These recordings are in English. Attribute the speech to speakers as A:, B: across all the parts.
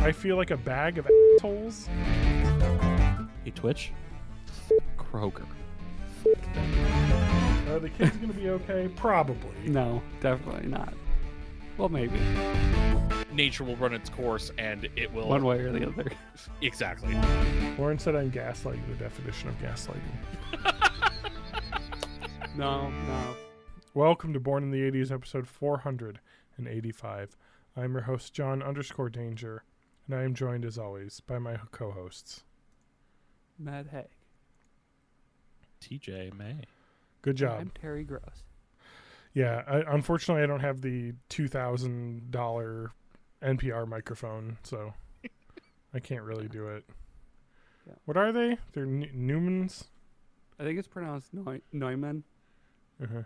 A: I feel like a bag of assholes.
B: Hey, Twitch. Kroger.
A: Are the kids going to be okay? Probably.
C: No, definitely not. Well, maybe.
B: Nature will run its course, and it will...
C: One way or the other.
B: Exactly.
A: Lauren said I'm gaslighting the definition of gaslighting.
C: No.
A: Welcome to Born in the 80s, episode 485. I'm your host, John_Danger, and I am joined, as always, by my co-hosts.
C: Matt Haig.
B: TJ May.
A: Good job.
C: I'm Terry Gross.
A: Yeah, unfortunately, I don't have the $2,000 NPR microphone, so I can't really do it.
C: Yeah.
A: What are they? They're Newmans?
C: I think it's pronounced Neumann.
A: Uh-huh.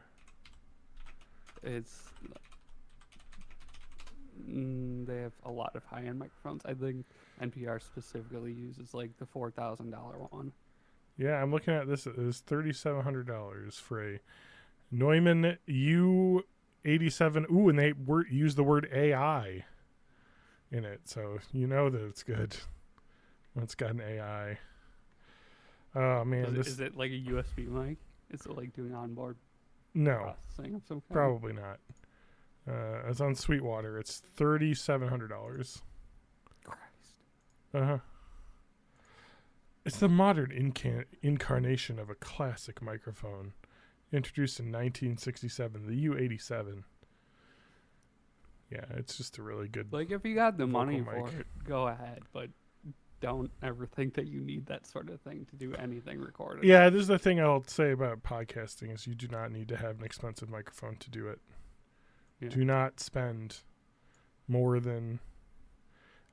C: It's... they have a lot of high-end microphones. I think NPR specifically uses like the $4,000 one.
A: Yeah, I'm looking at this. It was $3,700 for a Neumann U87. Ooh, and they use the word AI in it, so you know that it's good when it's got an AI. Oh, man.
C: Is it like a USB mic? Is it like doing onboard
A: No,
C: processing of some kind?
A: probably not. It's on Sweetwater. It's $3,700.
C: Christ.
A: Uh-huh. It's the modern incarnation of a classic microphone, introduced in 1967, the U87. Yeah, it's just a really good...
C: Like, if you got the money
A: mic.
C: for it, go ahead, but don't ever think that you need that sort of thing to do anything recorded.
A: Yeah, this is the thing I'll say about podcasting is you do not need to have an expensive microphone to do it.
C: Yeah.
A: Do not spend more than...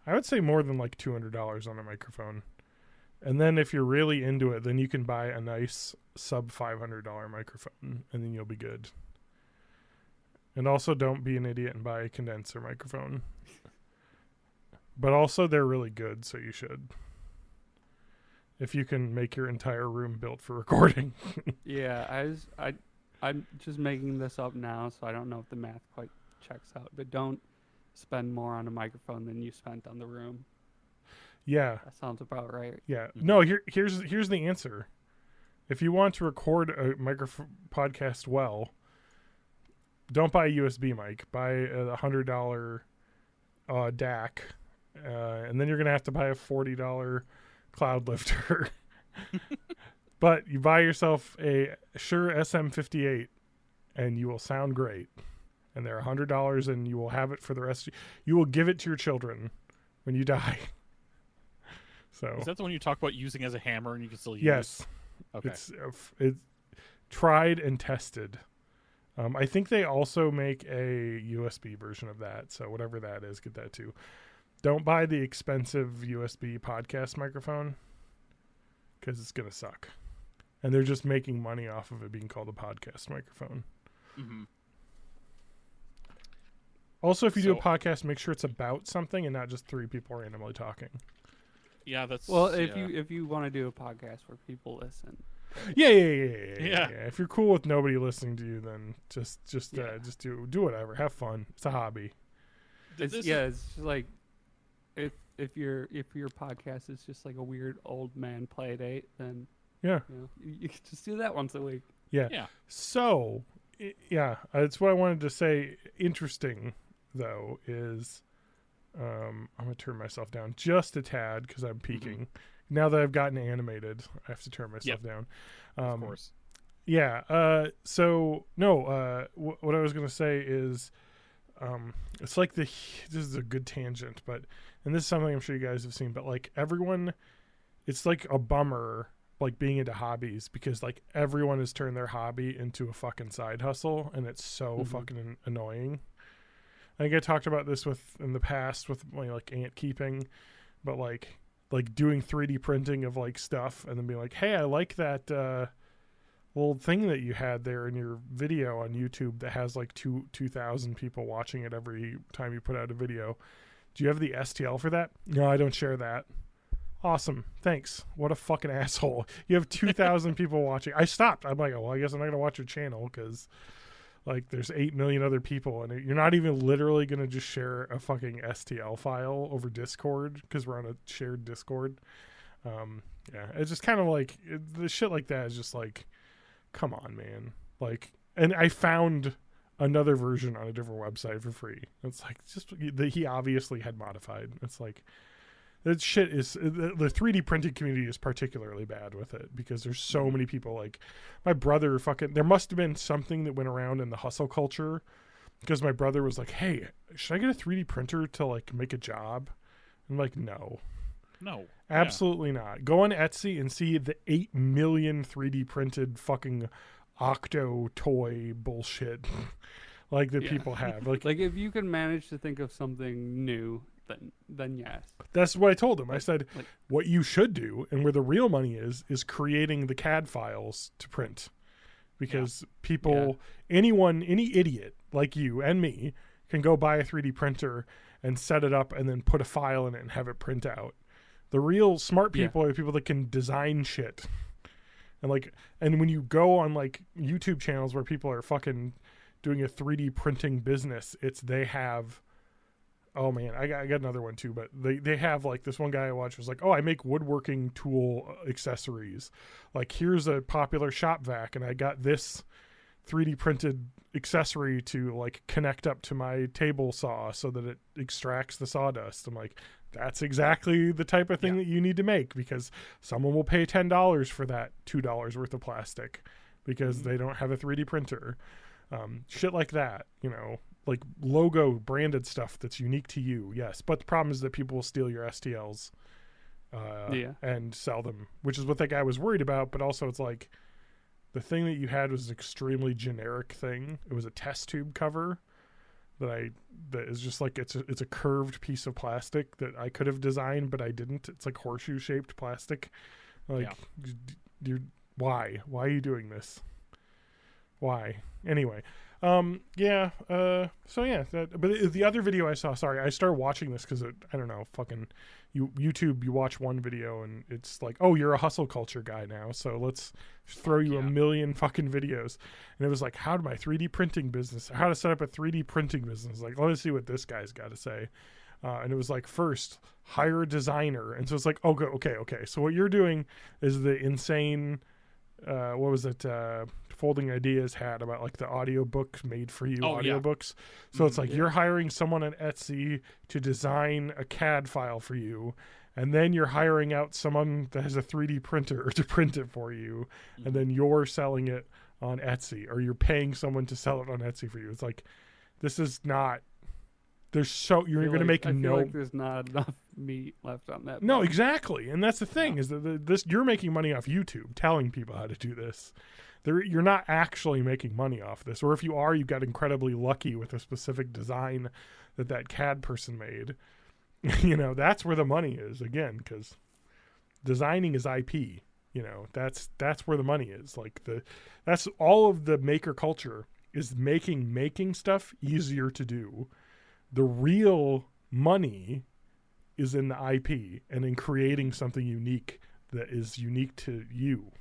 A: I would say more than like $200 on a microphone. And then if you're really into it, then you can buy a nice sub $500 microphone, and then you'll be good. And also don't be an idiot and buy a condenser microphone. But also they're really good, so you should. If you can make your entire room built for recording.
C: Yeah, I'm just making this up now, so I don't know if the math quite checks out. But don't spend more on a microphone than you spent on the room.
A: Yeah.
C: That sounds about right.
A: Yeah. No, here's the answer. If you want to record a podcast well, don't buy a USB mic. Buy a $100 DAC, and then you're gonna have to buy a $40 cloud lifter. But you buy yourself a Shure SM58, and you will sound great. And they're $100, and you will have it for the rest. You will give it to your children when you die. So
B: Is that the one you talk about using as a hammer and you can still use?
A: Yes.
B: Okay.
A: It's tried and tested. I think they also make a USB version of that. So whatever that is, get that too. Don't buy the expensive USB podcast microphone because it's going to suck. And they're just making money off of it being called a podcast microphone.
B: Mm-hmm.
A: Also, if you do a podcast, make sure it's about something and not just three people randomly talking.
B: Yeah, that's...
C: Well, if you want to do a podcast where people listen.
A: Yeah.
B: Yeah.
A: If you're cool with nobody listening to you, then just do whatever. Have fun. It's a hobby.
C: It's just like if your podcast is just like a weird old man play date, then
A: Yeah.
C: you can just do that once a week.
A: Yeah. So, that's what I wanted to say. Interesting, though, is I'm going to turn myself down just a tad because I'm peeking. Mm-hmm. Now that I've gotten animated, I have to turn myself down.
B: Of course.
A: Yeah. What I was going to say is it's like this is a good tangent, and this is something I'm sure you guys have seen, but like everyone, it's like a bummer like being into hobbies because like everyone has turned their hobby into a fucking side hustle, and it's so fucking annoying. I think I talked about this in the past with like ant keeping, but like doing 3D printing of like stuff and then being like, hey, I like that little thing that you had there in your video on YouTube that has like 2,000 people watching it every time you put out a video. Do you have the STL for that? No, I don't share that. Awesome. Thanks. What a fucking asshole. You have 2,000 people watching. I stopped. I'm like, well, I guess I'm not going to watch your channel because Like there's 8 million other people, and you're not even literally going to just share a fucking STL file over Discord because we're on a shared Discord. Yeah, it's just kind of like the shit like that is just like, come on, man. Like, and I found another version on a different website for free. It's like just he obviously had modified. It's like that shit is the 3D printing community is particularly bad with it because there's so many people. Like my brother fucking there must have been something that went around in the hustle culture because my brother was like, hey, should I get a 3D printer to like make a job? I'm like, no, absolutely not. Go on Etsy and see the 8 million 3D printed fucking Octo toy bullshit like that people have. Like
C: if you can manage to think of something new, then yes.
A: That's what I told him. I said, what you should do, and where the real money is creating the CAD files to print. Because people, anyone, any idiot like you and me can go buy a 3D printer and set it up and then put a file in it and have it print out. The real smart people are people that can design shit. And when you go on like YouTube channels where people are fucking doing a 3D printing business, they have, oh man, I got another one too, but they have like this one guy I watched was like, oh, I make woodworking tool accessories. Like here's a popular shop vac and I got this 3D printed accessory to like connect up to my table saw so that it extracts the sawdust. I'm like, that's exactly the type of thing that you need to make because someone will pay $10 for that $2 worth of plastic because they don't have a 3D printer. Shit like that, you know, like logo branded stuff that's unique to you. Yes. But the problem is that people will steal your STLs and sell them, which is what that guy was worried about. But also it's like the thing that you had was an extremely generic thing. It was a test tube cover that is just like it's a curved piece of plastic that I could have designed, but I didn't. It's like horseshoe shaped plastic. Like, why are you doing this? Why? Anyway, but the other video I saw, sorry, I started watching this because I don't know, fucking YouTube, you watch one video and it's like, oh, you're a hustle culture guy now, so let's throw you a million fucking videos. And it was like, how to set up a 3D printing business. Like, let's see what this guy's got to say. And it was like, first, hire a designer. And so it's like, okay. So what you're doing is the insane, what was it, Folding Ideas had about like the audiobooks made for you audiobooks. So it's like you're hiring someone on Etsy to design a CAD file for you, and then you're hiring out someone that has a 3D printer to print it for you, and then you're selling it on Etsy, or you're paying someone to sell it on Etsy for you. It's like, this is not, you're going to make
C: I feel like there's not enough meat left on that.
A: No, exactly. And that's the thing is that you're making money off YouTube telling people how to do this. You're not actually making money off this. Or if you are, you got incredibly lucky with a specific design that CAD person made. You know, that's where the money is, again, because designing is IP. You know, that's where the money is. Like that's all of the maker culture is making stuff easier to do. The real money is in the IP and in creating something unique that is unique to you.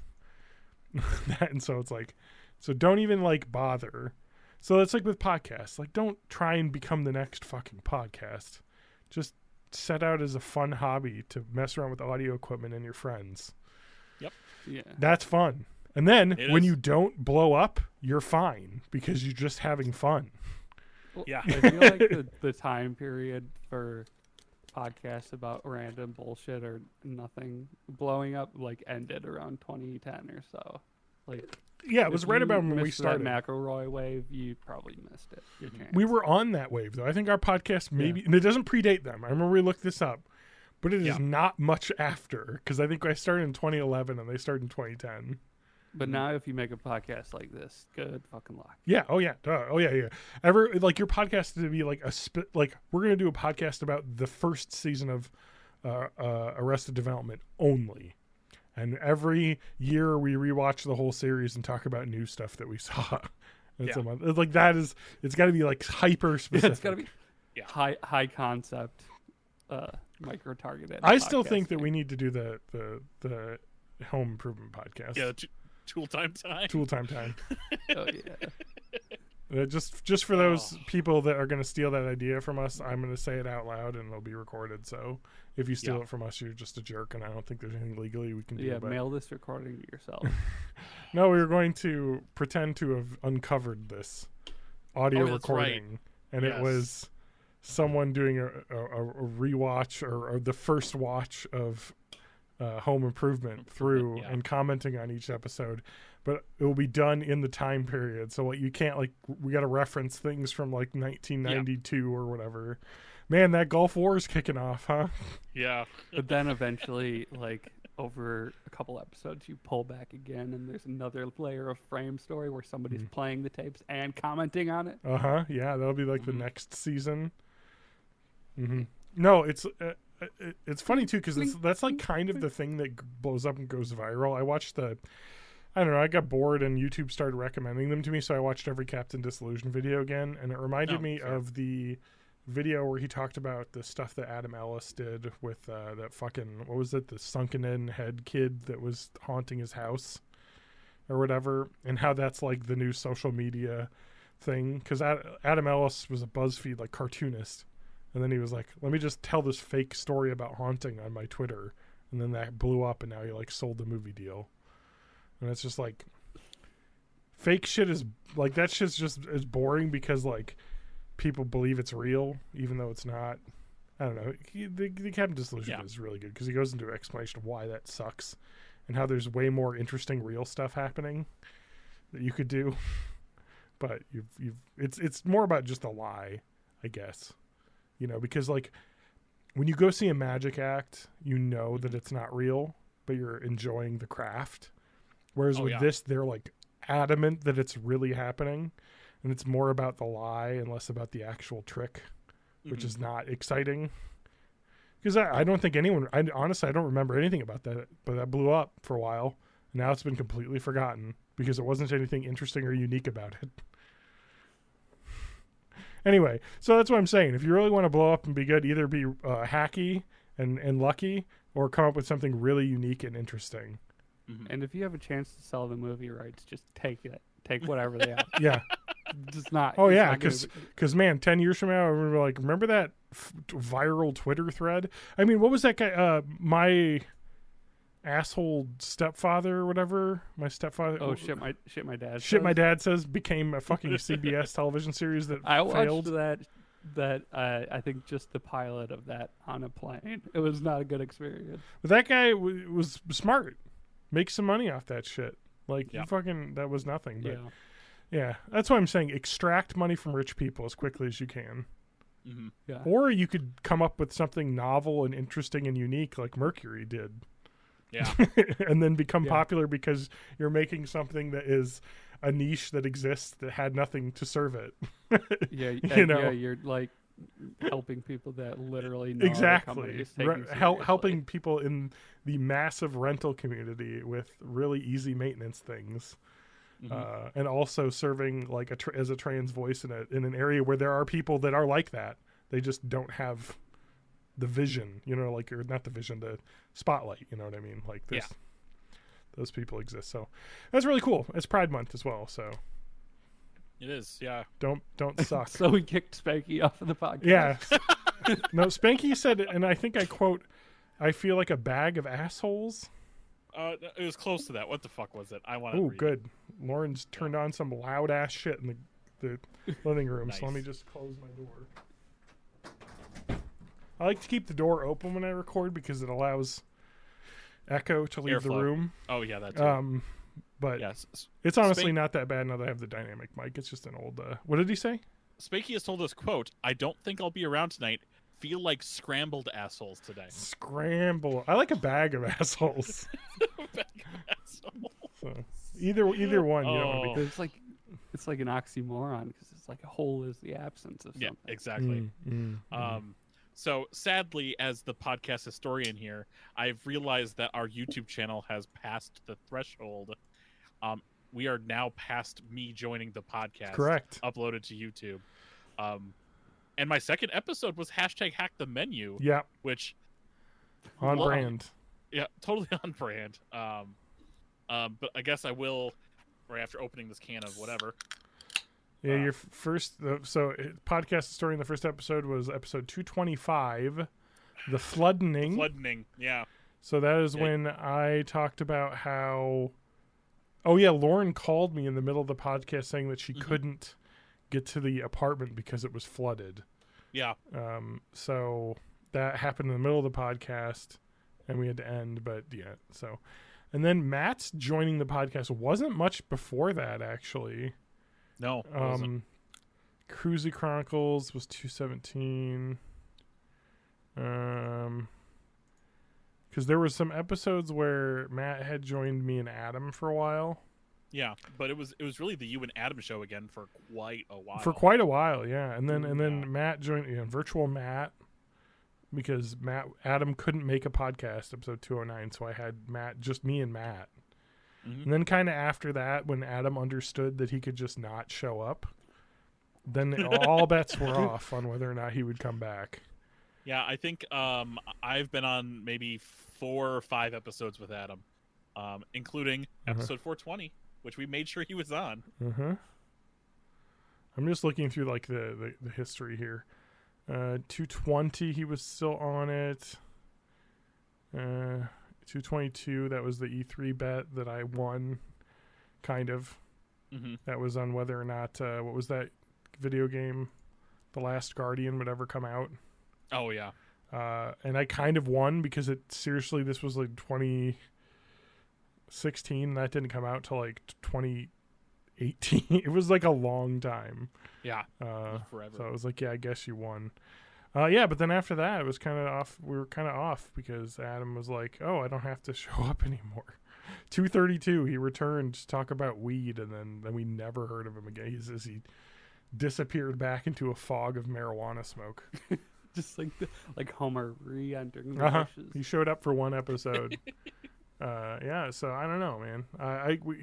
A: And so it's like, so don't even like bother. So it's like with podcasts, like don't try and become the next fucking podcast. Just set out as a fun hobby to mess around with audio equipment and your friends.
B: Yep.
C: Yeah.
A: That's fun. And then when you don't blow up, you're fine because you're just having fun.
C: Well, I feel like the time period for podcasts about random bullshit or nothing blowing up like ended around 2010 or so. Like,
A: yeah, it was right about when we started.
C: That McElroy wave, you probably missed it.
A: We were on that wave though. I think our podcast maybe, and it doesn't predate them. I remember we looked this up, but it is not much after because I think I started in 2011 and they started in 2010.
C: But now, if you make a podcast like this, good fucking luck.
A: Yeah. Oh yeah. Oh yeah. Ever like your podcast to be like like we're gonna do a podcast about the first season of Arrested Development only, and every year we rewatch the whole series and talk about new stuff that we saw. It's a month. It's like that is. It's got to be like hyper specific.
C: Yeah, it's got to be high concept, micro targeted.
A: I still think that we need to do the home improvement podcast.
B: Yeah. Tool time.
A: Tool time.
C: Oh yeah.
A: Just for those people that are going to steal that idea from us, I'm going to say it out loud and it'll be recorded. So if you steal it from us, you're just a jerk, and I don't think there's anything legally we can do.
C: Yeah,
A: but...
C: mail this recording to yourself.
A: No, we were going to pretend to have uncovered this audio recording,
B: right.
A: and it was someone doing a rewatch or the first watch of Home Improvement through and commenting on each episode. But it will be done in the time period, so you can't we got to reference things from 1992 or whatever. Man, that Gulf War is kicking off, huh?
B: Yeah.
C: But then eventually, over a couple episodes, you pull back again, and there's another layer of frame story where somebody's playing the tapes and commenting on it.
A: Yeah, that'll be the next season. No, it's funny too because that's kind of the thing that blows up and goes viral. I watched I don't know, I got bored and YouTube started recommending them to me, so I watched every Captain Disillusion video again, and it reminded me of the video where he talked about the stuff that Adam Ellis did with that fucking, what was it, the sunken in head kid that was haunting his house or whatever, and how that's the new social media thing, because Adam Ellis was a BuzzFeed cartoonist, and then he was like, let me just tell this fake story about haunting on my Twitter, and then that blew up, and now he sold the movie deal. And it's just fake shit is that shit's just is boring because people believe it's real even though it's not. I don't know. The Captain Disillusion is really good because he goes into an explanation of why that sucks and how there's way more interesting real stuff happening that you could do. But it's more about just a lie, I guess. Because when you go see a magic act, that it's not real, but you're enjoying the craft. Whereas with this, they're adamant that it's really happening, and it's more about the lie and less about the actual trick, which is not exciting. Because I don't think honestly, I don't remember anything about that, but that blew up for a while. And now it's been completely forgotten because it wasn't anything interesting or unique about it. Anyway, so that's what I'm saying. If you really want to blow up and be good, either be hacky and lucky, or come up with something really unique and interesting.
C: And if you have a chance to sell the movie rights, just take it. Take whatever they have.
A: Yeah.
C: Just not.
A: Oh, yeah, because, man, 10 years from now, we're remember that viral Twitter thread? I mean, what was that guy? My asshole stepfather or whatever? My stepfather.
C: Oh, shit, my dad
A: Shit, my dad says became a fucking CBS television series that failed.
C: I watched that I think just the pilot of that on a plane. It was not a good experience.
A: But that guy was smart. Make some money off that shit. That was nothing. But yeah, that's why I'm saying extract money from rich people as quickly as you can.
C: Yeah.
A: Or you could come up with something novel and interesting and unique like Mercury did.
B: Yeah.
A: And then become popular because you're making something that is a niche that exists that had nothing to serve it.
C: Yeah, you're helping people that literally know
A: exactly helping people in the massive rental community with really easy maintenance things, and also serving as a trans voice in an area where there are people that are like that. They just don't have the vision, or not the vision, the spotlight. You know what I mean? Those people exist. So that's really cool. It's Pride Month as well. So.
B: It is, yeah.
A: Don't suck.
C: So we kicked Spanky off of the podcast.
A: Yeah. No, Spanky said, and I think I quote, "I feel like a bag of assholes."
B: It was close to that. What the fuck was it? I want to.
A: Oh, good. Lauren's turned on some loud ass shit in the living room.
B: Nice.
A: So let me just close my door. I like to keep the door open when I record because it allows echo to leave the room.
B: Oh yeah, that's
A: but
B: yes,
A: it's honestly not that bad now that I have the dynamic mic. It's just an old. What did he say?
B: Spanky has told us, "Quote: I don't think I'll be around tonight. Feel like scrambled assholes today."
A: Scramble. I like a bag of assholes.
B: A bag of assholes.
A: So, either one. You don't want to be.
C: It's like an oxymoron because it's like a hole is the absence of something.
B: Yeah, exactly. So sadly, as the podcast historian here, I've realized that our YouTube channel has passed the threshold. We are now past me joining the podcast.
A: Correct.
B: Uploaded to YouTube. And my second episode was #HackTheMenu.
A: Yeah.
B: Which
A: on brand.
B: Yeah, totally on brand. But I guess I will right after opening this can of whatever.
A: Yeah, your first. Podcast story in the first episode was episode 225, the flooding.
B: Flooding, yeah.
A: So that is when I talked about how. Oh yeah, Lauren called me in the middle of the podcast saying that she couldn't get to the apartment because it was flooded.
B: Yeah.
A: So that happened in the middle of the podcast, and we had to end. But yeah, so, and then Matt's joining the podcast wasn't much before that actually.
B: No. It wasn't.
A: Cruisy Chronicles was 217. Because there were some episodes where Matt had joined me and Adam for a while.
B: Yeah, but it was really the you and Adam show again for quite a while.
A: For quite a while, yeah. And then Matt joined, virtual Matt, because Adam couldn't make a podcast, episode 209, so I had Matt, just me and Matt. Mm-hmm. And then kind of after that, when Adam understood that he could just not show up, then all bets were off on whether or not he would come back.
B: Yeah, I think I've been on maybe 4 or 5 episodes with Adam, including episode 420, which we made sure he was on.
A: I'm just looking through like the history here. 220, he was still on it. 222, that was the E3 bet that I won, kind of. Mm-hmm. That was on whether or not what was that video game, The Last Guardian, would ever come out.
B: Oh yeah.
A: And I kind of won because this was like 2016. That didn't come out till like 2018. It was like a long time.
B: Yeah. Forever.
A: So I was like, yeah, I guess you won. Yeah, but then after that, it was kind of off. We were kind of off because Adam was like, oh, I don't have to show up anymore. 232, he returned to talk about weed, and then we never heard of him again. He disappeared back into a fog of marijuana smoke.
C: Just like Homer re-entering the bushes.
A: He showed up for one episode. Yeah, so I don't know, man.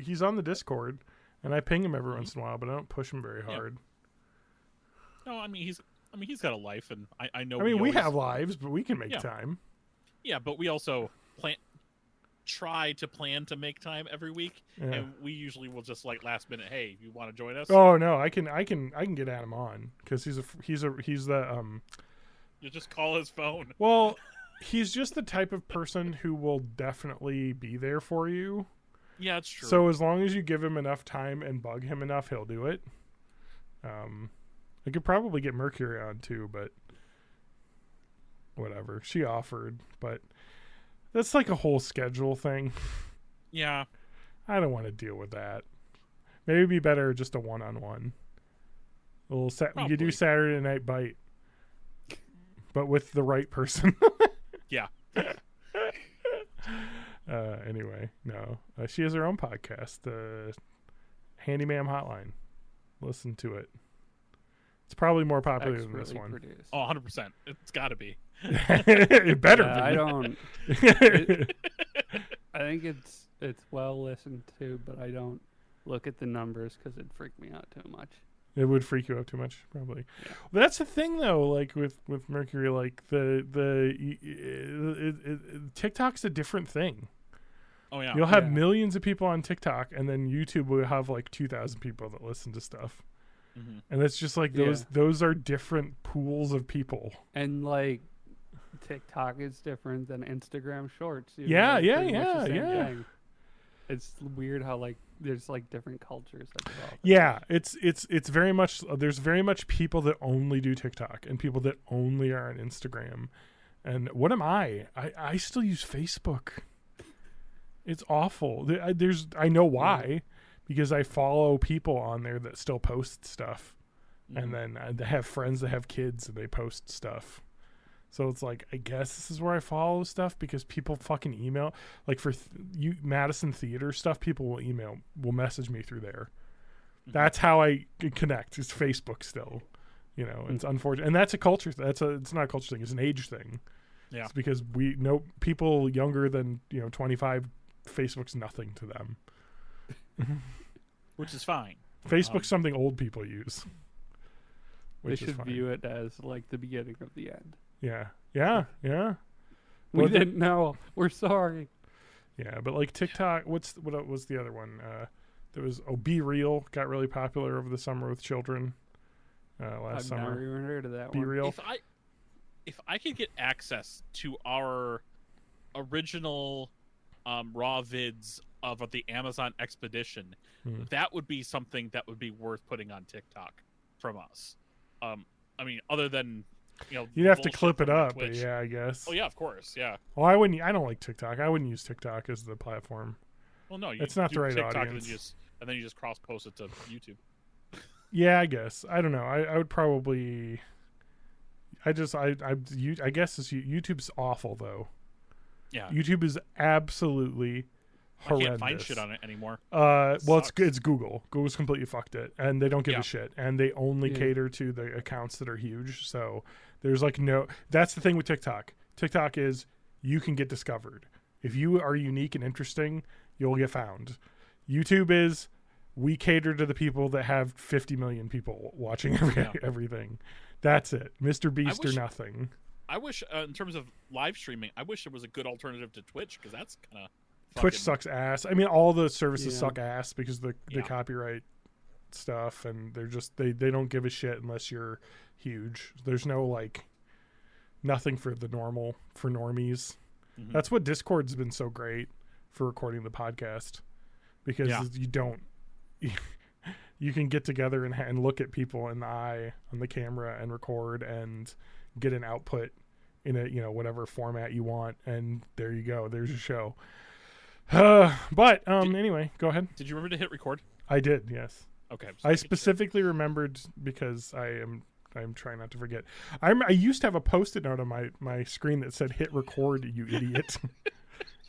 A: He's on the Discord, and I ping him every once in a while, but I don't push him very hard.
B: No, I mean he's got a life, and I know.
A: I mean, we have lives, but we can make time.
B: Yeah, but we also try to plan to make time every week, and we usually will just like last minute, hey, you want to join us?
A: Oh no, I can get Adam on because he's the
B: You just call his phone.
A: Well, he's just the type of person who will definitely be there for you.
B: Yeah, it's true.
A: So as long as you give him enough time and bug him enough, he'll do it. I could probably get Mercury on too, but whatever. She offered, but that's like a whole schedule thing.
B: Yeah.
A: I don't want to deal with that. Maybe it'd be better just a one-on-one. You do Saturday Night Bite, but with the right person.
B: Yeah.
A: Anyway, no. She has her own podcast, Handyman Hotline. Listen to it. It's probably more popular than this one.
C: Produced.
B: Oh, 100%. It's got to be.
A: It better be.
C: I don't. I think it's well listened to, but I don't look at the numbers because it'd freak me out too much.
A: It would freak you out too much, probably. Yeah. But that's the thing, though. Like with Mercury, like TikTok's a different thing.
B: Oh yeah,
A: you'll have millions of people on TikTok, and then YouTube will have like 2,000 people that listen to stuff, and it's just like those are different pools of people.
C: And like TikTok is different than Instagram Shorts.
A: Yeah.
C: Thing. It's weird how like there's like different cultures that develop.
A: Yeah, it's very much, there's very much people that only do TikTok and people that only are on Instagram. And what am I? I still use Facebook. It's awful. I know why, because I follow people on there that still post stuff, and then they have friends that have kids and they post stuff. So it's like, I guess this is where I follow stuff because people fucking email. Like for Madison Theater stuff, people will message me through there. That's how I connect. It's Facebook still. It's unfortunate. And that's a culture. It's not a culture thing. It's an age thing.
B: Yeah.
A: It's because we know people younger than 25. Facebook's nothing to them.
B: Which is fine.
A: Facebook's something old people use.
C: They should view it as like the beginning of the end.
A: Yeah.
C: We didn't know. We're sorry.
A: Yeah, but like TikTok, what was the other one? There was Be Real got really popular over the summer with children. Last
C: I've
A: summer.
C: never even heard of that
A: Be
C: one.
A: Real.
B: If I could get access to our original raw vids of the Amazon expedition, that would be something that would be worth putting on TikTok from us. I mean, other than
A: you'd have to
B: bullshit
A: clip it
B: from our
A: up, but
B: Twitch.
A: yeah, I guess.
B: Oh yeah, of course, yeah.
A: Well, I don't like TikTok. I wouldn't use TikTok as the platform.
B: Well, no,
A: it's not
B: do
A: the right
B: TikTok
A: audience.
B: And then you just cross post it to YouTube.
A: Yeah, I guess. I don't know. I would probably. I guess YouTube's awful though.
B: Yeah,
A: YouTube is absolutely horrendous.
B: I can't find shit on it anymore.
A: Well, it's Google. Google's completely fucked it, and they don't give a shit, and they only cater to the accounts that are huge. So there's like no. That's the thing with TikTok. TikTok is you can get discovered if you are unique and interesting. You'll get found. YouTube is we cater to the people that have 50 million people watching everything. That's it. Mr. Beast or nothing.
B: I wish, in terms of live streaming, I wish there was a good alternative to Twitch, because that's kind of
A: Twitch sucks ass. I mean, all the services suck ass because the copyright stuff, and they're just they don't give a shit unless you're huge. There's no like nothing for normies. Mm-hmm. That's what Discord's been so great for recording the podcast, because you can get together and look at people in the eye on the camera and record and get an output in a whatever format you want, and there you go. There's your show. But anyway, go ahead.
B: Did you remember to hit record?
A: I did, yes.
B: Okay.
A: I specifically remembered because I'm trying not to forget. I used to have a Post-it note on my screen that said "hit record, you idiot,"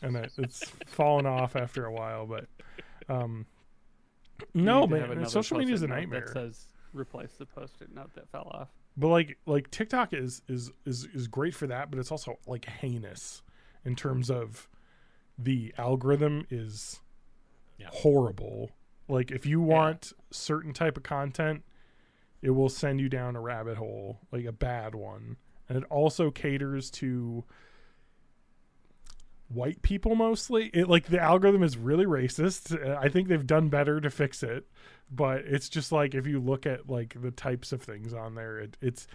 A: and it's fallen off after a while. But no, man, social media is a nightmare.
C: That says replace the Post-it note that fell off.
A: But like TikTok is great for that, but it's also like heinous in terms of the algorithm is horrible. Like if you want certain type of content, it will send you down a rabbit hole, like a bad one. And it also caters to white people mostly. It like the algorithm is really racist. I think they've done better to fix it, but it's just like if you look at like the types of things on there, it's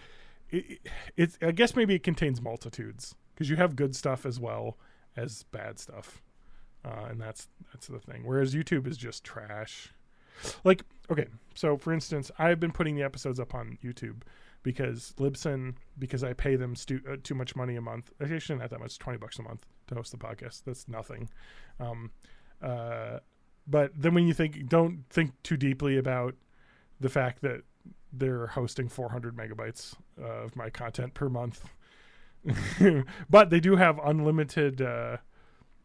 A: I guess maybe it contains multitudes, because you have good stuff as well as bad stuff, and that's the thing. Whereas YouTube is just trash. Like, okay, so for instance, I've been putting the episodes up on YouTube because Libsyn, because I pay them too much money a month. Actually, not that much, $20 a month to host the podcast. That's nothing. But then when you don't think too deeply about the fact that they're hosting 400 megabytes of my content per month. But they do have unlimited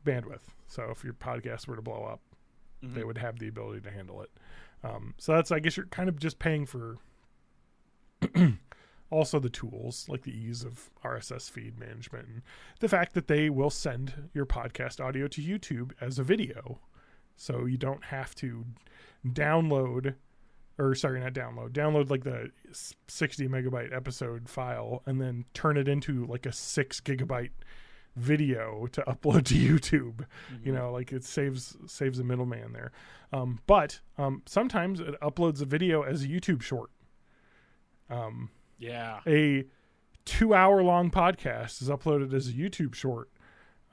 A: bandwidth. So if your podcast were to blow up, they would have the ability to handle it. So that's, I guess you're kind of just paying for also the tools, like the ease of RSS feed management, and the fact that they will send your podcast audio to YouTube as a video. So you don't have to download like the 60 megabyte episode file and then turn it into like a 6 gigabyte video to upload to YouTube. Like it saves a middleman there. But sometimes it uploads a video as a YouTube short. A 2-hour long podcast is uploaded as a YouTube short.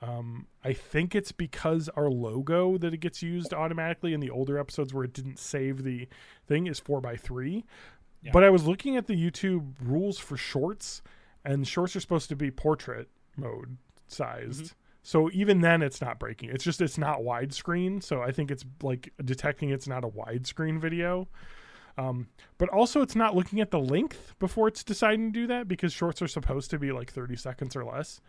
A: I think it's because our logo that it gets used automatically in the older episodes where it didn't save the thing is 4:3. Yeah. But I was looking at the YouTube rules for shorts, and shorts are supposed to be portrait mode sized. So even then it's not breaking. It's just, it's not widescreen. So I think it's like detecting it's not a widescreen video. But also it's not looking at the length before it's deciding to do that, because shorts are supposed to be like 30 seconds or less.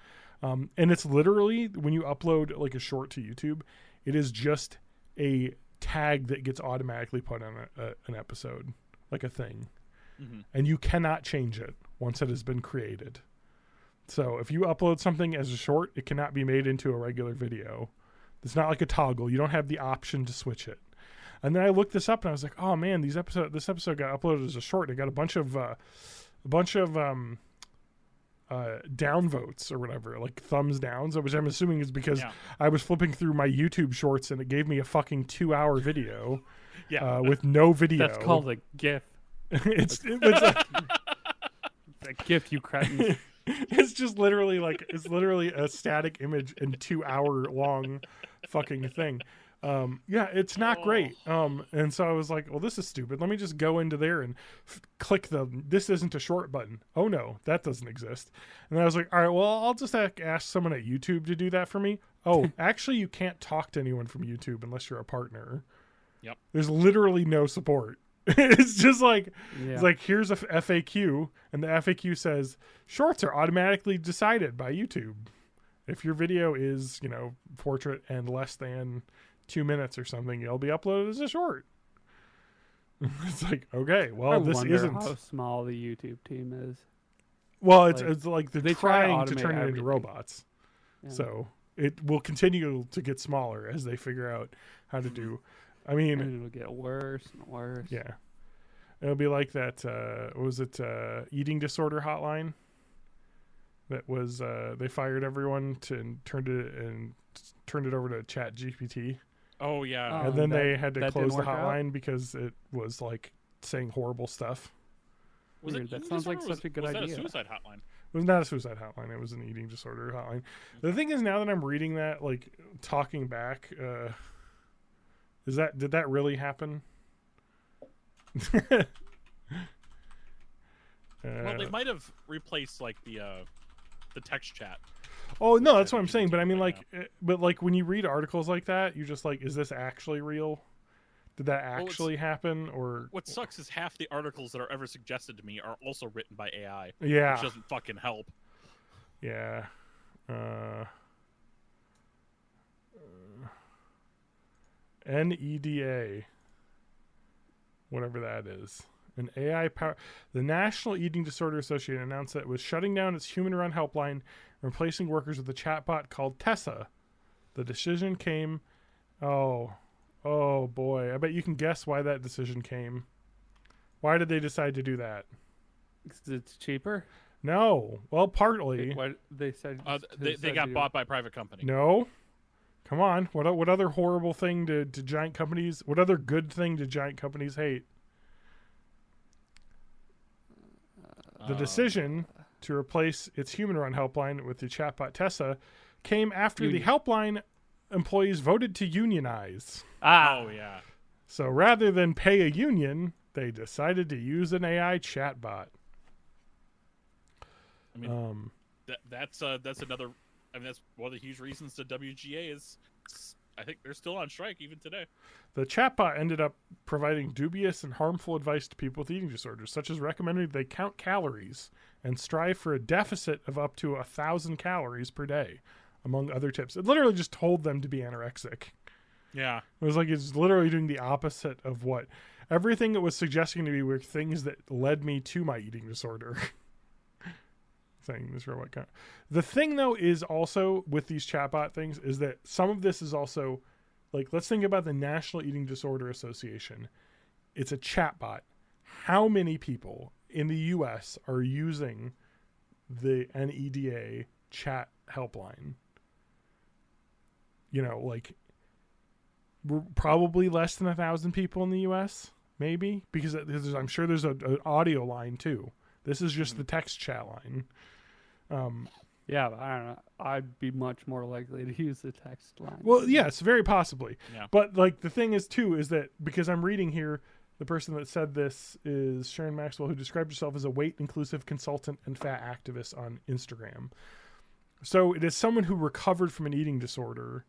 A: And it's literally, when you upload like a short to YouTube, it is just a tag that gets automatically put on an episode, like a thing. And you cannot change it once it has been created. So if you upload something as a short, it cannot be made into a regular video. It's not like a toggle. You don't have the option to switch it. And then I looked this up and I was like, oh man, this episode got uploaded as a short. It got a bunch of downvotes or whatever, like thumbs downs, which I'm assuming is because I was flipping through my YouTube shorts and it gave me a fucking 2-hour video.
B: Yeah.
A: with no video.
C: That's called a GIF.
A: it's
C: A GIF, you cretins.
A: it's just literally it's a static image and 2-hour long fucking thing. Yeah, it's not great. And so I was like, well, this is stupid. Let me just go into there and click this isn't a short button. Oh no, that doesn't exist. And I was like, all right, well, I'll just ask someone at YouTube to do that for me. Oh, actually you can't talk to anyone from YouTube unless you're a partner.
B: Yep.
A: There's literally no support. It's just like,
C: Yeah.
A: it's like, here's a FAQ, and the FAQ says shorts are automatically decided by YouTube. If your video is, portrait and less than 2 minutes or something, it'll be uploaded as a short. It's like, okay, well,
C: I
A: this
C: wonder
A: isn't.
C: how small the YouTube team is.
A: Well,
C: like,
A: it's like they're
C: they try to
A: trying to
C: automate
A: turn it into
C: everything.
A: robots.
C: Yeah.
A: So it will continue to get smaller as they figure out how to do. I mean,
C: And it'll get worse and worse.
A: yeah. It'll be like that, what was it, eating disorder hotline? That was, they fired everyone and turned it over to Chat GPT.
B: Oh yeah.
A: And then
C: that-
A: they had to
C: that
A: close
C: didn't
A: the
C: work out?
A: hotline because it was like saying horrible stuff.
B: Was
C: Weird.
B: it
C: That
B: eating
C: sounds like
B: disorder or
C: such a good
B: was
C: idea.
B: that a suicide hotline?
A: It was not a suicide hotline. It was an eating disorder hotline. The thing is, now that I'm reading that, like talking back, did that really happen?
B: Well, they might have replaced like the text chat.
A: Oh no, that's
B: Chat
A: what I'm saying. But I mean,
B: GPT
A: like, but when you read articles like that, you're just like, is this actually real? Did that
B: it's-
A: actually happen? Or
B: What sucks is half the articles that are ever suggested to me are also written by AI,
A: yeah,
B: which doesn't fucking help.
A: yeah. NEDA, whatever that is. An AI power. The National Eating Disorder Association announced that it was shutting down its human-run helpline and replacing workers with a chatbot called Tessa. The decision came. Oh boy! I bet you can guess why that decision came. Why did they decide to do that?
C: 'Cause it's cheaper.
A: No. Well, partly.
C: What they said.
B: They got bought by a private company.
A: No. Come on. What other horrible thing to giant companies? What other good thing do giant companies hate? The decision to replace its human-run helpline with the chatbot Tessa came after the helpline employees voted to unionize.
B: Oh yeah.
A: So rather than pay a union, they decided to use an AI chatbot.
B: I mean, that's another. I mean, that's one of the huge reasons the WGA is. I think they're still on strike even today.
A: The chatbot ended up providing dubious and harmful advice to people with eating disorders, such as recommending they count calories and strive for a deficit of up to 1,000 calories per day, among other tips. It literally just told them to be anorexic.
B: Yeah.
A: It was like it's literally doing the opposite of what everything it was suggesting to me were things that led me to my eating disorder. Saying this robot count. The thing though is also with these chatbot things is that some of this is also like, let's think about the National Eating Disorder Association. It's a chatbot. How many people in the US are using the NEDA chat helpline? Like we're probably less than 1,000 people in the US, maybe, because I'm sure there's an audio line too. This is just the text chat line.
C: Yeah, but I don't know. I'd be much more likely to use the text line.
A: Well, yes, very possibly.
B: Yeah.
A: But like the thing is too is that because I'm reading here, the person that said this is Sharon Maxwell, who described herself as a weight inclusive consultant and fat activist on Instagram. So it is someone who recovered from an eating disorder.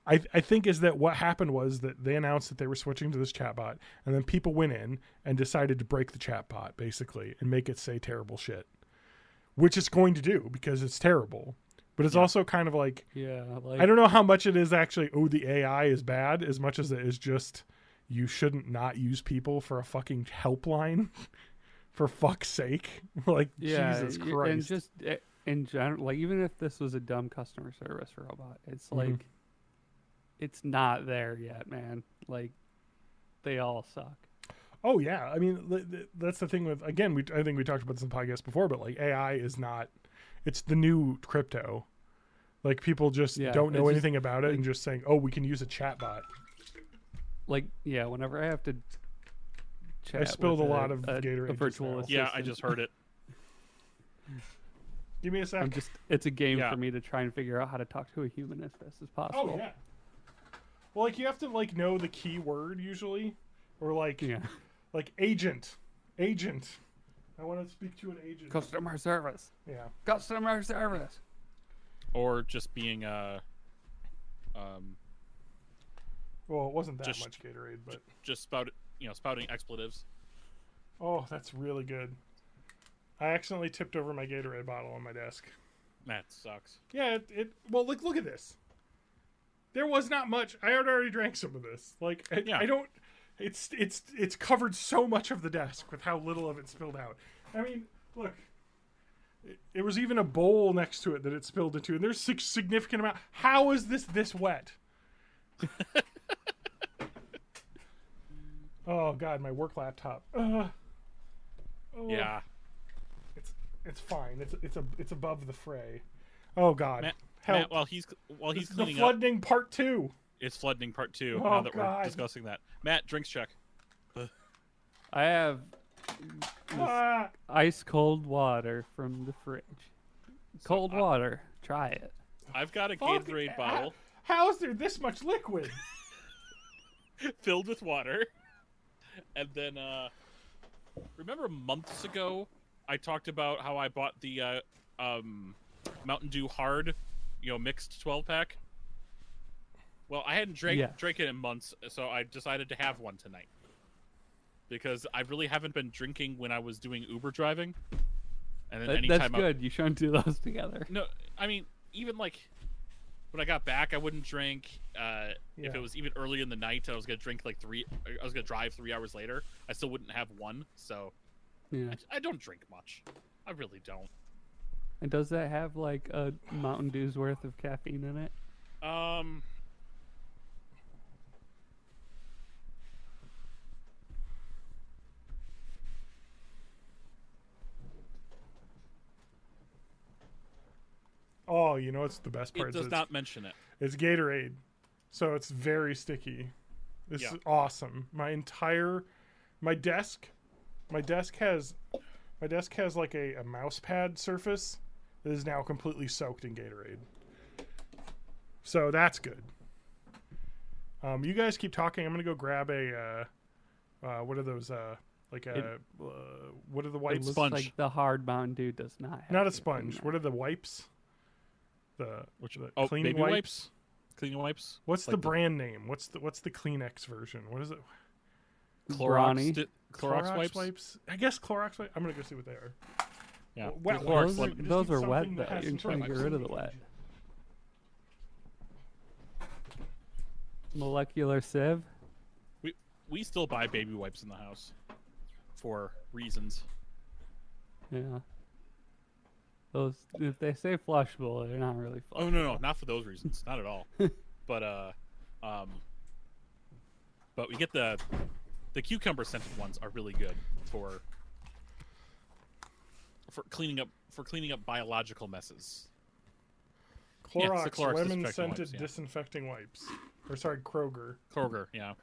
A: I think is that what happened was that they announced that they were switching to this chatbot, and then people went in and decided to break the chatbot basically and make it say terrible shit, which it's going to do because it's terrible. But it's also kind of like, I don't know how much it is actually, the AI is bad, as much as it is just you shouldn't not use people for a fucking helpline. For fuck's sake. Like, Jesus Christ.
C: And just in general, like, even if this was a dumb customer service robot, it's like, it's not there yet, man. Like, they all suck.
A: Oh, yeah. I mean, that's the thing with, again, I think we talked about this in the podcast before, but like AI is not, it's the new crypto. Like people just don't know anything about it and just saying, we can use a chatbot.
C: Like, yeah, whenever I have to chat
A: I spilled
C: with
A: a lot of Gatorade
C: a
A: just
C: virtual
A: now.
C: assistant.
B: Yeah, I just heard it.
A: Give me a sec.
C: It's a game
B: Yeah.
C: for me to try and figure out how to talk to a human as best as possible.
A: Oh yeah. Well, like you have to like know the key word usually, or like
C: Yeah.
A: like agent. I want to speak to an agent.
C: Customer service.
A: Yeah.
C: Customer service.
B: Or just being
A: Well, it wasn't that
B: Just-
A: much Gatorade, but
B: just spouting expletives.
A: oh, that's really good. I accidentally tipped over my Gatorade bottle on my desk.
B: That sucks.
A: Yeah, well, look at this. There was not much. I had already drank some of this. Like,
B: Yeah.
A: I don't. It's covered so much of the desk with how little of it spilled out. I mean, look. It was even a bowl next to it that it spilled into, and there's significant amount. How is this wet? Oh God, my work laptop. Oh.
B: Yeah.
A: It's fine. It's above the fray. Oh God. Help.
B: Matt, while he's
A: This is the
B: cleaning up,
A: flooding part 2.
B: it's flooding part 2.
A: Oh,
B: now that
A: God.
B: we're discussing that, Matt, drinks check.
C: I have
A: Ah,
C: ice cold water from the fridge. Cold water. Try it.
B: I've got a
A: fuck.
B: Gatorade bottle
A: How is there this much liquid?
B: filled with water, and then remember months ago I talked about how I bought the Mountain Dew Hard, mixed 12-pack. Well, I hadn't drank it in months, so I decided to have one tonight. Because I really haven't been drinking when I was doing Uber driving. And then anytime
C: That's good. You shouldn't do those together.
B: No, I mean, even like when I got back, I wouldn't drink. If
A: Yeah.
B: it was even early in the night, I was gonna drink I was gonna drive 3 hours later. I still wouldn't have one. So
C: Yeah.
B: I don't drink much. I really don't.
C: And does that have like a Mountain Dew's worth of caffeine in it?
A: Oh, you know what's the best part?
B: It does not mention it.
A: It's Gatorade, so it's very sticky. This
B: Yeah.
A: is awesome. My desk has like a mouse pad surface that is now completely soaked in Gatorade. So that's good. You guys keep talking. I'm gonna go grab a what are those what are the
C: It
A: wipes?
C: looks
B: Sponge.
C: like the hard Mountain Dew does not have
A: Not a
C: caffeine
A: sponge.
C: in
A: What
C: it.
A: are the wipes? The
B: Cleaning
A: cleaning
B: wipes. Cleaning wipes.
A: What's
B: Like
A: the brand name? What's the Kleenex version? What is it?
C: Brawny.
B: Clorox wipes.
A: I guess Clorox wipes. I'm gonna go see what they are.
B: Yeah.
A: Wet
B: Clorox
A: wipes.
C: Those are,
A: I just
C: those
A: need
C: are wet
A: something
C: though.
A: that has
C: You're
A: some
C: trying to
A: sort
C: get
A: of
C: rid of the
A: oxygen.
C: wet. Molecular sieve.
B: We still buy baby wipes in the house for reasons.
C: Yeah. Those, if they say flushable, they're not really flushable.
B: Oh no, not for those reasons, not at all. But but we get the cucumber scented ones are really good for cleaning up biological messes. Yeah,
A: Clorox,
B: it's the Clorox
A: lemon
B: disinfecting
A: scented
B: wipes, yeah.
A: disinfecting wipes. Or sorry, Kroger.
B: Kroger, yeah.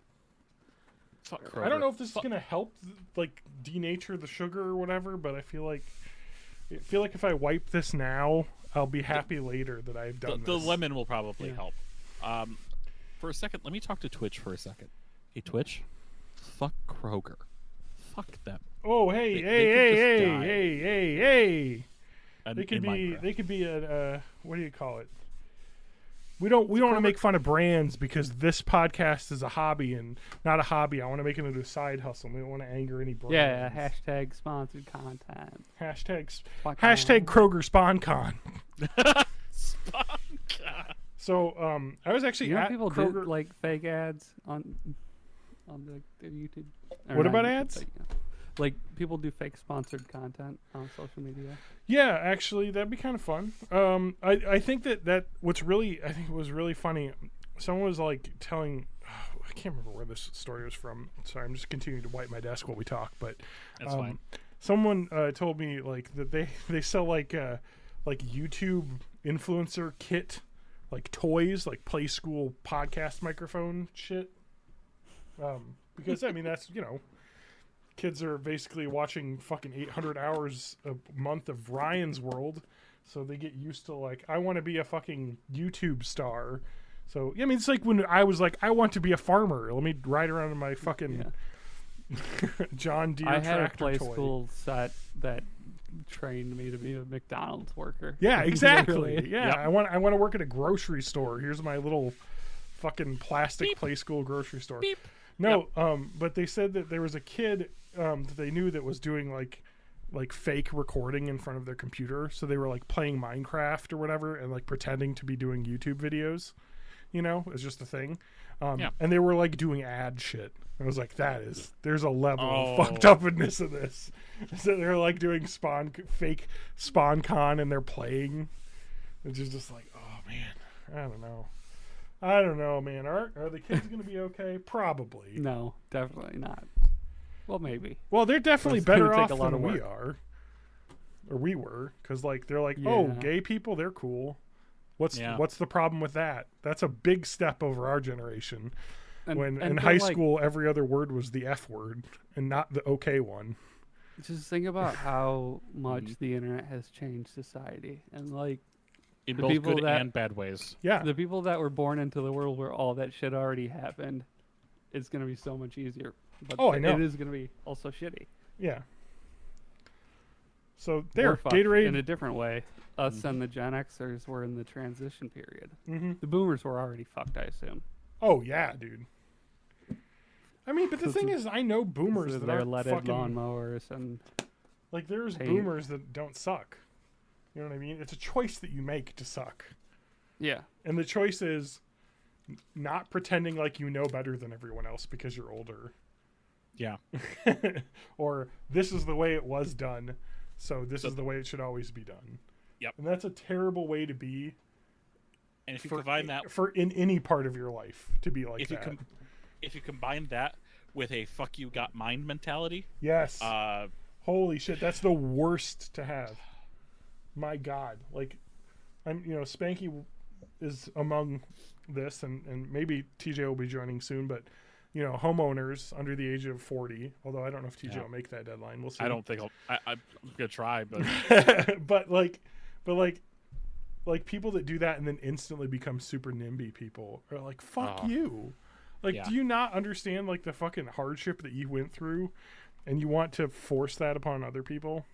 B: Fuck Kroger.
A: I don't know if this is gonna help like denature the sugar or whatever, but I feel like if I wipe this now, I'll be happy later that I've done
B: the
A: this.
B: lemon will probably
C: Yeah.
B: help. For a second, let me talk to Twitch for a second. Hey Twitch, fuck Kroger. Fuck them.
A: Oh hey
B: They
A: hey
B: could
A: hey
B: just
A: hey
B: die.
A: hey hey!
B: And,
A: They could
B: in
A: be
B: Minecraft.
A: they could be a what do you call it? We don't want to make fun of brands because this podcast is a hobby and not a hobby. I want to make it into a side hustle. We don't want to anger any brands.
C: Yeah, hashtag sponsored content.
A: Hashtag
C: Fuck
A: hashtag
C: on.
A: Kroger SpawnCon.
B: Sponka.
A: So I was actually
C: You know
A: at
C: people
A: Kroger.
C: do like fake ads on their YouTube. Or
A: What
C: not
A: about
C: YouTube,
A: ads?
C: but, you know, like people do fake sponsored content on social media.
A: Yeah, actually, that'd be kind of fun. I think that what's really I think was really funny. Someone was like telling, I can't remember where this story was from. Sorry, I'm just continuing to wipe my desk while we talk. But
B: That's fine.
A: someone told me like that they sell like YouTube influencer kit, like toys, like Play School podcast microphone shit. Because I mean that's kids are basically watching fucking 800 hours a month of Ryan's World, so they get used to like I want to be a fucking YouTube star. So I mean it's like when I was like I want to be a farmer. Let me ride around in my fucking John Deere
C: I had a
A: tractor
C: play
A: toy.
C: school set that trained me to be a McDonald's worker.
A: Yeah, exactly.
C: Literally.
A: Yeah,
B: Yep.
A: I want to work at a grocery store. Here's my little fucking plastic play school grocery store.
B: Beep.
A: No, but they said that there was a kid that they knew that was doing like fake recording in front of their computer. So they were like playing Minecraft or whatever and like pretending to be doing YouTube videos. It's just a thing. And they were like doing ad shit. I was like, there's a level of fucked upness in this. So they're like doing fake SpawnCon and they're playing. It's just like, oh man, I don't know, man. Are the kids going to be okay? Probably.
C: No, definitely not. Well, maybe.
A: Well, they're definitely
C: It's gonna
A: better
C: take
A: off
C: a lot
A: than
C: of
A: we
C: work.
A: are. Or we were. Because like they're like, oh,
C: Yeah.
A: gay people, they're cool. What's
B: Yeah.
A: the problem with that? That's a big step over our generation. When in
C: they're
A: high
C: like-
A: school, every other word was the F word and not the okay one.
C: Just think about how much the internet has changed society, and like
B: In
C: The
B: both
C: people
B: good
C: that-
B: and bad ways.
A: Yeah.
C: the people that were born into the world where all that shit already happened, it's gonna be so much easier. But
A: Oh, I know.
C: it is gonna be also shitty.
A: Yeah. So
C: We're
A: there,
C: fucked
A: Gatorade.
C: in a different way. Us and the Gen Xers were in the transition period.
A: Mm-hmm.
C: The Boomers were already fucked, I assume.
A: Oh yeah, dude. I mean, but the thing is, I know boomers
C: So
A: that
C: they're
A: aren't
C: leaded
A: fucking
C: lawnmowers and
A: like. There's
C: Hey.
A: boomers that don't suck. You know what I mean? It's a choice that you make to suck,
C: yeah.
A: and the choice is not pretending like you know better than everyone else because you're older,
B: Yeah.
A: or this is the way it was done, so this is the way it should always be done.
B: Yep.
A: And that's a terrible way to be
B: And if you
A: for
B: combine that
A: for in any part of your life to be like
B: if you
A: that.
B: if you combine that with a fuck you got mine mentality,
A: Yes.
B: uh
A: Holy shit, that's the worst to have. My God, like, Spanky is among this, and maybe TJ will be joining soon. But homeowners under the age of 40. Although I don't know if TJ
B: Yeah.
A: will make that deadline. We'll see.
B: I don't think I'm gonna try, but
A: but people that do that and then instantly become super NIMBY people are like, fuck
B: Oh.
A: you. Like,
B: Yeah.
A: do you not understand like the fucking hardship that you went through, and you want to force that upon other people?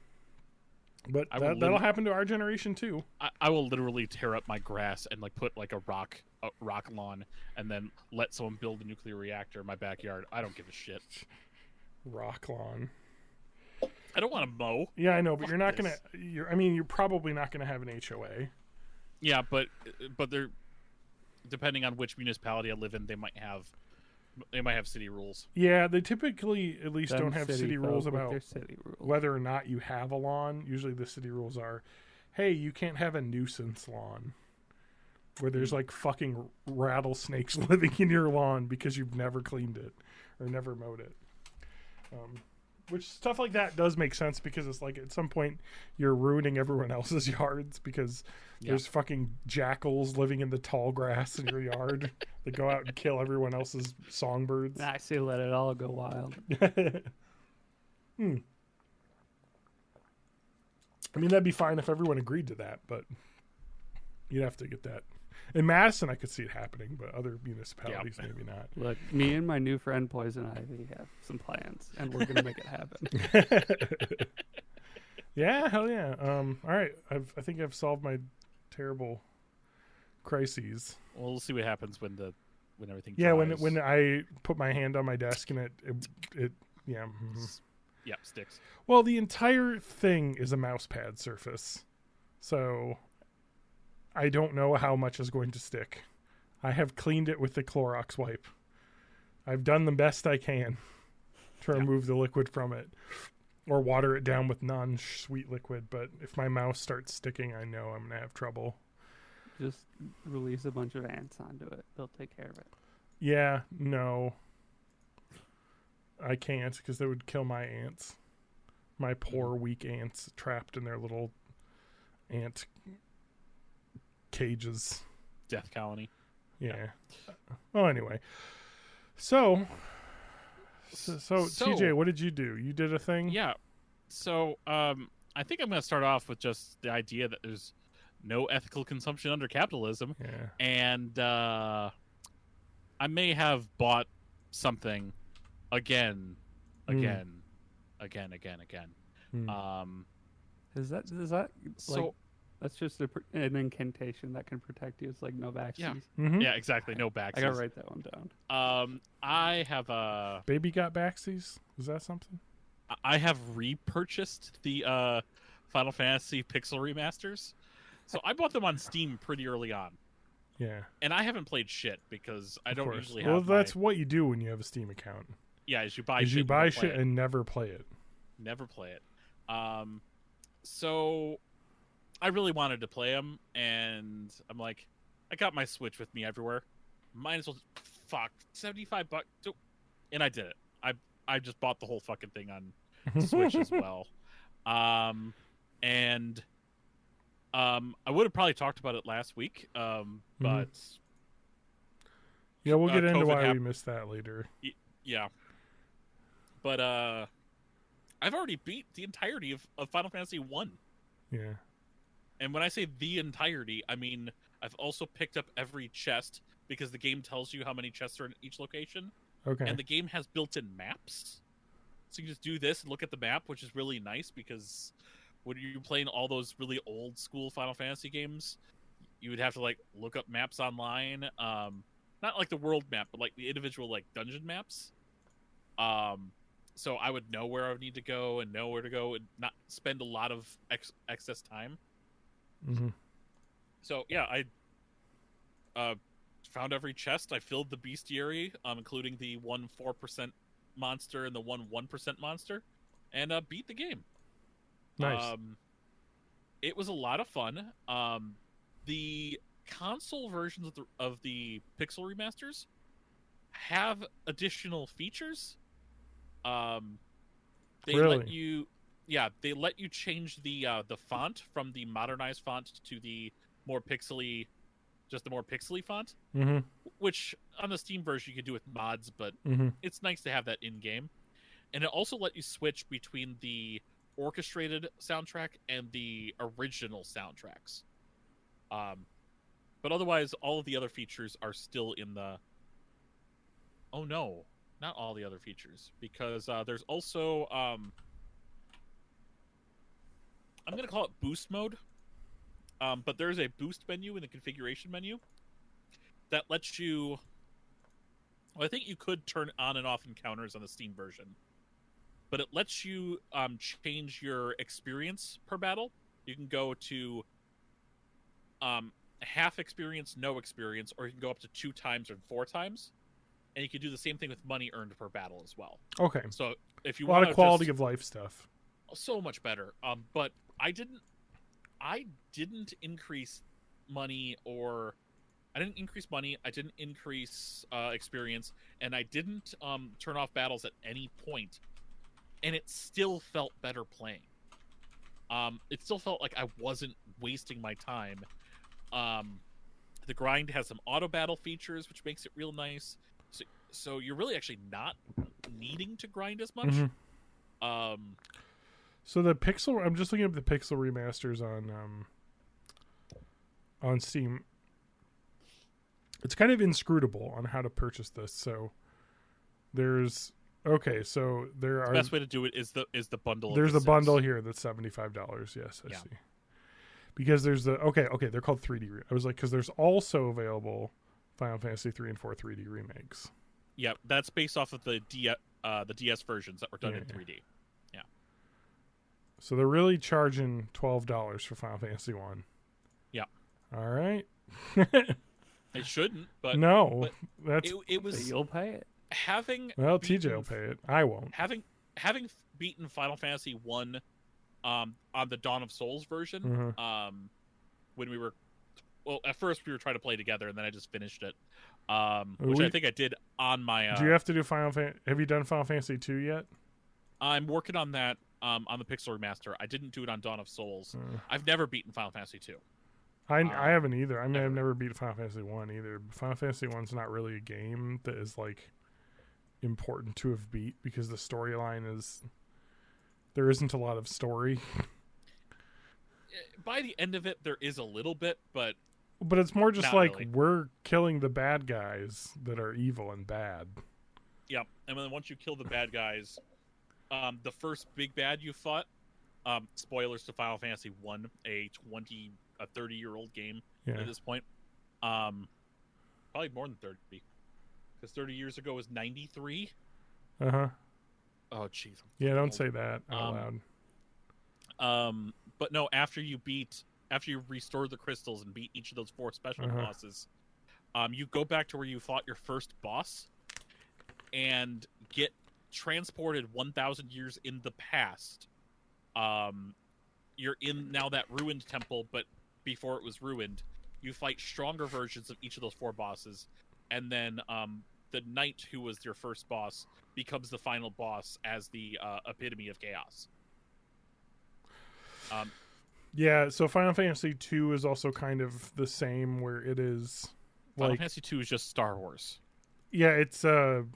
A: But
B: I will
A: that'll happen to our generation too.
B: I will literally tear up my grass and like put like a rock lawn and then let someone build a nuclear reactor in my backyard. I don't give a shit.
A: Rock lawn.
B: I don't want to mow.
A: Yeah, I know, but
B: Fuck
A: you're not
B: this.
A: you're probably not gonna have an HOA.
B: Yeah, but they're depending on which municipality I live in, they might have city rules.
A: Yeah, they typically at least
C: Them
A: don't have city
C: folk
A: rules
C: with
A: about
C: their city rules.
A: whether or not you have a lawn. Usually the city rules are, hey, you can't have a nuisance lawn where there's like fucking rattlesnakes living in your lawn because you've never cleaned it or never mowed it. Which stuff like that does make sense because it's like at some point you're ruining everyone else's yards because there's fucking jackals living in the tall grass in your yard that go out and kill everyone else's songbirds.
C: I say let it all go wild.
A: I mean, that'd be fine if everyone agreed to that, but you'd have to get that. In Madison, I could see it happening, but other municipalities, maybe not.
C: Look, me and my new friend Poison Ivy have some plans, and we're gonna make it happen.
A: Yeah, hell yeah. All right, I think I've solved my terrible crises.
B: Well, we'll see what happens when everything.
A: Yeah,
B: dries.
A: when I put my hand on my desk and it yeah. Mhm.
B: Yep, sticks.
A: Well, the entire thing is a mouse pad surface, so I don't know how much is going to stick. I have cleaned it with the Clorox wipe. I've done the best I can to remove the liquid from it, or water it down with non-sweet liquid. But if my mouse starts sticking, I know I'm gonna have trouble.
C: Just release a bunch of ants onto it; they'll take care of it.
A: Yeah, no, I can't because they would kill my ants. My poor weak ants trapped in their little ant cages.
B: Death colony.
A: Yeah. Well, anyway. So, So TJ, what did you do? You did a thing?
B: Yeah. So I think I'm going to start off with just the idea that there's no ethical consumption under capitalism,
A: Yeah.
B: and I may have bought something again.
A: Mm.
C: Is that
B: So
C: like that's just an incantation that can protect you? It's like no backsies.
B: Yeah.
A: Mhm.
B: yeah, exactly. No backsies.
C: I gotta write that one down.
B: I have a
A: Baby got backsies. Is that something?
B: I have repurchased the Final Fantasy Pixel remasters. So I bought them on Steam pretty early on,
A: Yeah.
B: and I haven't played shit because I
A: Of
B: don't
A: course.
B: usually
A: Well,
B: have.
A: that's what you do when you have a Steam account.
B: Is you buy
A: Is
B: shit.
A: you
B: and
A: buy
B: don't play
A: shit
B: it.
A: and never play it.
B: Never play it. So I really wanted to play them, and I'm like, I got my Switch with me everywhere. Might as well, $75, and I did it. I just bought the whole fucking thing on Switch as well. And I would have probably talked about it last week, but
A: Yeah, we'll get into
B: COVID
A: why we
B: happened.
A: missed that later.
B: Yeah. But I've already beat the entirety of Final Fantasy 1.
A: Yeah.
B: And when I say the entirety, I mean I've also picked up every chest because the game tells you how many chests are in each location.
A: Okay.
B: And the game has built-in maps. So you can just do this and look at the map, which is really nice because when you're playing all those really old school Final Fantasy games, you would have to like look up maps online. Not like the world map, but like the individual like dungeon maps. So I would know where I would need to go and know where to go and not spend a lot of excess time.
A: Mm-hmm.
B: So yeah, I found every chest. I filled the bestiary, including the 4% monster and the 1% monster, and beat the game.
A: Nice.
B: It was a lot of fun. The console versions of the Pixel remasters have additional features. They
A: Really?
B: let you, they let you change the font from the modernized font to the more pixely, just the more pixely font.
A: Mm-hmm.
B: Which on the Steam version you can do with mods, but
A: Mm-hmm.
B: it's nice to have that in game. And it also let you switch between the orchestrated soundtrack and the original soundtracks. But otherwise, all of the other features are still in the. Oh no, not all the other features, because there's also I'm gonna call it boost mode. But there's a boost menu in the configuration menu that lets you. Well, I think you could turn on and off encounters on the Steam version, but it lets you change your experience per battle. You can go to half experience, no experience, or you can go up to 2 times or 4 times, and you can do the same thing with money earned per battle as well.
A: Okay.
B: So if you
A: A lot
B: want
A: of quality of life stuff.
B: so much better. But I didn't increase money or. I didn't increase money. I didn't increase experience, and I didn't turn off battles at any point. And it still felt better playing. It still felt like I wasn't wasting my time. The grind has some auto battle features, which makes it real nice. So you're really actually not needing to grind as much.
A: Mm-hmm. So the Pixel, I'm just looking up the Pixel remasters on Steam. It's kind of inscrutable on how to purchase this. So there's so there are
B: The best way to do it is the bundle.
A: there's
B: of
A: a
B: the
A: bundle
B: six.
A: here that's $75. Yes, I
B: Yeah.
A: see. Because there's the they're called 3D. I was like, because there's also available Final Fantasy 3 and 4 3D remakes.
B: Yeah, that's based off of the DS versions that were done
A: Yeah,
B: in
A: yeah.
B: 3D.
A: So they're really charging $12 for Final Fantasy 1.
B: Yeah.
A: All right.
B: It shouldn't, but
A: No,
B: but
A: that's
B: it
C: But
B: was
C: you'll pay it.
B: having
A: well.
B: beaten-
A: TJ will pay it. I won't.
B: having beaten Final Fantasy 1 on the Dawn of Souls version.
A: Mhm.
B: When we were at first we were trying to play together, and then I just finished it.
A: We-
B: Which I think I did on my.
A: Do you have to do Have you done Final Fantasy 2 yet?
B: I'm working on that on the Pixel remaster. I didn't do it on Dawn of Souls.
A: Uh,
B: I've never beaten Final Fantasy 2.
A: I haven't either. I mean,
B: never.
A: I've never beat Final Fantasy 1 either. Final Fantasy 1's not really a game that is like important to have beat because the storyline is there isn't a lot of story.
B: By the end of it, there is a little bit, but
A: it's more just
B: not
A: like
B: really.
A: we're killing the bad guys that are evil and bad.
B: Yep. And then once you kill the bad guys, the first big bad you fought, spoilers to Final Fantasy 1, a 30-year-old game at this point. Probably more than 30, because 30 years ago was 93.
A: Uh-huh.
B: Oh, jeez.
A: Yeah, don't say that out
B: loud. But no, after you restore the crystals and beat each of those 4 special bosses, you go back to where you fought your first boss and get transported 1,000 years in the past. You're in now that ruined temple, but before it was ruined, you fight stronger versions of each of those 4 bosses, and then the knight who was your first boss becomes the final boss as the epitome of chaos.
A: Yeah, so Final Fantasy 2 is also kind of the same, where it is
B: Final Fantasy 2 is just Star Wars.
A: Yeah, it's the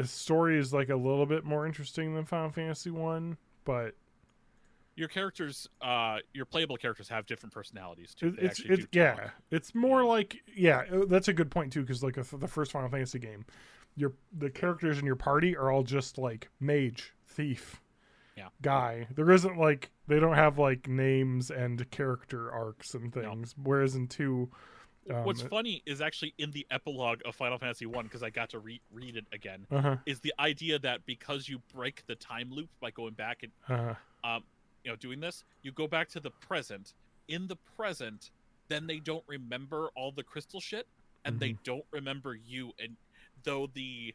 A: story is like a little bit more interesting than Final Fantasy 1, but
B: your characters, your playable characters have different personalities too.
A: It's more like that's a good point too, because like the first Final Fantasy game, the characters in your party are all just like mage, thief, guy. There isn't like they don't have like names and character arcs and things. No. Whereas in 2,
B: what's funny is actually in the epilogue of Final Fantasy 1, because I got to read it again, is the idea that because you break the time loop by going back and doing this, you go back to the present. In the present, then they don't remember all the crystal shit, and they don't remember you. And though the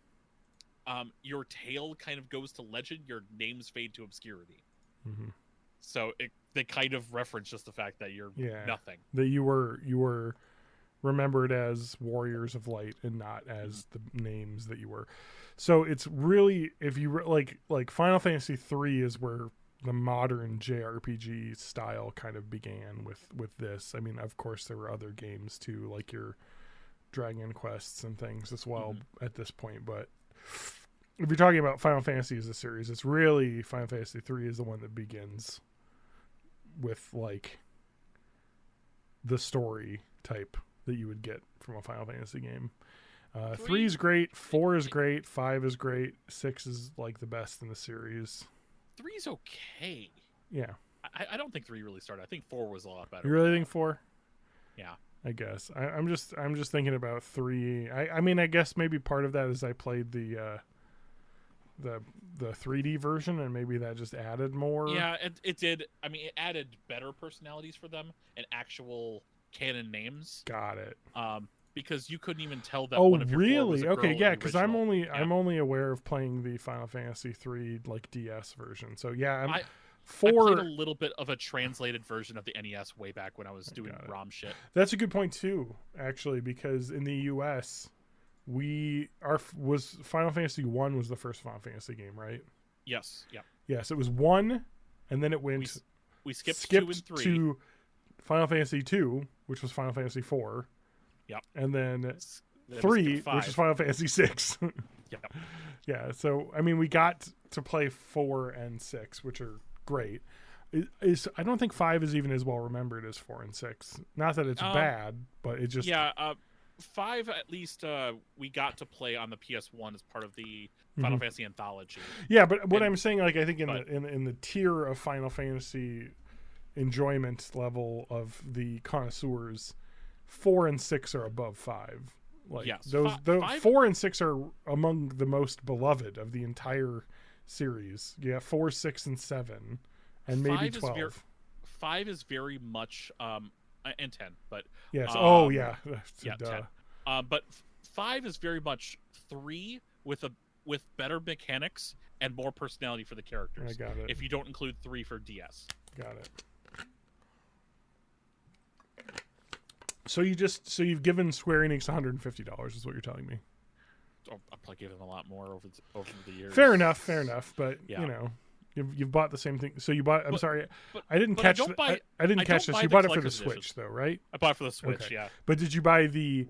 B: your tale kind of goes to legend, your names fade to obscurity. So they kind of reference just the fact that you're nothing. That
A: you were remembered as warriors of light and not as the names that you were. So it's really, if you like Final Fantasy 3 is where the modern JRPG style kind of began with this. I mean, of course there were other games too, like your Dragon Quests and things as well at this point, but if you're talking about Final Fantasy as a series, it's really Final Fantasy 3 is the one that begins with like the story type that you would get from a Final Fantasy game. 3 is great, 4 is great, 5 is great, 6 is like the best in the series.
B: 3 is okay.
A: Yeah.
B: I don't think 3 really started. I think 4 was a lot better.
A: You really think 4?
B: Yeah.
A: I guess. I'm just thinking about 3. I mean, I guess maybe part of that is I played the 3D version, and maybe that just added more.
B: Yeah, it did. I mean, it added better personalities for them and actual canon names.
A: Got it.
B: Because you couldn't even tell that.
A: Oh, really? Okay, yeah. Because I'm only aware of playing the Final Fantasy 3 like DS version. So yeah, I played
B: a little bit of a translated version of the NES way back when I was doing ROM shit.
A: That's a good point too, actually, because in the US, Final Fantasy 1 was the first Final Fantasy game, right?
B: Yes. Yeah.
A: Yes, it was 1, and then it went.
B: We skipped 2 and 3
A: to Final Fantasy 2, which was Final Fantasy 4.
B: Yep.
A: And then 3, which is Final Fantasy 6.
B: Yep.
A: Yeah. So I mean, we got to play 4 and 6, which are great. I don't think 5 is even as well remembered as 4 and 6. Not that it's bad, but it just
B: 5 at least we got to play on the PS1 as part of the Final Fantasy anthology.
A: Yeah, but what I'm saying, like, I think in the tier of Final Fantasy enjoyment level of the connoisseurs, 4 and 6 are above 5. Like, yes, 4 and 6 are among the most beloved of the entire series. Yeah, 4, 6, and 7, and maybe 12.
B: 5 is very much and 10, but
A: yes.
B: 10. But 5 is very much 3 with better mechanics and more personality for the characters.
A: I got it.
B: If you don't include 3 for DS.
A: Got it. So you've given Square Enix $150 is what you're telling me.
B: I've probably given a lot more over the years.
A: Fair enough. But you know, you've bought the same thing. So you bought. I didn't catch. I didn't catch this. You bought it for the Switch, though, right?
B: I bought it for the Switch.
A: Okay.
B: Yeah.
A: But did you buy the?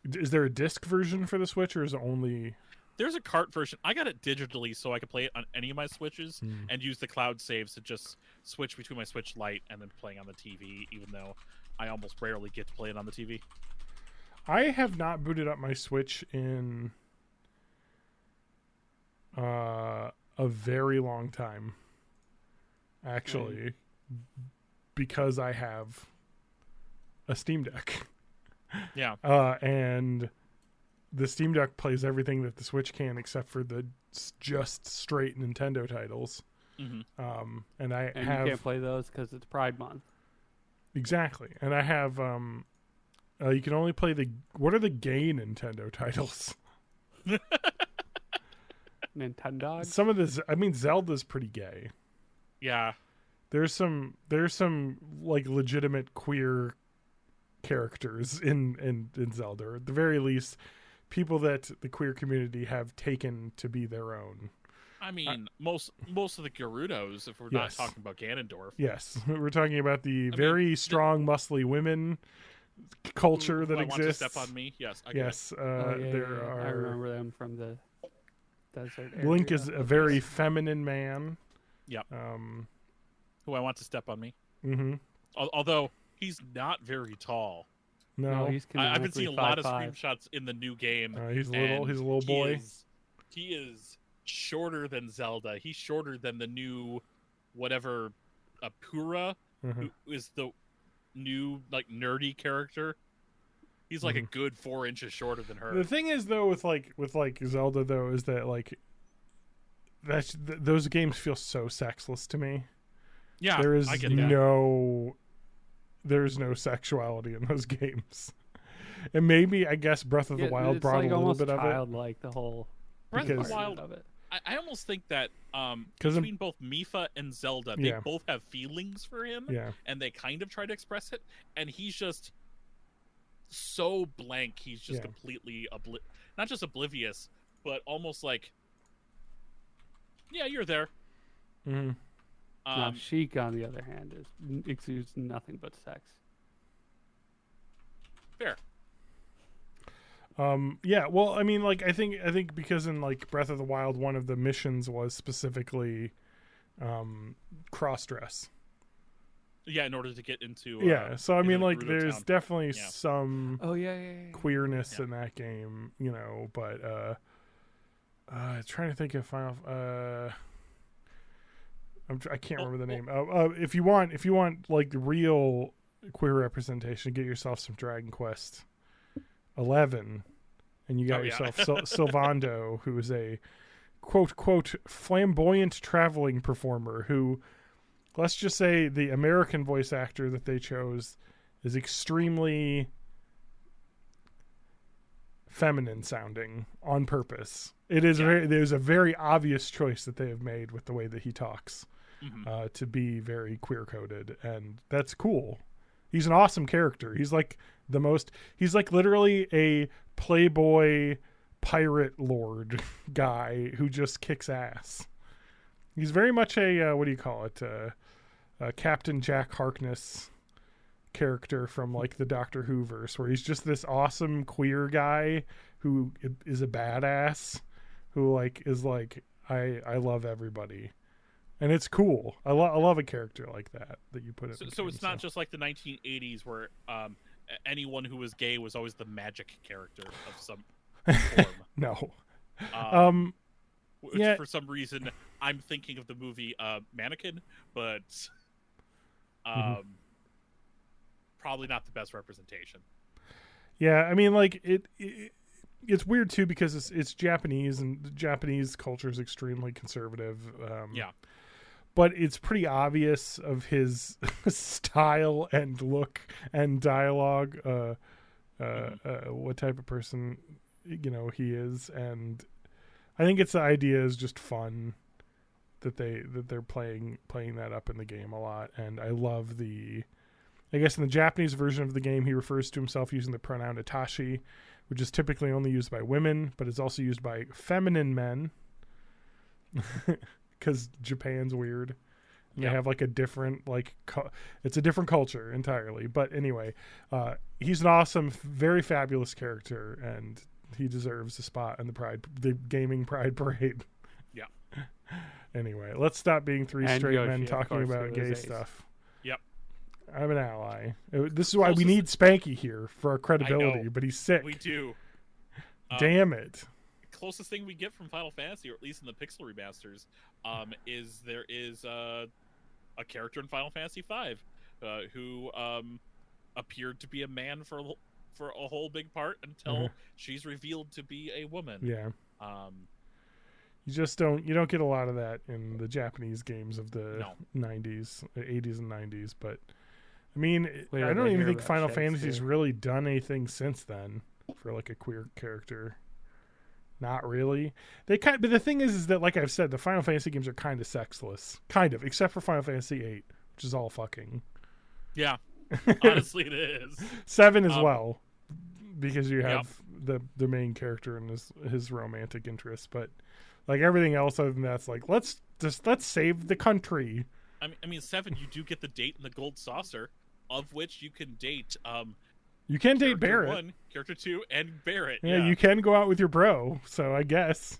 A: Is there a disc version for the Switch, or is it only?
B: There's a cart version. I got it digitally so I could play it on any of my Switches and use the cloud saves to just switch between my Switch Lite and then playing on the TV, even though I almost rarely get to play it on the TV.
A: I have not booted up my Switch in a very long time, actually, because I have a Steam Deck.
B: Yeah.
A: And the Steam Deck plays everything that the Switch can except for the just straight Nintendo titles.
B: Mm-hmm.
A: And I
C: And
A: have...
C: you can't play those because it's Pride Month.
A: Exactly. And I have... you can only play the... What are the gay Nintendo titles?
C: Nintendo?
A: Some of this... I mean, Zelda's pretty gay.
B: Yeah.
A: There's some like legitimate queer characters in Zelda. Or at the very least, people that the queer community have taken to be their own.
B: I mean, most of the Gerudos, if we're
A: Yes.
B: not talking about Ganondorf.
A: Yes, we're talking about the very strong, muscly women culture that
B: I
A: exists.
B: Want to step on me? Yes. I get it.
A: Yes,
C: Yeah,
A: are.
C: I remember them from the desert area.
A: Link is a very feminine man.
B: Yep. Who I want to step on me.
A: Mm-hmm.
B: Although he's not very tall.
A: No,
C: he's
B: I've been seeing a lot of
C: 5'5".
B: screenshots in the new game.
A: he's little. He's a little boy.
B: He is shorter than Zelda. He's shorter than the new, whatever, Apura,
A: Mhm.
B: who is the new like nerdy character. He's like a good 4 inches shorter than her.
A: The thing is, though, with Zelda, though, is that like those games feel so sexless to me.
B: Yeah,
A: There is
B: I get that.
A: there's no sexuality in those games. And maybe, I guess, Breath of the Wild
C: it's
A: brought
C: like
A: a little
C: almost
A: bit of it.
C: childlike, the whole
B: Breath of
A: because-
B: the Wild.
C: of it.
B: I almost think that
A: 'Cause
B: between both Mifa and Zelda, they
A: Yeah.
B: both have feelings for him,
A: Yeah.
B: and they kind of try to express it, and he's just so blank. He's just
A: Yeah.
B: completely not just oblivious, but almost like, yeah, you're there.
A: Mm-hmm.
C: Now, Sheik, on the other hand, exudes nothing but sex.
B: Fair.
A: Yeah, well, I mean, like, I think because in like Breath of the Wild, one of the missions was specifically cross-dress.
B: Yeah, in order to get into
A: Yeah, so I
B: into
A: mean,
B: the
A: like,
B: Gerudo
A: there's
B: town.
A: definitely
B: Yeah.
A: some
C: Oh yeah.
A: queerness
B: Yeah.
A: in that game, you know, but trying to think of Final I can't remember the name. If you want like the real queer representation, get yourself some Dragon Quest 11, and you got
B: Oh, yeah.
A: yourself Sylvando, who is a quote flamboyant traveling performer who, let's just say, the American voice actor that they chose is extremely feminine sounding on purpose. It is there's a very obvious choice that they have made with the way that he talks. To be very queer coded, and that's cool. He's an awesome character. He's like literally a playboy pirate lord guy who just kicks ass. He's very much a what do you call it? Captain Jack Harkness character from like the Doctor Who verse, where he's just this awesome queer guy who is a badass, who like is like I love everybody. And it's cool. I love a character like that you put it.
B: So it's not just like the 1980s where anyone who was gay was always the magic character of some form.
A: No.
B: Which
A: yeah.
B: for some reason I'm thinking of the movie Mannequin, but probably not the best representation.
A: Yeah, I mean, like it's weird too because it's Japanese, and the Japanese culture is extremely conservative.
B: Yeah.
A: But it's pretty obvious of his style and look and dialogue, what type of person, he is. And I think the idea is just fun that they're playing that up in the game a lot. And I love I guess in the Japanese version of the game, he refers to himself using the pronoun itachi, which is typically only used by women, but is also used by feminine men. Because Japan's weird, and they have like a different it's a different culture entirely. But anyway, he's an awesome, very fabulous character, and he deserves a spot in the gaming pride parade.
B: Yeah.
A: Anyway, let's stop being three
C: And
A: straight
C: Yoshi,
A: men
C: of
A: talking
C: course,
A: about
C: who
A: gay
C: is ace.
A: stuff.
B: Yep.
A: I'm an ally. This is why we
B: Closest-
A: need Spanky here for our credibility, but he's sick.
B: We do.
A: Damn it.
B: Closest thing we get from Final Fantasy, or at least in the Pixel remasters, is there is a character in Final Fantasy V who appeared to be a man for a whole big part until she's revealed to be a woman.
A: Yeah.
B: Um,
A: You don't get a lot of that in the Japanese games of the 90s, 80s and 90s, but I mean,
C: Wait,
A: I don't
C: they
A: even
C: hear
A: think
C: about
A: Final Fantasy's
C: Shakespeare.
A: really done anything since then for like a queer character. Not really. But the thing is that, like I've said, the Final Fantasy games are kind of sexless, kind of, except for Final Fantasy VIII, which is all fucking.
B: yeah, honestly, it is.
A: 7 as well, because you have
B: Yep.
A: the main character and his romantic interests, but like everything else other than that's like let's save the country.
B: I mean, 7, you do get the date in the gold saucer, of which you can date.
A: You can date
B: Character
A: Barrett.
B: 1, Character 2, and Barrett.
A: Yeah, you can go out with your bro. So I guess.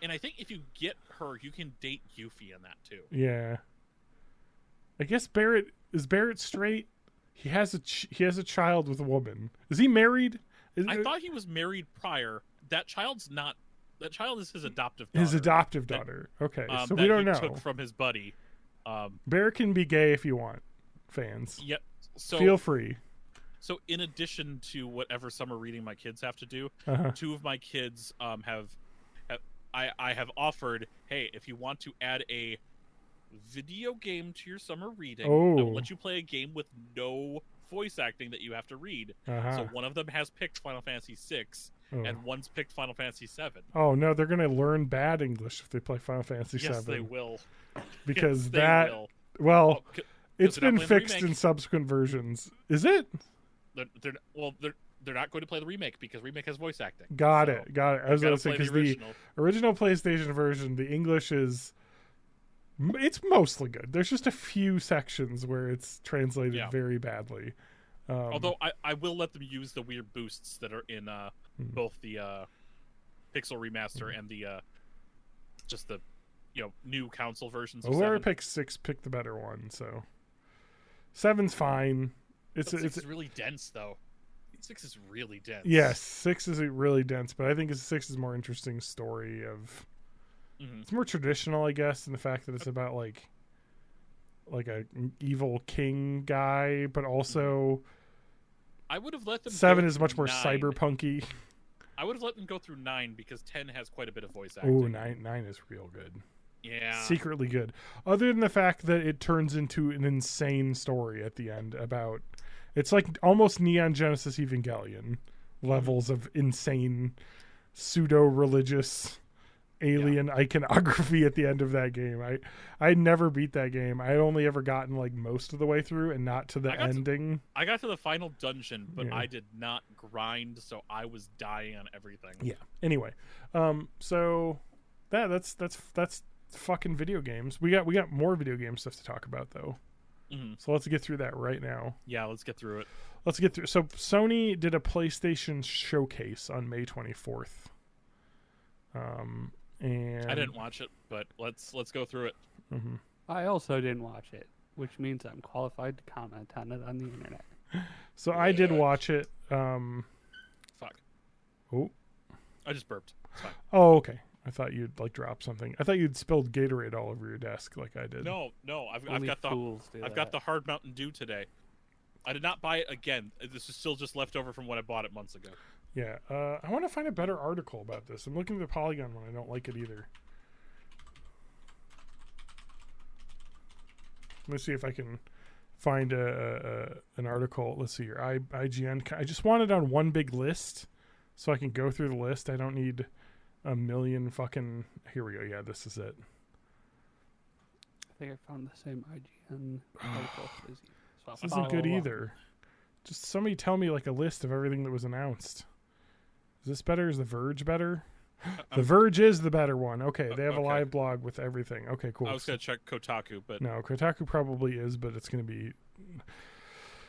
B: And I think if you get her, you can date Yuffie in that too.
A: Yeah. I guess Barrett is straight. He has a child with a woman. Is he married?
B: I thought he was married prior. That child's not. That child is his adoptive daughter.
A: His adoptive daughter. Okay, so
B: that
A: we don't
B: he
A: know.
B: took from his buddy.
A: Barrett can be gay if you want, fans.
B: Yep. So
A: Feel free.
B: So in addition to whatever summer reading my kids have to do,
A: Uh-huh.
B: 2 of my kids I have offered, hey, if you want to add a video game to your summer reading, I will let you play a game with no voice acting that you have to read.
A: Uh-huh.
B: So one of them has picked Final Fantasy VI, and one's picked Final Fantasy VII.
A: Oh no, they're gonna learn bad English if they play Final Fantasy VII.
B: Yes, they will.
A: Because
B: Yes, they
A: that
B: will.
A: well,
B: Oh, 'cause
A: it's
B: they're not
A: been
B: playing the
A: fixed
B: remake.
A: in subsequent versions. Is it?
B: They're not going to play the remake because remake has voice acting.
A: Got
B: So
A: it. I was
B: gotta
A: gonna say
B: play
A: because
B: the
A: the original PlayStation version, the English it's mostly good. There's just a few sections where it's translated very badly.
B: Although I will let them use the weird boosts that are in both the Pixel remaster and the just the new console versions of
A: whoever
B: 7.
A: picks 6 picked the better one. So 7's fine.
B: But 6 is really dense though. 6 is really dense.
A: Yes, 6 is really dense, but I think 6 is more interesting story of. It's more traditional, I guess, in the fact that it's about like a evil king guy, but also
B: I would have let them.
A: 7
B: go
A: is much
B: through
A: more
B: 9.
A: cyberpunky.
B: I would have let them go through 9 because 10 has quite a bit of voice acting.
A: Oh, 9 is real good.
B: Yeah.
A: Secretly good. Other than the fact that it turns into an insane story at the end about. It's like almost Neon Genesis Evangelion levels of insane pseudo-religious alien iconography at the end of that game. I never beat that game. I only ever gotten like most of the way through and not to the ending.
B: I got to the final dungeon, but
A: Yeah.
B: I did not grind, so I was dying on everything.
A: Yeah. Anyway, so that's fucking video games. We got more video game stuff to talk about though. So let's get through that right now.
B: Yeah, let's get through it.
A: So Sony did a PlayStation showcase on May 24th. And
B: I didn't watch it, but let's go through it.
C: I also didn't watch it, which means I'm qualified to comment on it on the internet.
A: So I did watch it.
B: Fuck.
A: Oh.
B: I just burped. It's fine.
A: Oh, okay. I thought you'd like drop something. I thought you'd spilled Gatorade all over your desk like I did.
B: No. I've
C: Only
B: got
C: fools do
B: I've got
C: that.
B: the hard Mountain Dew today. I did not buy it again. This is still just left over from when I bought it months ago.
A: Yeah. I want to find a better article about this. I'm looking at the Polygon one. I don't like it either. Let me see if I can find an article. Let's see here. IGN. I just want it on one big list so I can go through the list. I don't need a million fucking. Here we go. Yeah, this is it.
C: I think I found the same IGN article as you. So I'll
A: This isn't
C: follow
A: good
C: along.
A: either. Just somebody tell me like a list of everything that was announced. Is this better? Is The Verge better? The Verge is the better one. Okay, they have a
B: okay.
A: live blog with everything. Okay, cool.
B: I was gonna check Kotaku, but
A: No, Kotaku probably is, but it's going to be.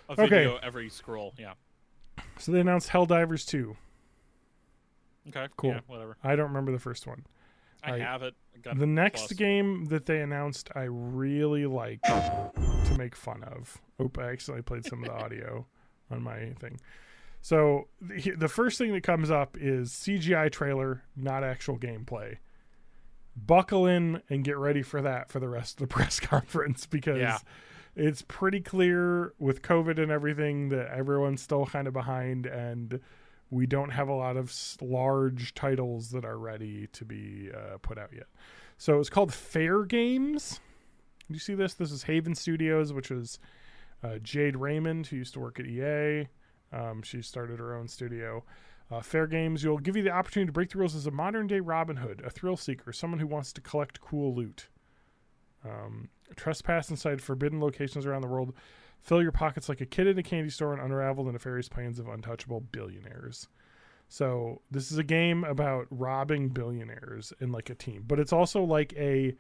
B: a video every scroll. Yeah.
A: So they announced Helldivers 2.
B: Okay.
A: Cool.
B: Yeah, whatever.
A: I don't remember the first one.
B: I have it. I got
A: The
B: it
A: next
B: plus.
A: game that they announced, I really like to make fun of. I accidentally played some of the audio on my thing. So the first thing that comes up is CGI trailer, not actual gameplay. Buckle in and get ready for that for the rest of the press conference, because it's pretty clear with COVID and everything that everyone's still kind of behind, and we don't have a lot of large titles that are ready to be put out yet. So it's called Fair Games. Do you see this? This is Haven Studios, which is Jade Raymond, who used to work at EA. She started her own studio. Fair Games, you'll give you the opportunity to break the rules as a modern-day Robin Hood, a thrill seeker, someone who wants to collect cool loot. Trespass inside forbidden locations around the world. Fill your pockets like a kid in a candy store and unravel the nefarious plans of untouchable billionaires. So this is a game about robbing billionaires in like a team, but it's also like a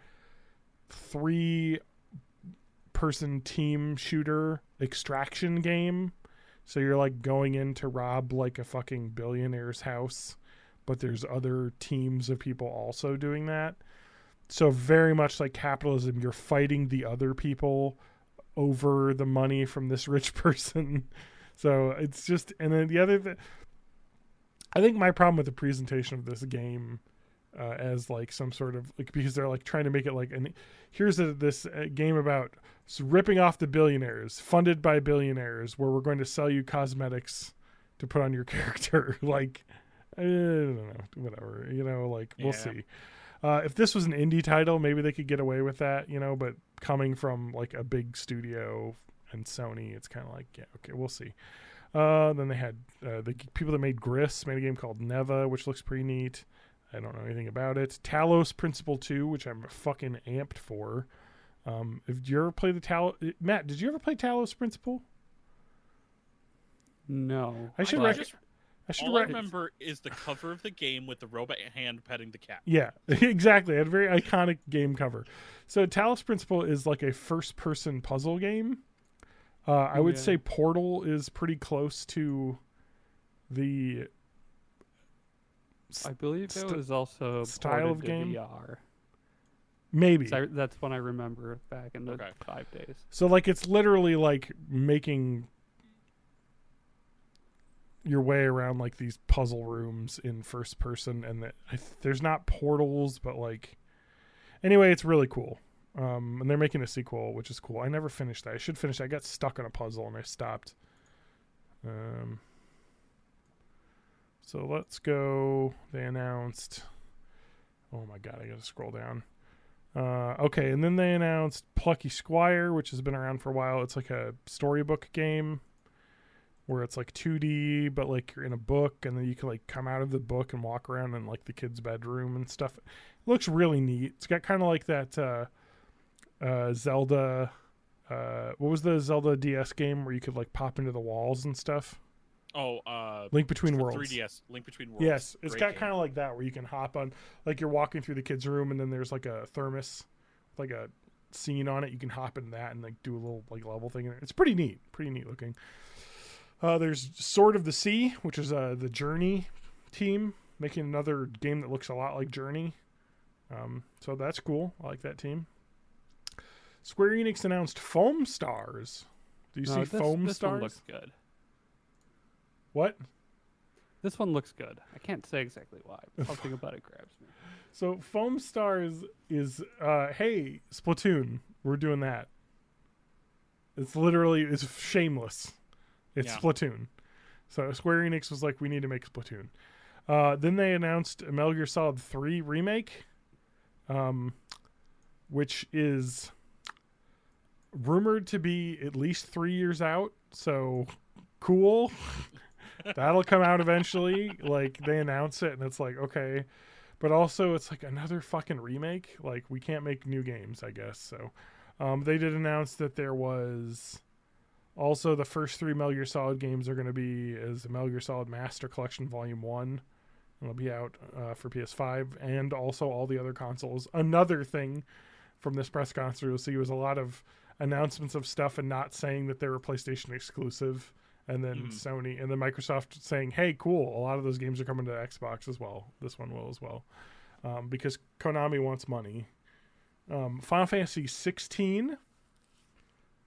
A: 3-person team shooter extraction game. So you're like going in to rob like a fucking billionaire's house, but there's other teams of people also doing that. So very much like capitalism, you're fighting the other people over the money from this rich person. So it's just, and then the other I think my problem with the presentation of this game as like some sort of like, because they're like trying to make it like, and here's this game about ripping off the billionaires, funded by billionaires, where we're going to sell you cosmetics to put on your character. Like, I don't know, whatever, like we'll see. If this was an indie title, maybe they could get away with that, but coming from like a big studio and Sony, it's kind of like, yeah, okay, we'll see. Then they had the people that made Gris made a game called Neva, which looks pretty neat. I don't know anything about it. Talos Principle 2, which I'm fucking amped for. If you ever play the Matt, did you ever play Talos Principle?
C: No.
A: I should
B: all I remember is the cover of the game with the robot hand petting the cat.
A: Yeah, exactly. A very iconic game cover. So Talos Principle is like a first-person puzzle game. I would say Portal is pretty close to the...
C: I believe it was also
A: style of game.
C: VR.
A: Maybe.
C: That's when I remember back in the 5 days.
A: So like it's literally like making your way around like these puzzle rooms in first person, and there's not portals, but like anyway, it's really cool. And they're making a sequel, which is cool. I never finished that. I should finish that. I got stuck on a puzzle and I stopped. So let's go. They announced. Oh my god, I gotta scroll down. Okay, and then they announced Plucky Squire, which has been around for a while. It's like a storybook game where it's like 2D, but like you're in a book, and then you can like come out of the book and walk around in like the kid's bedroom and stuff. It looks really neat. It's got kind of like that Zelda. What was the Zelda DS game where you could like pop into the walls and stuff?
B: Link
A: Between Worlds.
B: 3DS, Link Between Worlds.
A: Yes, it's got kind of like that where you can hop on, like you're walking through the kid's room and then there's like a thermos, like a scene on it. You can hop in that and like do a little like level thing in it. It's pretty neat looking. There's Sword of the Sea, which is the Journey team making another game that looks a lot like Journey. So that's cool. I like that team. Square Enix announced Foam Stars. Do you see Foam
C: this
A: Stars?
C: One looks good.
A: What?
C: This one looks good. I can't say exactly why, but something about it grabs me.
A: So Foam Stars is, hey, Splatoon, we're doing that. It's shameless. It's Splatoon. So Square Enix was like, we need to make Splatoon. Then they announced a Metal Gear Solid 3 remake, which is rumored to be at least 3 years out. So cool. That'll come out eventually. Like they announce it and it's like, okay. But also it's like another fucking remake. Like we can't make new games, I guess. So they did announce that there was also the first 3 Metal Gear Solid games are going to be as the Metal Gear Solid Master Collection Volume 1. It'll be out for PS5 and also all the other consoles. Another thing from this press conference you'll see was a lot of announcements of stuff and not saying that they were PlayStation exclusive and then Sony, and then Microsoft saying, "Hey, cool! A lot of those games are coming to Xbox as well. This one will as well, because Konami wants money." Final Fantasy 16.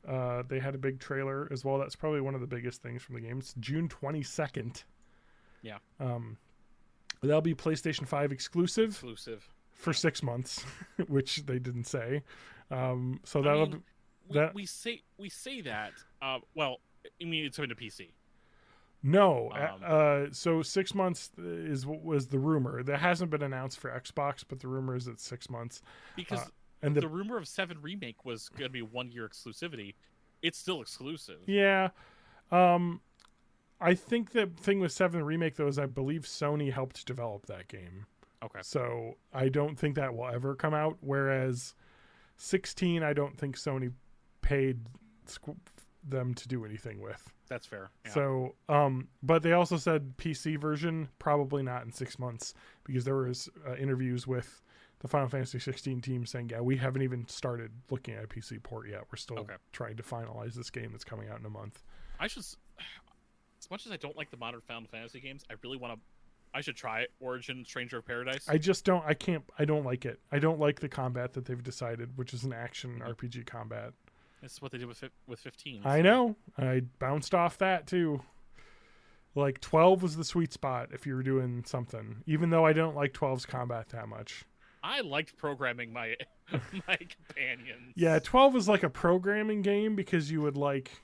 A: They had a big trailer as well. That's probably one of the biggest things from the game. It's June 22nd.
B: Yeah.
A: That'll be PlayStation 5 exclusive for 6 months, which they didn't say. So that'll be.
B: We say that. Well, I mean, it's coming to PC.
A: No. So 6 months was the rumor. That hasn't been announced for Xbox, but the rumor is it's 6 months.
B: Because
A: and
B: the rumor of 7 Remake was going to be 1 year exclusivity. It's still exclusive.
A: Yeah. I think the thing with 7 Remake, though, is I believe Sony helped develop that game.
B: Okay.
A: So I don't think that will ever come out. Whereas 16, I don't think Sony paid them to do anything with.
B: That's fair. Yeah.
A: So, but they also said PC version probably not in 6 months, because there was interviews with the Final Fantasy 16 team saying, "Yeah, we haven't even started looking at a PC port yet. We're still trying to finalize this game that's coming out in a month."
B: As much as I don't like the modern Final Fantasy games, I really want to. I should try Origin Stranger of Paradise.
A: I just don't. I can't. I don't like it. I don't like the combat that they've decided, which is an action RPG combat.
B: This is what they did with 15.
A: I know. I bounced off that too. Like 12 was the sweet spot if you were doing something, even though I don't like 12's combat that much.
B: I liked programming my my companions.
A: Yeah, 12 was like a programming game, because you would like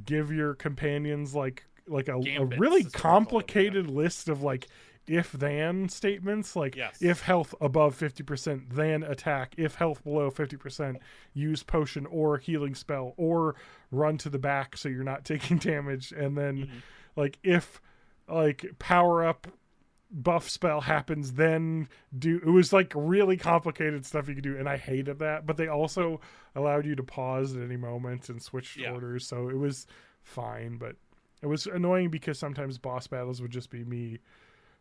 A: give your companions like a really complicated list of like if-then statements, like if health above 50%, then attack. If health below 50%, use potion or healing spell, or run to the back so you're not taking damage. And then like if like power up buff spell happens, then do. It was like really complicated stuff you could do, and I hated that. But they also allowed you to pause at any moment and switch orders, so it was fine. But it was annoying because sometimes boss battles would just be me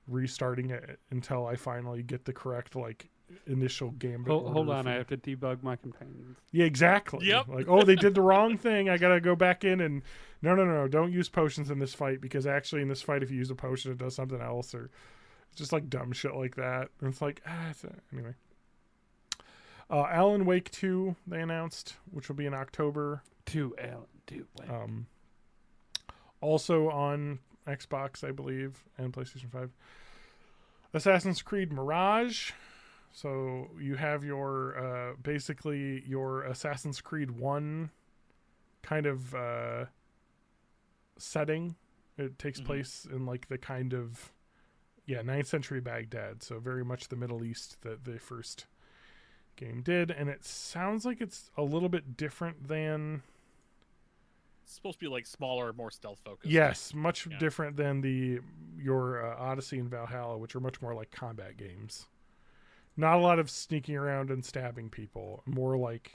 A: restarting it until I finally get the correct like initial gambit.
C: Hold on, I have to debug my companions.
A: Yeah, exactly.
B: Yep.
A: Like, oh, they did the wrong thing. I gotta go back in and no, don't use potions in this fight, because actually in this fight, if you use a potion, it does something else, or just like dumb shit like that. And it's like, anyway. Alan Wake 2 they announced, which will be in October.
C: Alan Wake.
A: Also on Xbox, I believe, and PlayStation 5. Assassin's Creed Mirage. So you have your basically your Assassin's Creed 1 kind of setting. It takes place in like the kind of 9th century Baghdad, so very much the Middle East that the first game did, and it sounds like it's a little bit different than.
B: It's supposed to be like smaller, more stealth focused.
A: Yes, much different than your Odyssey and Valhalla, which are much more like combat games. Not a lot of sneaking around and stabbing people. More like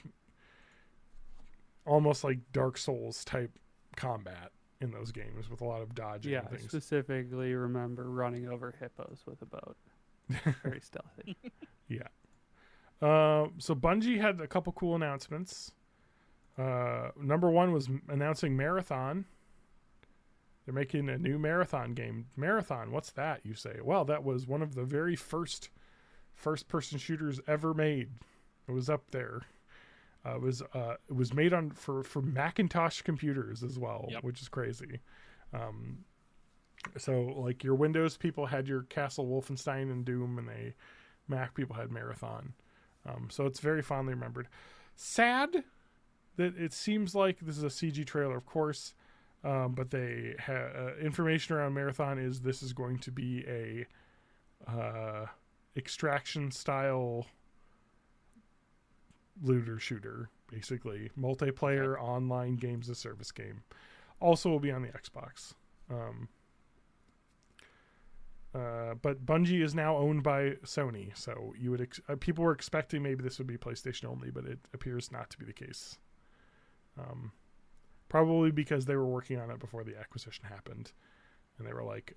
A: almost like Dark Souls type combat in those games, with a lot of dodging and things.
C: I specifically remember running over hippos with a boat. Very stealthy.
A: Yeah. So Bungie had a couple cool announcements. Number one was announcing Marathon. They're making a new Marathon game. Marathon, what's that, you say? Well, that was one of the very first-person shooters ever made. It was up there. It was made for Macintosh computers as well, which is crazy. So like your Windows people had your Castle Wolfenstein and Doom, and Mac people had Marathon. So it's very fondly remembered. Sad that it seems like this is a CG trailer, of course, but they information around Marathon is this is going to be a extraction style looter shooter, basically multiplayer online games as service game. Also will be on the Xbox. But Bungie is now owned by Sony, so you would people were expecting maybe this would be PlayStation only, but it appears not to be the case. Probably because they were working on it before the acquisition happened, and they were like,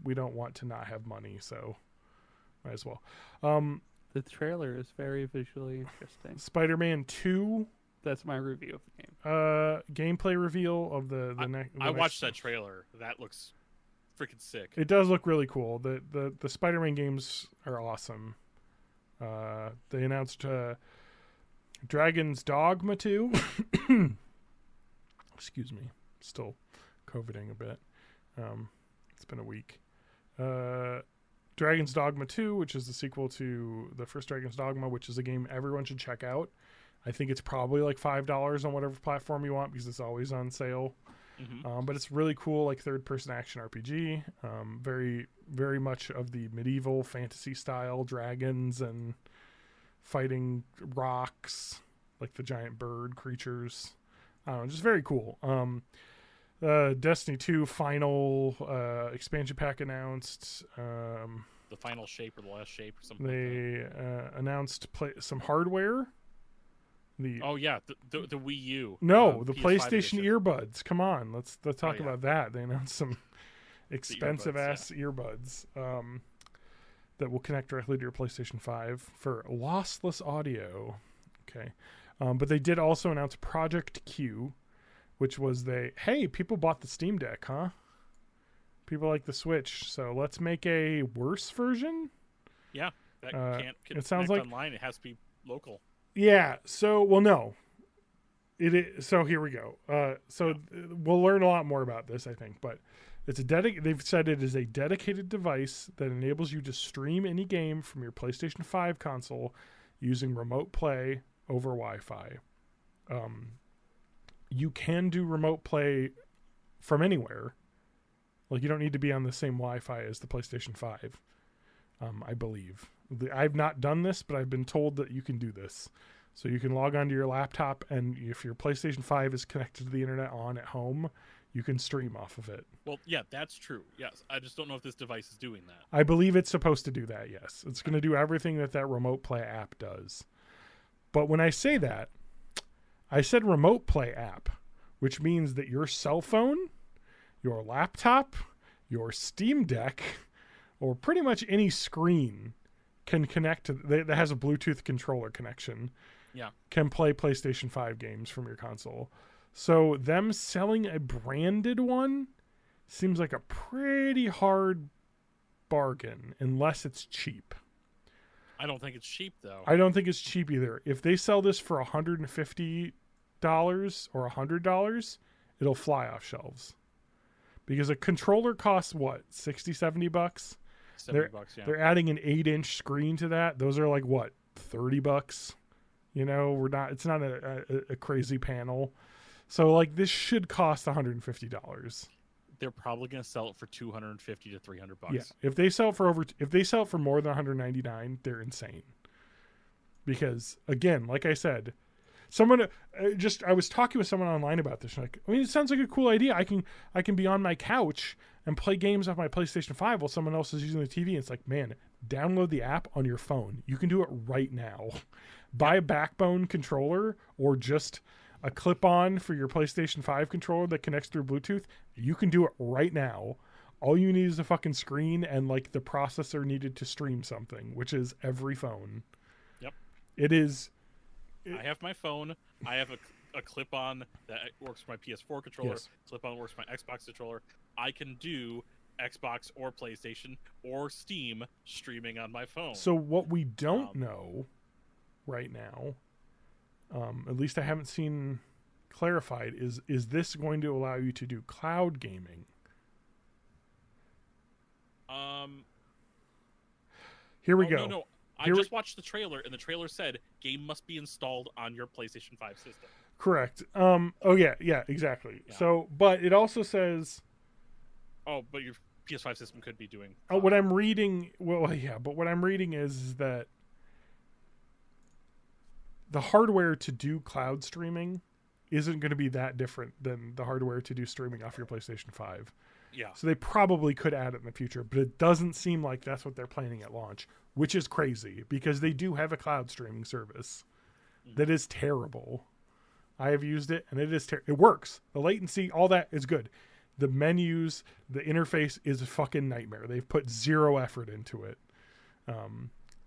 A: we don't want to not have money, so might as well.
C: The trailer is very visually interesting.
A: Spider-Man 2
C: That's my review of the game.
A: Gameplay reveal of the
B: I watched that trailer. That looks freaking sick.
A: It does look really cool. The Spider-Man games are awesome. They announced Dragon's Dogma 2. Excuse me. Still COVIDing a bit. It's been a week. Dragon's Dogma 2, which is the sequel to the first Dragon's Dogma, which is a game everyone should check out. I think it's probably like $5 on whatever platform you want because it's always on sale.
B: Mm-hmm.
A: But it's really cool, like third-person action RPG. Very, very much of the medieval fantasy style, dragons and fighting rocks, like the giant bird creatures. I don't know, just very cool. Destiny 2 final expansion pack announced.
B: The final shape or the last shape or something.
A: They announced some hardware.
B: The Wii U.
A: No, the
B: PS5
A: PlayStation
B: edition.
A: earbuds. Come on, let's talk
B: yeah.
A: about that. They announced some expensive ass earbuds that will connect directly to your PlayStation 5 for lossless audio. Okay, but they did also announce Project Q, which was people bought the Steam Deck, huh? People like the Switch, so let's make a worse version.
B: Yeah, that can't
A: it sounds like
B: online. It has to be local.
A: Yeah. So, well, no. It is. So here we go. We'll learn a lot more about this, I think. But it's they've said it is a dedicated device that enables you to stream any game from your PlayStation 5 console using remote play over Wi-Fi. You can do remote play from anywhere. Like, you don't need to be on the same Wi-Fi as the PlayStation 5, I believe. I've not done this, but I've been told that you can do this. So you can log onto your laptop, and if your PlayStation 5 is connected to the internet at home, you can stream off of it.
B: Well, yeah, that's true. Yes. I just don't know if this device is doing that.
A: I believe it's supposed to do that, yes. It's going to do everything that remote play app does. But when I say that, I said remote play app, which means that your cell phone, your laptop, your Steam Deck, or pretty much any screen can connect to that has a Bluetooth controller connection.
B: Yeah.
A: Can play PlayStation 5 games from your console. So them selling a branded one seems like a pretty hard bargain unless it's cheap.
B: I don't think it's cheap though.
A: I don't think it's cheap either. If they sell this for $150 or $100, it'll fly off shelves. Because a controller costs what, 60, 70 bucks?
B: $70, yeah.
A: They're adding an 8-inch screen to that. Those are like what, 30 bucks? You know, it's not a crazy panel. So like this should cost $150.
B: They're probably going to sell it for $250 to $300.
A: Yeah. If they sell it for more than $199, they're insane. Because again, like I said, I was talking with someone online about this. Like, I mean, it sounds like a cool idea. I can be on my couch and play games off my PlayStation 5 while someone else is using the TV. And it's like, man, download the app on your phone. You can do it right now. Buy a Backbone controller or just a clip-on for your PlayStation 5 controller that connects through Bluetooth. You can do it right now. All you need is a fucking screen and like the processor needed to stream something, which is every phone.
B: Yep.
A: It is.
B: I have my phone. I have a clip-on that works for my PS4 controller.
A: Yes.
B: Clip-on works for my Xbox controller. I can do Xbox or PlayStation or Steam streaming on my phone.
A: So what we don't know right now, at least I haven't seen clarified, is this going to allow you to do cloud gaming? Here we go.
B: No. I just watched the trailer, and the trailer said game must be installed on your PlayStation 5 system.
A: Correct. Yeah, exactly.
B: Yeah.
A: So, but it also says.
B: Oh, but your PS5 system could be doing.
A: What I'm reading. Well, yeah, but what I'm reading is that the hardware to do cloud streaming isn't going to be that different than the hardware to do streaming off your PlayStation 5.
B: Yeah.
A: So they probably could add it in the future, but it doesn't seem like that's what they're planning at launch, which is crazy because they do have a cloud streaming service that is terrible. I have used it and it is it works. The latency, all that is good. The menus, the interface is a fucking nightmare. They've put zero effort into it,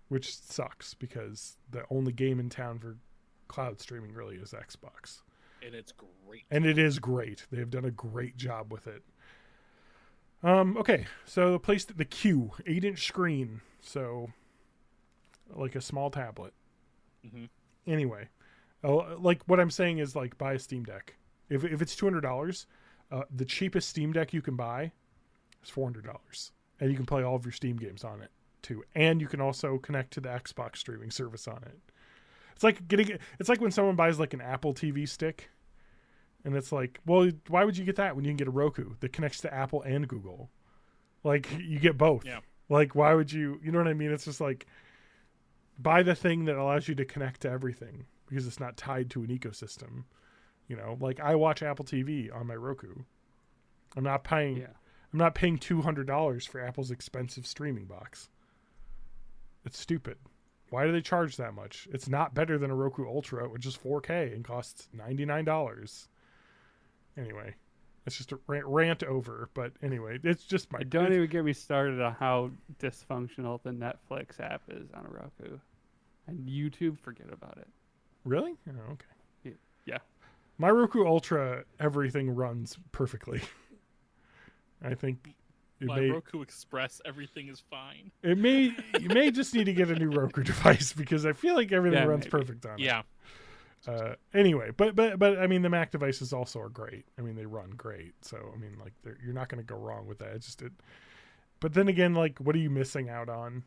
A: which sucks because the only game in town for cloud streaming really is Xbox.
B: And it's great.
A: And it is great. They've done a great job with it. Okay, so the Q, 8-inch screen, so like a small tablet.
B: Mm-hmm.
A: Anyway, like what I'm saying is like buy a Steam Deck. If it's $200, the cheapest Steam Deck you can buy is $400, and you can play all of your Steam games on it too. And you can also connect to the Xbox streaming service on it. It's like when someone buys like an Apple TV stick. And it's like, well, why would you get that when you can get a Roku that connects to Apple and Google? Like, you get both.
B: Yeah.
A: Like, why would you know what I mean? It's just like, buy the thing that allows you to connect to everything because it's not tied to an ecosystem. You know, like I watch Apple TV on my Roku. I'm not paying $200 for Apple's expensive streaming box. It's stupid. Why do they charge that much? It's not better than a Roku Ultra, which is 4K and costs $99. Anyway, it's just a rant over. But anyway, it's just my.
C: Don't even get me started on how dysfunctional the Netflix app is on a Roku, and YouTube. Forget about it.
A: Really? Oh, okay.
C: Yeah.
A: My Roku Ultra, everything runs perfectly. I think.
B: Roku Express, everything is fine.
A: You may just need to get a new Roku device because I feel like everything runs perfect on it.
B: Yeah.
A: Anyway, but I mean the Mac devices also are great. I mean they run great. So I mean like you're not going to go wrong with that. It's just But then again, like what are you missing out on?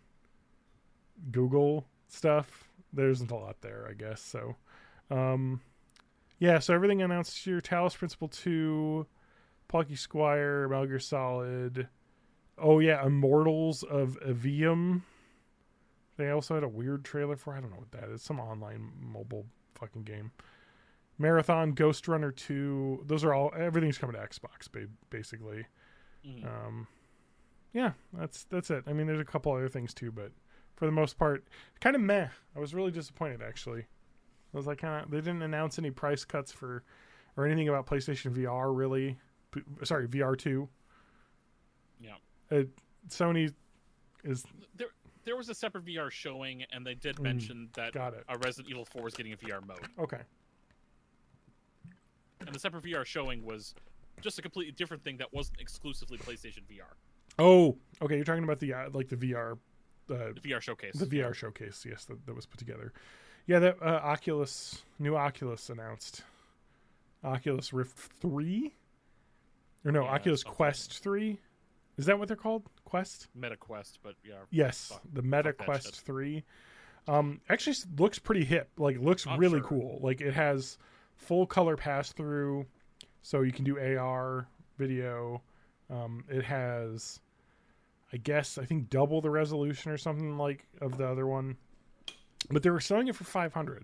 A: Google stuff. There isn't a lot there, I guess. So, yeah. So everything announced here: Talos Principle 2, Plucky Squire, Metal Gear Solid. Oh yeah, Immortals of Evium. They also had a weird trailer for. I don't know what that is. Some online mobile fucking game. Marathon, Ghost Runner 2. Those are all. Everything's coming to Xbox, basically.
B: Mm-hmm.
A: Yeah, that's it. I mean, there's a couple other things too, but for the most part, kind of meh. I was really disappointed actually. I was like, they didn't announce any price cuts or anything about PlayStation VR really. Sorry, VR 2.
B: Yeah.
A: Sony is.
B: There was a separate VR showing, and they did mention that Resident Evil 4 is getting a VR mode.
A: Okay.
B: And the separate VR showing was just a completely different thing that wasn't exclusively PlayStation VR.
A: Oh, okay. You're talking about the like the VR.
B: The VR showcase.
A: The VR showcase, yes, that was put together. Yeah, that new Oculus announced. Oculus Rift 3? Or no, Oculus Quest 3? Is that what they're called? Quest?
B: Meta Quest, but yeah.
A: Yes, the Meta Quest 3. Actually looks pretty hip. Like, looks really cool. Like, it has full color pass-through, so you can do AR video. It has, I think double the resolution or something like of the other one. But they were selling it for $500.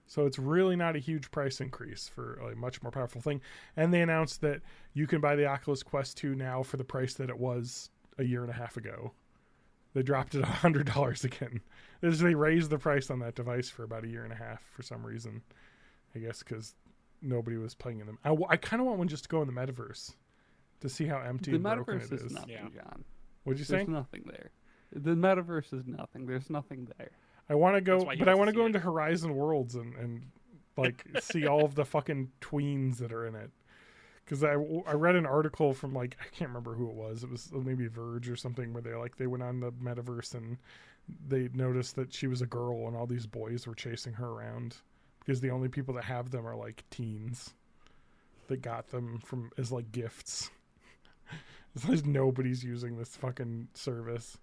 A: So it's really not a huge price increase for a much more powerful thing. And they announced that you can buy the Oculus Quest 2 now for the price that it was a year and a half ago. They dropped it $100 again. They raised the price on that device for about a year and a half for some reason. I guess because nobody was playing in them. I kind of want one just to go in the metaverse to see how empty and broken it is.
C: The metaverse is nothing, John.
A: What'd you say?
C: There's nothing there. The metaverse is nothing. There's nothing there.
A: I want to go, but I want to go into Horizon Worlds and like see all of the fucking tweens that are in it. Because I read an article from like I can't remember who it was. It was maybe Verge or something where they went on the metaverse and they noticed that she was a girl and all these boys were chasing her around because the only people that have them are like teens that got them as like gifts. It's like nobody's using this fucking service.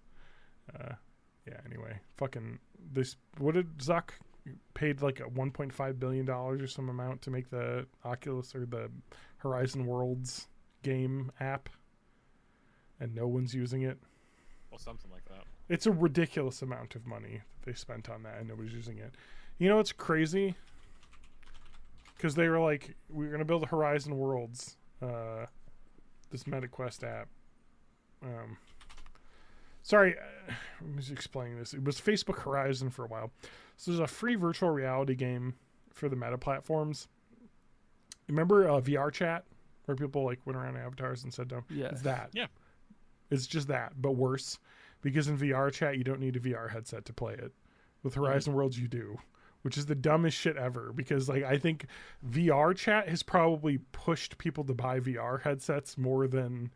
A: Yeah, anyway, fucking this. What did Zuck paid like a $1.5 billion or some amount to make the Oculus or the Horizon Worlds game app, and no one's using it?
B: Well, something like that.
A: It's a ridiculous amount of money that they spent on that, and nobody's using it. You know what's crazy? Because they were like, we're gonna build a Horizon Worlds, this MetaQuest app. Sorry, let me just explain this. It was Facebook Horizon for a while. So there's a free virtual reality game for the Meta platforms. Remember VR chat, where people like went around avatars and said no?
C: Yeah.
A: It's that.
B: Yeah.
A: It's just that, but worse. Because in VR chat, you don't need a VR headset to play it. With Horizon Worlds, you do. which is the dumbest shit ever, because like I think VR chat has probably pushed people to buy VR headsets more than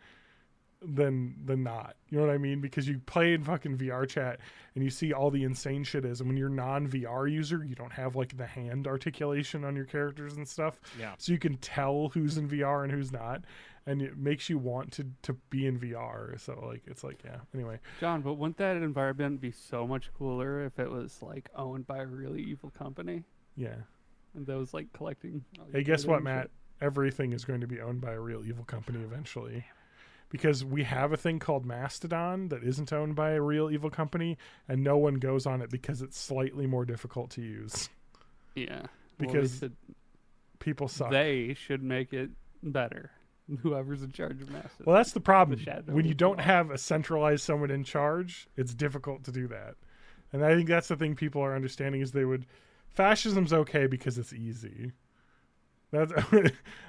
A: not. You know what I mean? Because you play in fucking VR chat and you see all the insane shit is, and when you're non-VR user, you don't have like the hand articulation on your characters and stuff.
B: Yeah.
A: So you can tell who's in VR and who's not, and it makes you want to be in VR. So like it's like, yeah. Anyway.
C: John, but wouldn't that environment be so much cooler if it was like owned by a really evil company?
A: Yeah.
C: And that was like collecting.
A: Hey, guess what, Matt? Everything is going to be owned by a real evil company eventually. Because we have a thing called Mastodon that isn't owned by a real evil company, and no one goes on it because it's slightly more difficult to use.
C: Yeah.
A: Because people suck.
C: They should make it better. Whoever's in charge of Mastodon.
A: Well, that's the problem.
C: shadow
A: When you
C: will
A: don't
C: fall.
A: have a centralized someone in charge, it's difficult to do that. And I think that's the thing people are understanding is fascism's okay because it's easy. That's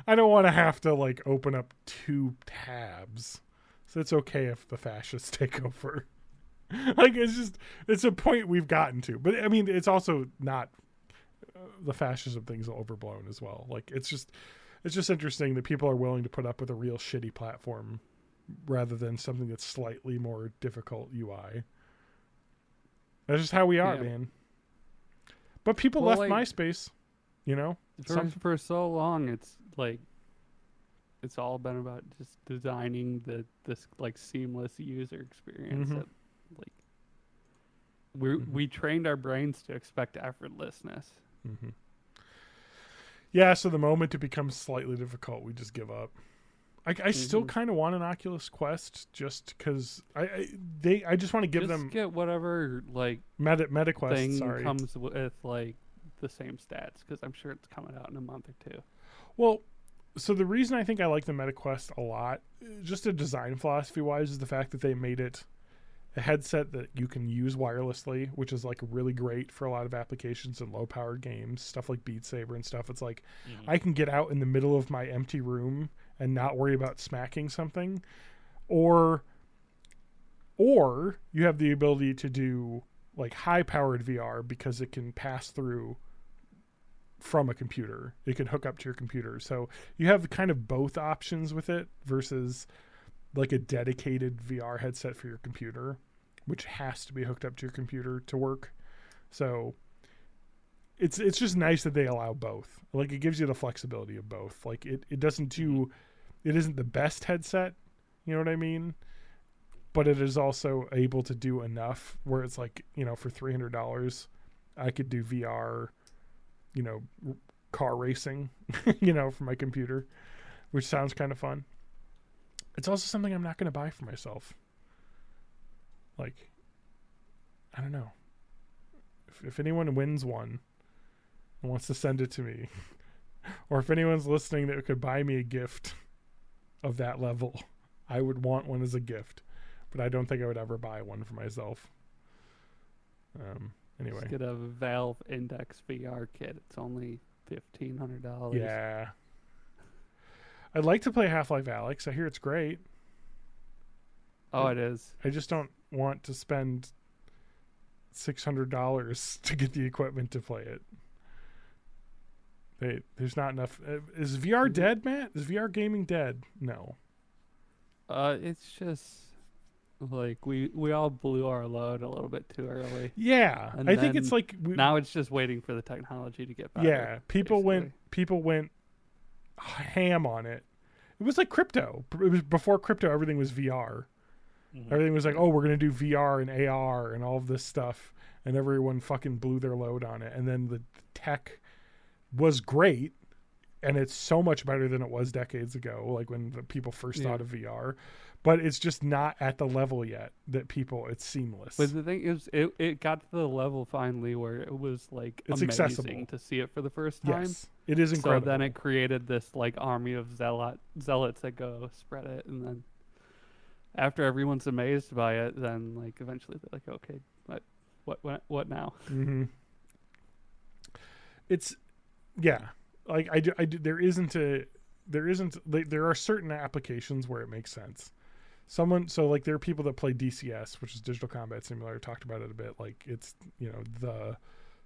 A: I don't want to have to like open up 2 tabs. So it's okay if the fascists take over. Like it's a point we've gotten to. But I mean, it's also not the fascism thing's overblown as well. Like it's just interesting that people are willing to put up with a real shitty platform rather than something that's slightly more difficult UI. That's just how we are, man. But people left MySpace, you know?
C: For so long, it's like it's all been about just designing this like seamless user experience.
A: Mm-hmm.
C: That, like we trained our brains to expect effortlessness.
A: Mm-hmm. Yeah, so the moment it becomes slightly difficult, we just give up. I still kind of want an Oculus Quest just because I just want to give them
C: get whatever like
A: Meta Quest
C: thing
A: sorry.
C: comes with like the same stats, because I'm sure it's coming out in a month or 2.
A: Well, so the reason I think I like the Meta Quest a lot, just a design philosophy wise, is the fact that they made it a headset that you can use wirelessly, which is like really great for a lot of applications and low powered games, stuff like Beat Saber and stuff. It's like I can get out in the middle of my empty room and not worry about smacking something, or you have the ability to do like high powered VR because it can pass through from a computer. It can hook up to your computer. So you have kind of both options with it versus like a dedicated VR headset for your computer, which has to be hooked up to your computer to work. So it's just nice that they allow both. Like it gives you the flexibility of both. Like it isn't the best headset, you know what I mean? But it is also able to do enough where it's like, you know, for $300, I could do VR, you know, car racing, you know, from my computer, which sounds kind of fun. It's also something I'm not going to buy for myself. Like, I don't know. If anyone wins one and wants to send it to me, or if anyone's listening that could buy me a gift of that level, I would want one as a gift. But I don't think I would ever buy one for myself. Anyway.
C: Just get a Valve Index VR kit. It's only $1,500.
A: Yeah. I'd like to play Half-Life Alyx. I hear it's great.
C: Oh, it is.
A: I just don't want to spend $600 to get the equipment to play it. There's not enough. Is VR dead, Matt? Is VR gaming dead? No.
C: It's just like we all blew our load a little bit too early.
A: Yeah,
C: And
A: I think
C: then
A: it's like
C: now it's just waiting for the technology to get better.
A: Yeah, people went ham on it. It was like crypto. It was before crypto. Everything was VR. Mm-hmm. Everything was like, oh, we're gonna do VR and AR and all of this stuff, and everyone fucking blew their load on it. And then the tech was great, and it's so much better than it was decades ago, like when the people first thought of VR. But it's just not at the level yet that people. It's seamless.
C: But the thing is, it got to the level finally where it was like
A: it's
C: amazing
A: accessible
C: to see it for the first time.
A: Yes, it is incredible.
C: So then it created this like army of zealots that go spread it, and then after everyone's amazed by it, then like eventually they're like, okay, what now?
A: Mm-hmm. It's like there are certain applications where it makes sense. There are people that play DCS, which is Digital Combat Simulator. Talked about it a bit. Like it's, you know, the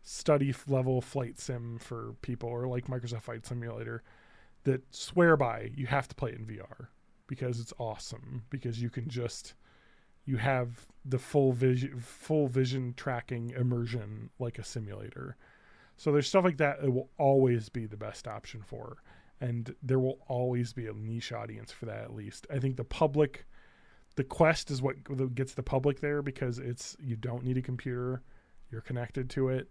A: study level flight sim for people, or like Microsoft Flight Simulator, that swear by you have to play it in VR because it's awesome, because you have the full vision tracking immersion like a simulator. So there's stuff like that it will always be the best option for, and there will always be a niche audience for that. At least I think the Quest is what gets the public there, because you don't need a computer, you're connected to it,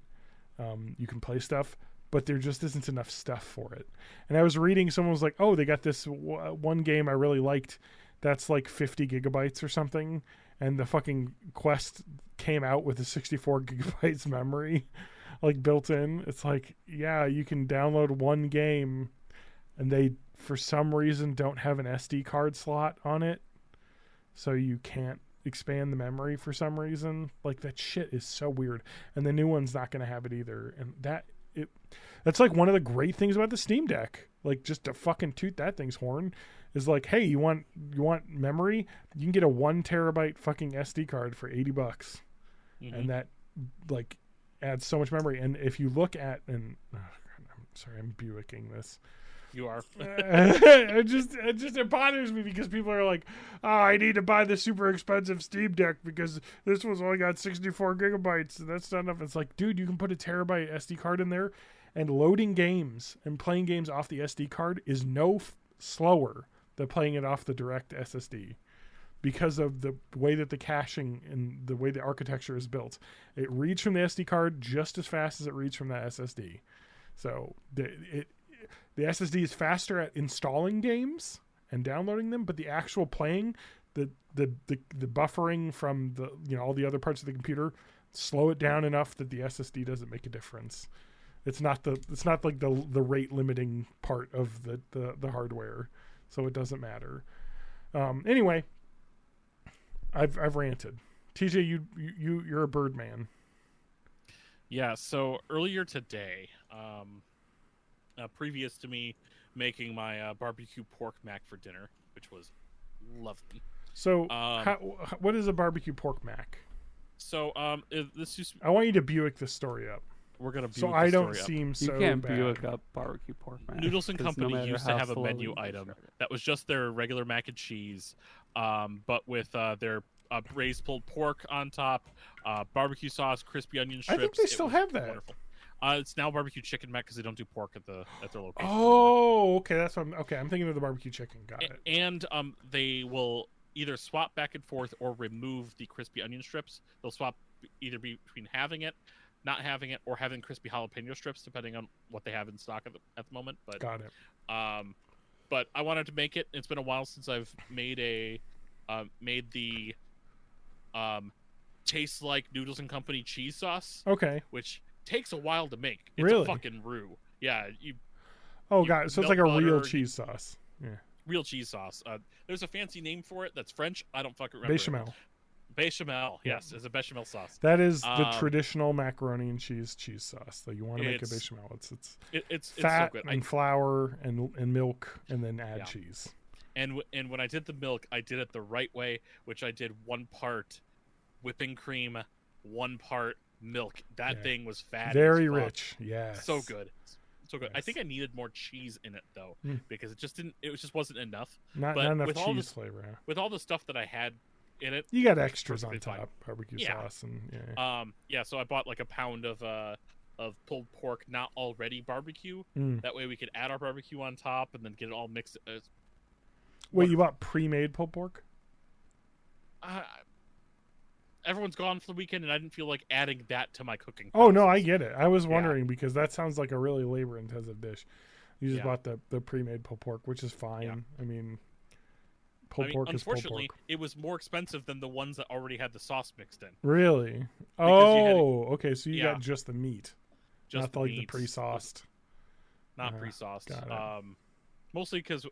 A: you can play stuff, but there just isn't enough stuff for it. And I was reading, someone was like, oh, they got this one game I really liked that's like 50 gigabytes or something, and the fucking Quest came out with a 64 gigabytes memory like built in. It's like, yeah, you can download one game, and they for some reason don't have an SD card slot on it, so you can't expand the memory for some reason. Like, that shit is so weird. And the new one's not going to have it either. And that's like one of the great things about the Steam Deck. Like, just to fucking toot that thing's horn, is like, hey, you want memory? You can get a 1 terabyte fucking SD card for $80. Mm-hmm. And that like adds so much memory. And if you look at, and I'm sorry, I'm Buicking this.
B: You are.
A: It bothers me because people are like, oh, I need to buy the super expensive Steam Deck because this one's only got 64 gigabytes. And that's not enough. It's like, dude, you can put a terabyte SD card in there, and loading games and playing games off the SD card is slower than playing it off the direct SSD, because of the way that the caching and the way the architecture is built. It reads from the SD card just as fast as it reads from that SSD. So the SSD is faster at installing games and downloading them, but the actual playing, the buffering from all the other parts of the computer, slow it down enough that the SSD doesn't make a difference. It's not like the rate limiting part of the hardware, so it doesn't matter. Anyway, I've ranted. TJ, you're a bird man.
B: Yeah. So earlier today, previous to me making my barbecue pork mac for dinner, which was lovely.
A: So, what is a barbecue pork mac?
B: So, I
A: want you to Buick this story up.
B: We're gonna.
A: So I don't seem so
C: You can't
A: bad.
C: Buick up barbecue pork mac.
B: Noodles and Company used to have a menu item that was just their regular mac and cheese, but with their braised pulled pork on top, barbecue sauce, crispy onion strips.
A: I think they still have that.
B: Wonderful. It's now barbecue chicken mac because they don't do pork at their location.
A: Oh, okay, that's what I'm thinking of the barbecue chicken. Got it.
B: And they will either swap back and forth or remove the crispy onion strips. They'll swap either between having it, not having it, or having crispy jalapeno strips, depending on what they have in stock at the moment. But
A: got it.
B: But I wanted to make it. It's been a while since I've made the tastes like Noodles and Company cheese sauce.
A: Okay.
B: Which takes a while to make. It's
A: really?
B: A fucking roux. Yeah.
A: God. So it's like a real cheese sauce. Yeah.
B: Real cheese sauce. There's a fancy name for it that's French. I don't fucking remember.
A: Bechamel.
B: Bechamel, yes, is a bechamel sauce.
A: That is the traditional macaroni and cheese sauce. So you want to make a bechamel. It's fat
B: so good.
A: and flour and milk, and then add cheese.
B: And when I did the milk, I did it the right way, which I did 1 part whipping cream, 1 part milk. That thing was fat.
A: Very rich. Yes.
B: So good. So good.
A: Yes.
B: I think I needed more cheese in it though, because it just wasn't enough.
A: Not enough cheese flavor. Huh?
B: With all the stuff that I had in it,
A: you got extras on top, barbecue sauce, and
B: so I bought like a pound of pulled pork, not already barbecue. That way we could add our barbecue on top and then get it all mixed.
A: Wait, you bought pre-made pulled pork?
B: Everyone's gone for the weekend, and I didn't feel like adding that to my cooking
A: process. Oh no, I get it. I was wondering because that sounds like a really labor-intensive dish. You just bought the pre-made pulled pork, which is fine. Yeah. I mean, pulled pork is pulled pork.
B: Unfortunately, it was more expensive than the ones that already had the sauce mixed in.
A: Really? Okay. So you got just the meat, not
B: the
A: like
B: meat,
A: the pre-sauced.
B: Not pre-sauced. Mostly because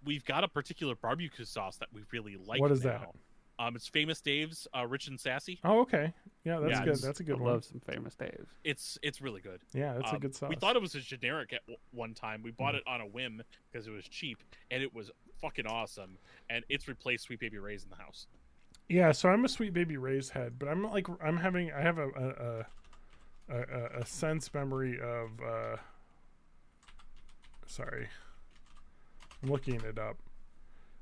B: we've got a particular barbecue sauce that we really like.
A: What is
B: now.
A: that?
B: It's Famous Dave's Rich and Sassy.
A: Oh, okay. Yeah, that's good. That's a good one.
C: I love some Famous Dave's.
B: It's really good.
A: Yeah, that's a good sauce.
B: We thought it was a generic at one time. We bought it on a whim because it was cheap, and it was fucking awesome. And it's replaced Sweet Baby Ray's in the house.
A: Yeah, so I'm a Sweet Baby Ray's head, but I have a sense memory of sorry, I'm looking it up.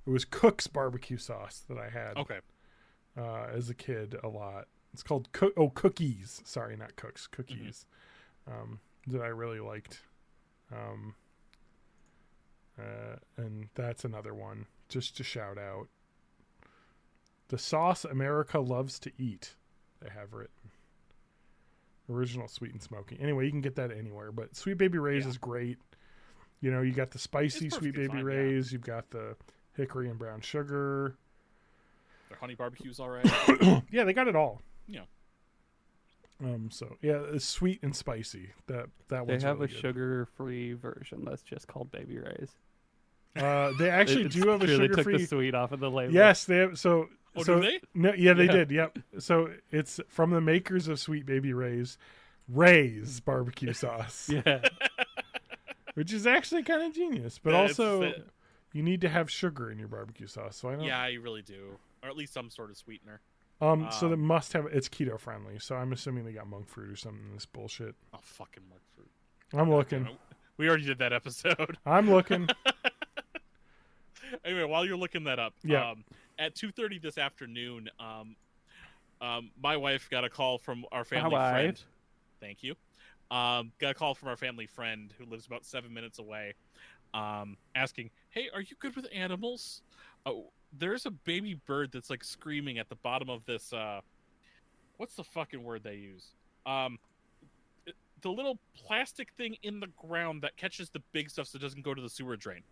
A: It was Cook's barbecue sauce that I had
B: Okay.
A: as a kid a lot. It's called Cookies. Sorry, not Cook's. Cookies. That I really liked. And that's another one just to shout out. The sauce America loves to eat. They have written. Original sweet and smoky. Anyway, you can get that anywhere, but Sweet Baby Ray's is great. You know, you got the spicy
B: It's
A: Sweet
B: perfectly
A: Baby
B: fine,
A: Ray's. You've got the hickory and brown sugar.
B: Their honey barbecue's all right.
A: Yeah, they got it all.
B: Yeah.
A: So yeah, it's sweet and spicy. That
C: They
A: one's
C: have
A: really
C: a
A: good.
C: sugar-free version that's just called Baby Ray's.
A: They actually do have a
C: They took the
A: sugar-free.
C: sweet off of the label.
A: Yes, they have. So
B: Oh,
A: so
B: do they?
A: no, yeah, they
C: Yeah.
A: did. Yep. So it's from the makers of Sweet Baby Ray's barbecue sauce,
C: Yeah.
A: which is actually kind of genius. But
B: Yeah, it's-
A: also, you need to have sugar in your barbecue sauce. So I don't.
B: Yeah, you really do, or at least some sort of sweetener.
A: So they must have. It's keto friendly. So I'm assuming they got monk fruit or something in this bullshit.
B: Oh, fucking monk fruit.
A: I'm looking.
B: We already did that episode.
A: I'm looking.
B: Anyway, while you're looking that up,
A: Yeah.
B: at 2:30 this afternoon, my wife got a call from our
C: My
B: family
C: wife.
B: friend. Thank you. Got a call from our family friend who lives about 7 minutes away, asking, "Hey, are you good with animals? Oh, there's a baby bird that's like screaming at the bottom of this. What's the fucking word they use? The little plastic thing in the ground that catches the big stuff so it doesn't go to the sewer drain.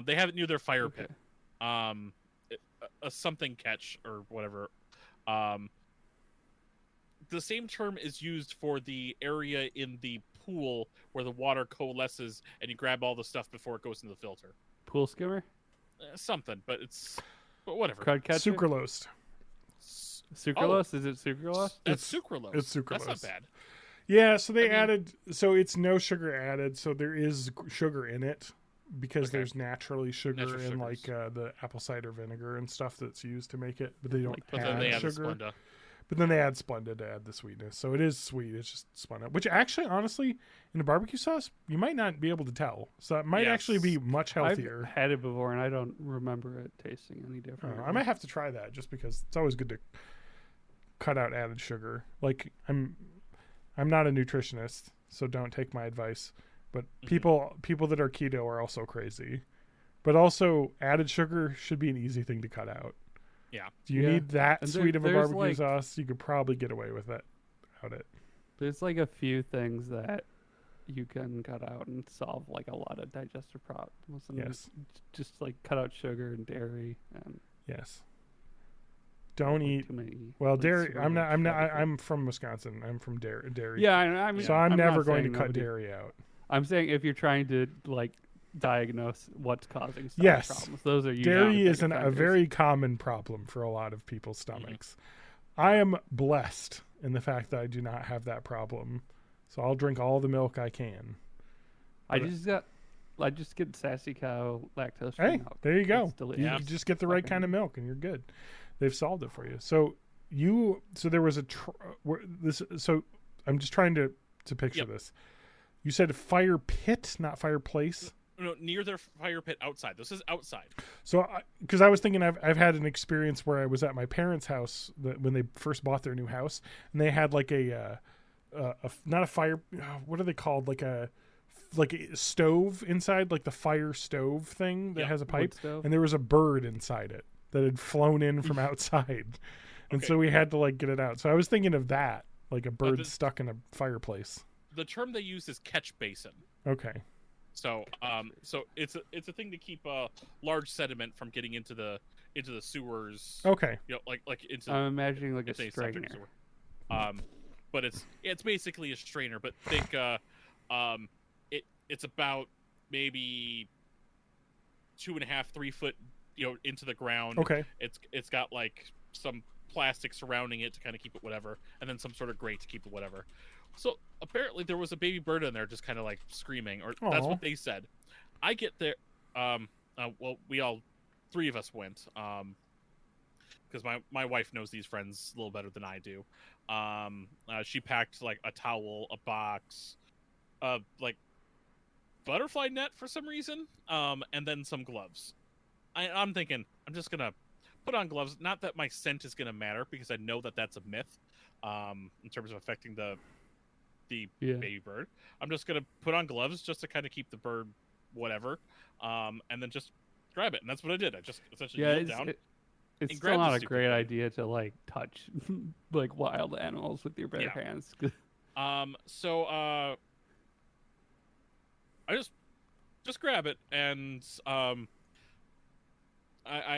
B: They have it near their fire
C: Okay.
B: pit. A something catch or whatever. The same term is used for the area in the pool where the water coalesces and you grab all the stuff before it goes into the filter.
C: Pool skimmer?
B: Something, but whatever.
C: Crud catcher?
A: Sucralose.
C: Sucralose? Is it sucralose?
B: That's sucralose.
A: it's
B: That's not
A: sucralose.
B: bad.
A: Yeah, so they
B: I mean-
A: added. So it's no sugar added. So there is sugar in it because
B: Okay.
A: there's naturally sugar
B: Natural
A: in like
B: sugars.
A: the apple cider vinegar and stuff that's used to make it, but they don't
C: Like
B: But
A: add
B: then they add the
A: sugar.
B: Splenda.
A: But then they add Splenda to add the sweetness. So it is sweet. It's just Splenda, which actually, honestly, in a barbecue sauce, you might not be able to tell. So it might actually be
B: Yes.
A: much healthier.
C: I've had it before, and I don't remember it tasting any different.
A: I might have to try that just because it's always good to cut out added sugar. Like I'm not a nutritionist, so don't take my advice. But people that are keto are also crazy. But also added sugar should be an easy thing to cut out.
B: Yeah.
A: Do you
C: Yeah.
A: need that
C: And
A: sweet of a
C: there's,
A: barbecue
C: like-
A: sauce? You could probably get away with it without it.
C: There's like a few things that you can cut out and solve like a lot of digestive problems. And
A: Yes.
C: Just like cut out sugar and dairy and
A: Yes. Don't
C: like,
A: eat.
C: too many.
A: Well,
C: like,
A: dairy.
C: super
A: I'm not. I'm not.
C: fatty things.
A: I'm from Wisconsin. I'm from dairy.
C: Yeah, I mean,
A: So I'm never
C: not
A: going to
C: saying
A: cut
C: nobody-
A: dairy out.
C: I'm saying if you're trying to like diagnose what's causing stomach
A: Yes.
C: problems, those are usually
A: Dairy
C: the
A: is
C: big
A: a
C: offenders.
A: very common problem for a lot of people's stomachs. I am blessed in the fact that I do not have that problem. So I'll drink all the milk I can.
C: I just get sassy cow lactose free
A: Hey,
C: milk.
A: there you go.
C: It's delicious.
A: You
B: Yeah.
A: just get the right kind of milk and you're good. They've solved it for you. So there was so I'm just trying to picture
B: Yep.
A: this. You said fire pit, not fireplace.
B: No, near their fire pit outside. This is outside.
A: So, because I was thinking, I've had an experience where I was at my parents' house when they first bought their new house, and they had like a not a fire. What are they called? Like a stove inside, like the fire stove thing that
B: Yeah,
A: has a
C: Wood
A: pipe,
C: stove.
A: and there was a bird inside it that had flown in from outside, and
B: Okay.
A: so we had to like get it out. So I was thinking of that, like a bird
B: the-
A: stuck in a fireplace.
B: The term they use is catch basin.
A: Okay.
B: So, so it's a thing to keep large sediment from getting into the sewers.
A: Okay.
B: You know, like into
C: I'm imagining like a
B: into a septic
C: strainer.
B: sewer. But it's basically a strainer. But think, it's about maybe 2.5, 3 foot, into the ground.
A: Okay.
B: It's got like some plastic surrounding it to kind of keep it whatever, and then some sort of grate to keep it whatever. So apparently there was a baby bird in there just kind of like screaming, or that's
A: Aw.
B: what they said. I get there. Well, three of us went. because my wife knows these friends a little better than I do. She packed like a towel, a box, like butterfly net for some reason, and then some gloves. I'm thinking I'm just gonna put on gloves. Not that my scent is gonna matter, because I know that that's a myth, in terms of affecting the baby bird. I'm just gonna put on gloves just to kind of keep the bird whatever, and then just grab it. And that's what I did. I just essentially kneeled down.
C: It's still not a great idea to like touch like wild animals with your bare hands.
B: So I just grab it, and I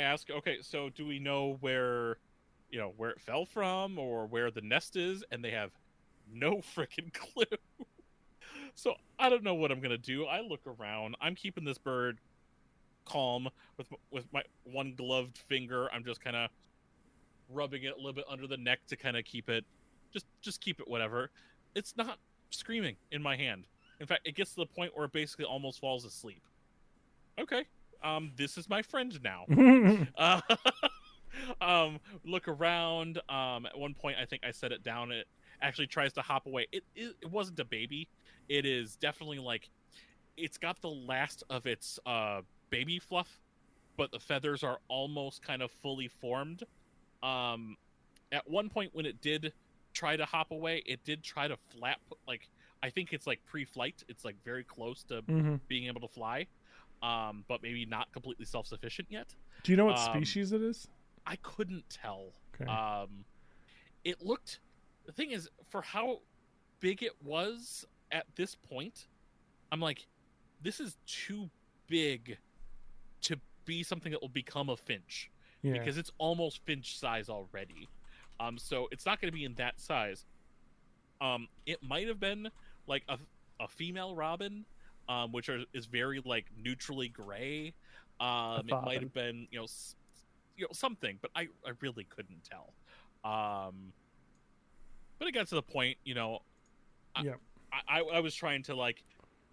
B: ask, okay, so do we know where it fell from or where the nest is? And they have no freaking clue. So I don't know what I'm gonna do. I look around. I'm keeping this bird calm with my one gloved finger. I'm just kind of rubbing it a little bit under the neck to kind of keep it, just keep it whatever. It's not screaming in my hand. In fact, it gets to the point where it basically almost falls asleep. Okay, this is my friend now. Look around. At one point, I think I set it down. It actually tries to hop away. It wasn't a baby. It is definitely like, it's got the last of its baby fluff, but the feathers are almost kind of fully formed. At one point when it did try to hop away, it did try to flap, like, I think it's like pre-flight. It's like very close to being able to fly, but maybe not completely self-sufficient yet.
A: Do you know what species it is?
B: I couldn't tell.
A: Okay.
B: It looked, the thing is, for how big it was at this point, I'm like, this is too big to be something that will become a finch, because it's almost finch size already. So it's not going to be in that size. It might have been like a female robin, which is very like neutrally gray. It might have been something, but I really couldn't tell. But it got to the point, I was trying to like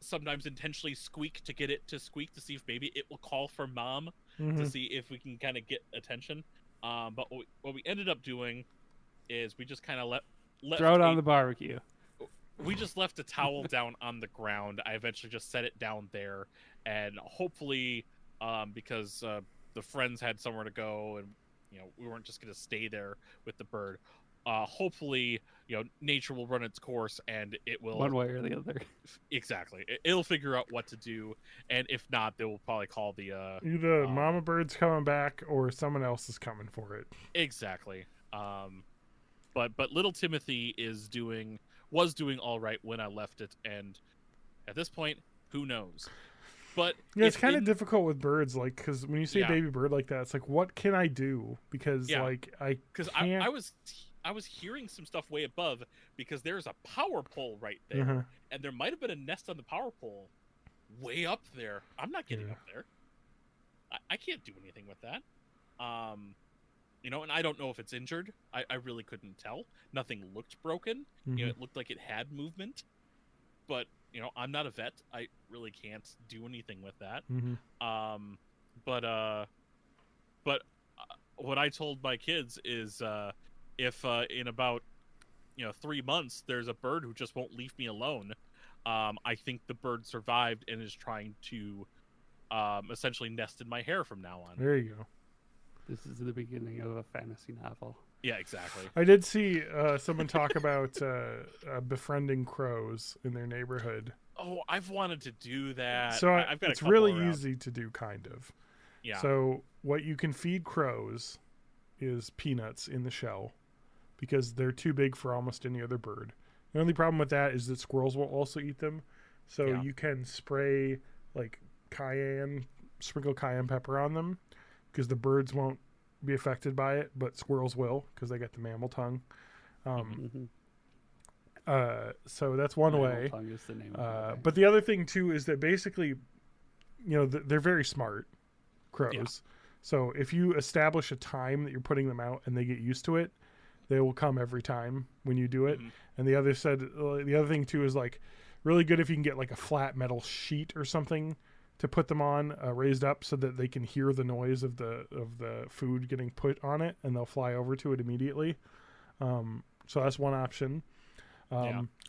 B: sometimes intentionally squeak to get it to squeak to see if maybe it will call for mom, to see if we can kind of get attention. But what we ended up doing is we just kind of let
C: throw it on the barbecue.
B: We just left a towel down on the ground. I eventually just set it down there, and hopefully, because the friends had somewhere to go, and we weren't just going to stay there with the bird. Hopefully, nature will run its course, and it will,
C: one way or the other.
B: Exactly, it'll figure out what to do, and if not, they will probably call the
A: either mama bird's coming back or someone else is coming for it.
B: Exactly. But little Timothy was doing all right when I left it, and at this point, who knows? But
A: it's kind of difficult with birds, like, because when you say baby bird like that, it's like, what can I do? Because
B: I was hearing some stuff way above, because there's a power pole right there, and there might have been a nest on the power pole way up there. I'm not getting up there. I can't do anything with that. And I don't know if it's injured. I really couldn't tell. Nothing looked broken. It looked like it had movement, but I'm not a vet. I really can't do anything with that. But what I told my kids is, if in about 3 months there's a bird who just won't leave me alone, I think the bird survived and is trying to essentially nest in my hair from now on.
A: There you go.
C: This is the beginning of a fantasy novel.
B: Yeah, exactly.
A: I did see someone talk about befriending crows in their neighborhood.
B: Oh, I've wanted to do that.
A: So
B: I've got
A: it's really easy to do, kind of.
B: Yeah.
A: So what you can feed crows is peanuts in the shell, because they're too big for almost any other bird. The only problem with that is that squirrels will also eat them. So you can spray like sprinkle cayenne pepper on them, because the birds won't be affected by it, but squirrels will, because they got the mammal tongue. So that's one way.
C: Tongue is the name of
A: but the other thing too is that basically, they're very smart, crows. Yeah. So if you establish a time that you're putting them out and they get used to it, they will come every time when you do it. And the other thing too is like really good if you can get like a flat metal sheet or something to put them on raised up so that they can hear the noise of the food getting put on it, and they'll fly over to it immediately. So that's one option.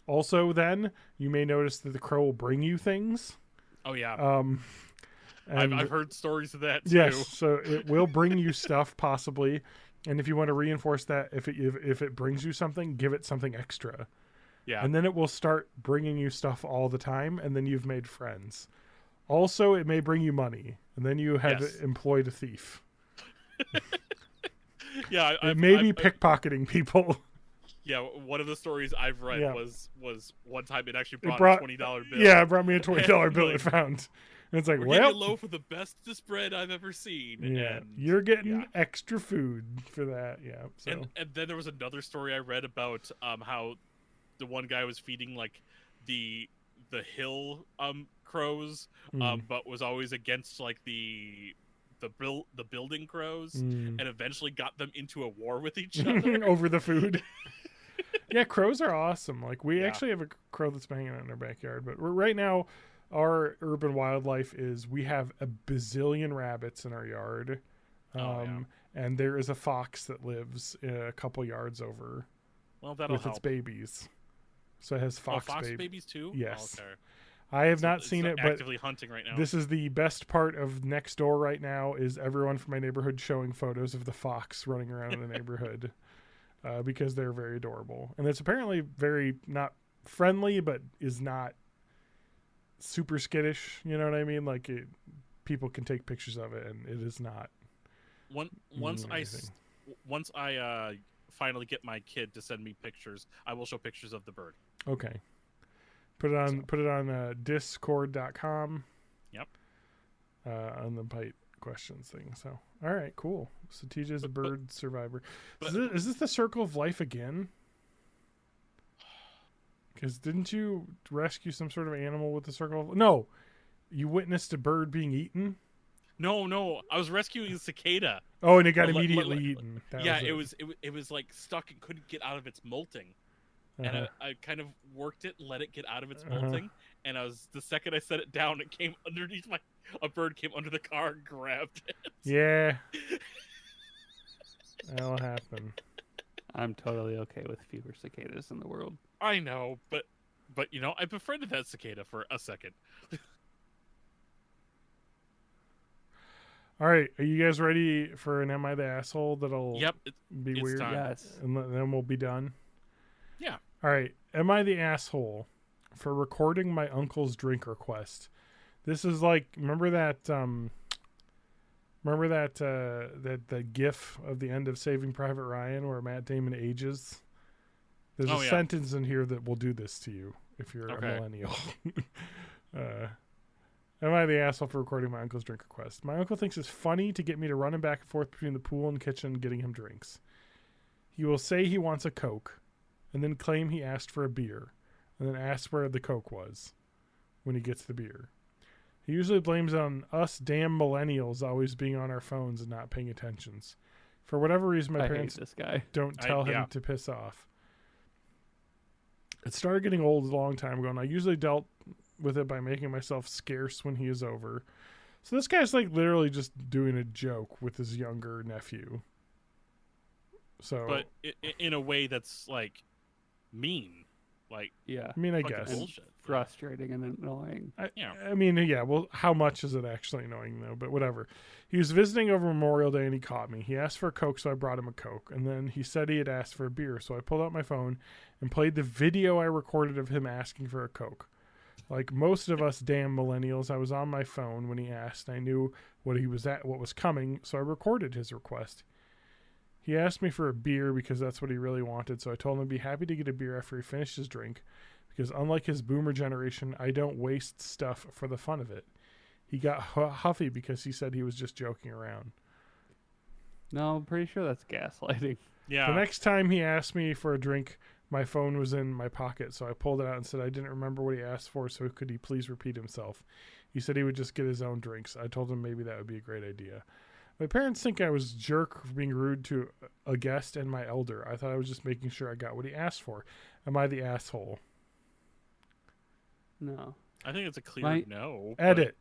A: Also, then you may notice that the crow will bring you things.
B: Oh yeah.
A: And
B: I've heard stories of that too.
A: yes, so it will bring you stuff possibly, and if you want to reinforce that, if it brings you something, give it something extra.
B: Yeah.
A: And then it will start bringing you stuff all the time, and then you've made friends. Also, it may bring you money, and then you have employed a thief.
B: Yeah,
A: it may be pickpocketing people.
B: Yeah, one of the stories I've read was one time it actually brought a $20 bill.
A: Yeah, it brought me a $20 bill it found. And it's like,
B: we're
A: well,
B: getting a loaf of the best bread I've ever seen.
A: Yeah,
B: and,
A: you're getting extra food for that. Yeah. So.
B: And then there was another story I read about how the one guy was feeding like the hill crows, but was always against like the building crows, and eventually got them into a war with each other
A: over the food. Yeah, crows are awesome. Like we actually have a crow that's hanging out in our backyard, but right now our urban wildlife is we have a bazillion rabbits in our yard, and there is a fox that lives a couple yards over.
B: Well, that'll
A: with
B: help.
A: Its babies. So it has fox
B: babies too.
A: Yes.
B: Oh, okay.
A: I have not seen it, but
B: actively hunting right now.
A: This is the best part of next door right now is everyone from my neighborhood showing photos of the fox running around in the neighborhood because they're very adorable. And it's apparently very not friendly, but is not super skittish. You know what I mean? Like people can take pictures of it, and it is not.
B: Once I finally get my kid to send me pictures, I will show pictures of the bird.
A: Okay. Put it on discord.com.
B: Yep.
A: On the bite questions thing. So, all right, cool. So TJ's a bird survivor. Is this the circle of life again? Because didn't you rescue some sort of animal with the circle of... No, you witnessed a bird being eaten?
B: No, I was rescuing a cicada.
A: Oh, and it got immediately eaten.
B: It was like stuck and couldn't get out of its molting. And I kind of worked it, let it get out of its molting, and the second I set it down, it came underneath a bird came under the car and grabbed it.
A: Yeah. That'll happen.
C: I'm totally okay with fewer cicadas in the world.
B: I know, but I befriended that cicada for a second.
A: All right, are you guys ready for an Am I the Asshole that'll be weird?
B: Time.
C: Yes.
A: And then we'll be done?
B: Yeah.
A: All right, am I the asshole for recording my uncle's drink request? This is like, remember that GIF of the end of Saving Private Ryan where Matt Damon ages? There's a sentence in here that will do this to you if you're a millennial. Am I the asshole for recording my uncle's drink request? My uncle thinks it's funny to get me to run him back and forth between the pool and kitchen getting him drinks. He will say he wants a Coke, and then claim he asked for a beer, and then ask where the Coke was when he gets the beer. He usually blames it on us damn millennials always being on our phones and not paying attention. For whatever reason, my parents don't tell him to piss off. It started getting old a long time ago, and I usually dealt with it by making myself scarce when he is over. So this guy's like literally just doing a joke with his younger nephew. So,
B: but in a way that's like mean, like
C: I
A: mean, I guess
B: bullshit.
C: Frustrating and annoying.
A: I mean, well, how much is it actually annoying though? But whatever. He was visiting over Memorial Day and he caught me. He asked for a Coke, so I brought him a Coke. And then he said he had asked for a beer, so I pulled out my phone and played the video I recorded of him asking for a Coke. Like most of us damn millennials, I was on my phone when he asked. I knew what was coming, so I recorded his request. He asked me for a beer because that's what he really wanted, so I told him I'd be happy to get a beer after he finished his drink, because unlike his boomer generation, I don't waste stuff for the fun of it. He got huffy because he said he was just joking around.
C: No, I'm pretty sure that's gaslighting.
B: Yeah.
A: The next time he asked me for a drink, my phone was in my pocket, so I pulled it out and said I didn't remember what he asked for, so could he please repeat himself? He said he would just get his own drinks. I told him maybe that would be a great idea. My parents think I was a jerk for being rude to a guest and my elder. I thought I was just making sure I got what he asked for. Am I the asshole?
C: No.
B: I think it's a clear no.
A: Edit.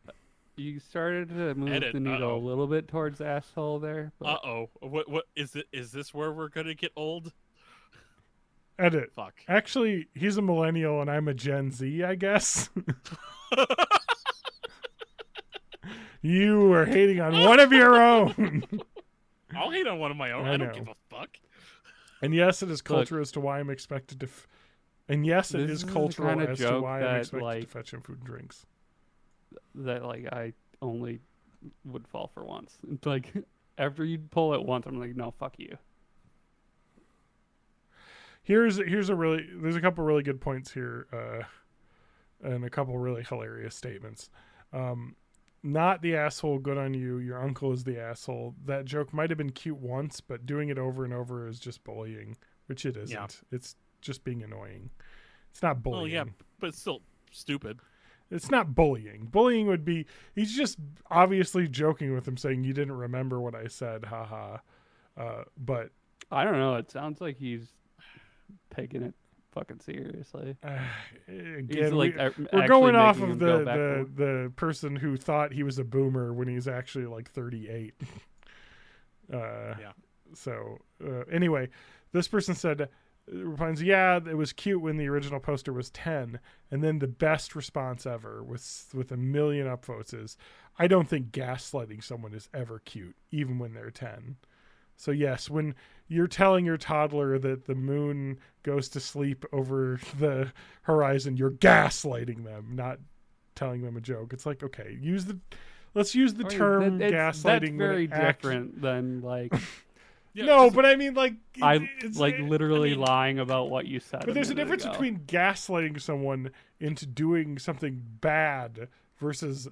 C: You started to move
B: Edit,
C: the needle
B: uh-oh.
C: a little bit towards asshole there. But
B: What is it? Is this where we're gonna get old?
A: Edit.
B: Fuck.
A: Actually, he's a millennial and I'm a Gen Z, I guess. You are hating on one of your own.
B: I'll hate on one of my own. I don't
A: know.
B: give a fuck.
A: And yes, it is culture as to why I'm expected to. And yes, it
C: This
A: is
C: is the
A: cultural
C: kind of
A: as to
C: joke
A: why I'm
C: that,
A: expected to
C: like-
A: fetch him food and drinks.
C: that like I only would fall for once. Like after you pull it once, I'm like, no, fuck you.
A: Here's there's a couple really good points here, and a couple really hilarious statements. Not the asshole, good on you. Your uncle is the asshole. That joke might have been cute once, but doing it over and over is just bullying, which it isn't.
B: Yeah.
A: It's just being annoying. It's not bullying.
B: Well, yeah, but it's still stupid.
A: It's not bullying. Bullying would be he's just obviously joking with him, saying you didn't remember what I said, haha. But
C: I don't know. It sounds like he's taking it fucking seriously.
A: again,
C: He's like
A: we're going off
C: making
A: of
C: him go back for-
A: the person who thought he was a boomer when he's actually like 38. So anyway, this person said, yeah, it was cute when the original poster was 10, and then the best response ever with 1 million upvotes is, I don't think gaslighting someone is ever cute, even when they're 10. So yes, when you're telling your toddler that the moon goes to sleep over the horizon, you're gaslighting them, not telling them a joke. It's like, okay, let's use the term gaslighting.
C: That's very different than like
B: Yeah,
A: no, but I mean, like,
C: it's like literally lying about what you said.
A: But there's a
C: minute
A: difference
C: ago.
A: between gaslighting someone into doing something bad versus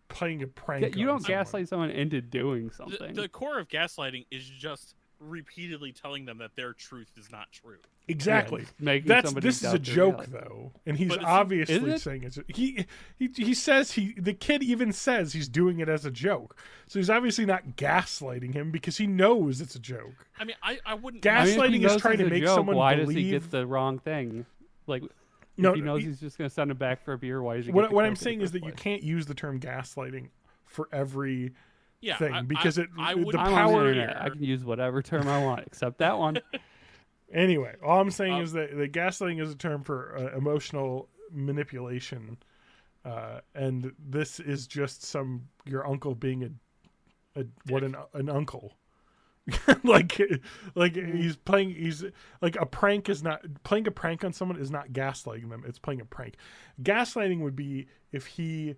A: playing a prank.
C: Yeah, you
A: on
C: don't
A: someone.
C: gaslight someone into doing something.
B: The core of gaslighting is just repeatedly telling them that their truth is not true.
A: Exactly.
C: Making somebody
A: This is a
C: doubt their
A: joke
C: reality.
A: though, and he's
B: But is
A: obviously
C: it?
A: saying it's he says the kid even says he's doing it as a joke, so he's obviously not gaslighting him because he knows it's a joke.
B: I mean, I wouldn't.
A: Gas-
C: I mean, if he
A: gaslighting is
C: knows
A: trying
C: it's
A: to
C: a
A: make
C: joke,
A: someone
C: why does he
A: believe-
C: get the wrong thing? Like,
A: No,
C: if he knows he's just going to send him back for a beer, why is he get
A: What
C: the
A: I'm
C: Coke in
A: saying
C: the
A: is that
C: first
A: you
C: place?
A: can't use the term gaslighting for every
B: yeah,
A: thing because
B: I
A: the
B: wouldn't
C: I'm on the
A: power
C: internet. I can use whatever term I want except that one.
A: Anyway, all I'm saying is that the gaslighting is a term for emotional manipulation, and this is just your uncle being an uncle. like he's like a prank is not playing a prank on someone is not gaslighting them. It's playing a prank. Gaslighting would be if he,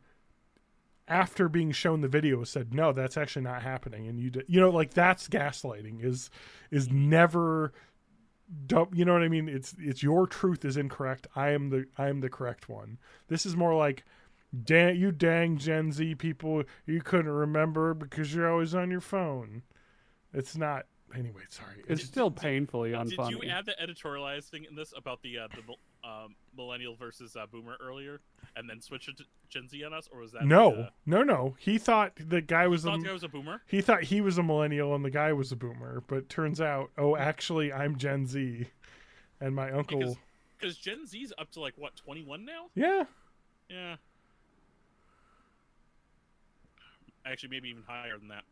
A: after being shown the video, said no, that's actually not happening, and like that's gaslighting is never. You know what I mean? It's your truth is incorrect. I am the correct one. This is more like, you dang Gen Z people, you couldn't remember because you're always on your phone. It's not. Anyway, sorry.
C: It's still painfully
B: Did
C: unfunny.
B: you add the editorializing in this about the millennial versus boomer earlier, and then switch it to Gen Z on us, or was that
A: no? He thought the guy was
B: the guy was a boomer?
A: he thought he was a millennial and the guy was a boomer, but turns out, actually, I'm Gen Z, and my uncle.
B: Because Gen Z's up to like what 21 now?
A: Yeah.
B: Yeah. Actually, maybe even higher than that.